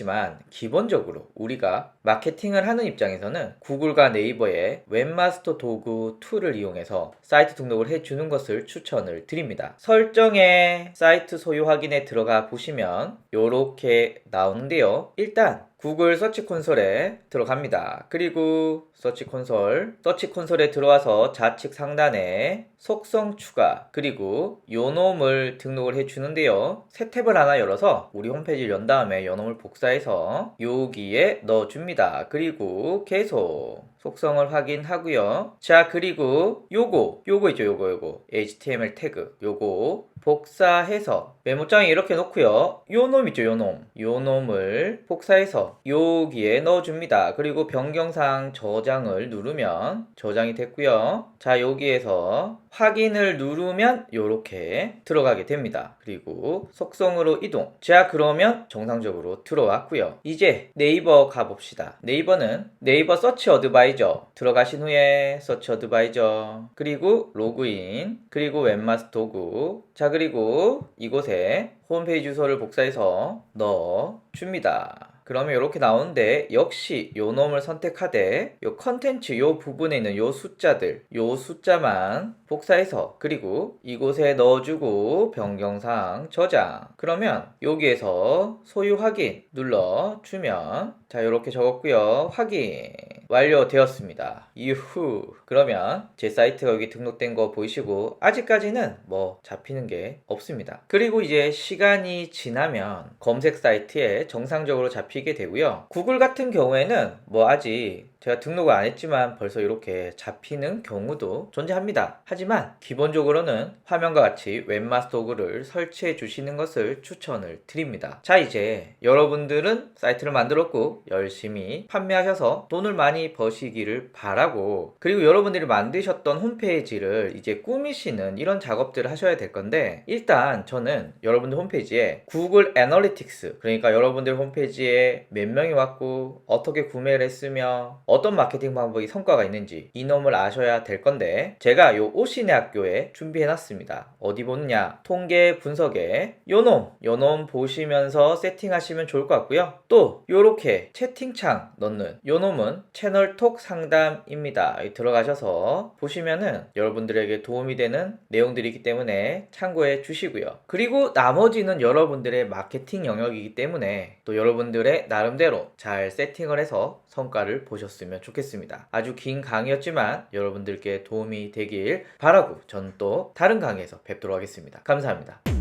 기본적으로 우리가 마케팅을 하는 입장에서는 구글과 네이버의 웹마스터 도구 툴을 이용해서 사이트 등록을 해주는 것을 추천을 드립니다. 설정에 사이트 소유 확인에 들어가 보시면 이렇게 나오는데요. 일단 구글 서치 콘솔에 들어갑니다. 그리고 서치 콘솔에 들어와서 좌측 상단에 속성 추가, 그리고 요놈을 등록을 해주는데요. 새 탭을 하나 열어서 우리 홈페이지를 연 다음에 요놈을 복사해서 여기에 넣어줍니다. 그리고 계속 속성을 확인하고요. 자 그리고 요거 있죠, 요거 HTML 태그 요거 복사해서 메모장에 이렇게 놓고요. 요 놈 있죠, 요 놈. 요 놈을 복사해서 여기에 넣어줍니다. 그리고 변경사항 저장을 누르면 저장이 됐고요. 자, 여기에서 확인을 누르면 요렇게 들어가게 됩니다. 그리고 속성으로 이동. 자, 그러면 정상적으로 들어왔고요. 이제 네이버 가봅시다. 네이버는 네이버 서치 어드바이저 들어가신 후에 서치 어드바이저 그리고 로그인 그리고 웹마스터 도구. 자, 그리고 이곳에 홈페이지 주소를 복사해서 넣어줍니다. 그러면 이렇게 나오는데 역시 요 놈을 선택하되 요 컨텐츠 요 부분에 있는 요 숫자들 요 숫자만 복사해서 그리고 이곳에 넣어주고 변경사항 저장. 그러면 여기에서 소유 확인 눌러주면 자, 이렇게 적었고요. 확인 완료되었습니다. 이후 그러면 제 사이트가 여기 등록된 거 보이시고 아직까지는 뭐 잡히는 게 없습니다. 그리고 이제 시간이 지나면 검색 사이트에 정상적으로 잡히게 되고요. 구글 같은 경우에는 뭐 아직 제가 등록을 안 했지만 벌써 이렇게 잡히는 경우도 존재합니다. 하지만 기본적으로는 화면과 같이 웹마스터 도구를 설치해 주시는 것을 추천을 드립니다. 자, 이제 여러분들은 사이트를 만들었고 열심히 판매하셔서 돈을 많이 버시기를 바라고, 그리고 여러분들이 만드셨던 홈페이지를 이제 꾸미시는 이런 작업들을 하셔야 될 건데, 일단 저는 여러분들 홈페이지에 구글 애널리틱스, 그러니까 여러분들 홈페이지에 몇 명이 왔고 어떻게 구매를 했으며 어떤 마케팅 방법이 성과가 있는지 이놈을 아셔야 될 건데, 제가 요 오신의 학교에 준비해 놨습니다. 어디 보느냐, 통계 분석에 요놈 보시면서 세팅하시면 좋을 것 같고요. 또 요렇게 채팅창 넣는 요놈은 채널톡 상담입니다. 여기 들어가셔서 보시면은 여러분들에게 도움이 되는 내용들이 있기 때문에 참고해 주시고요. 그리고 나머지는 여러분들의 마케팅 영역이기 때문에 또 여러분들의 나름대로 잘 세팅을 해서 성과를 보셨으면 좋겠습니다. 아주 긴 강의였지만 여러분들께 도움이 되길 바라고 저는 또 다른 강의에서 뵙도록 하겠습니다. 감사합니다.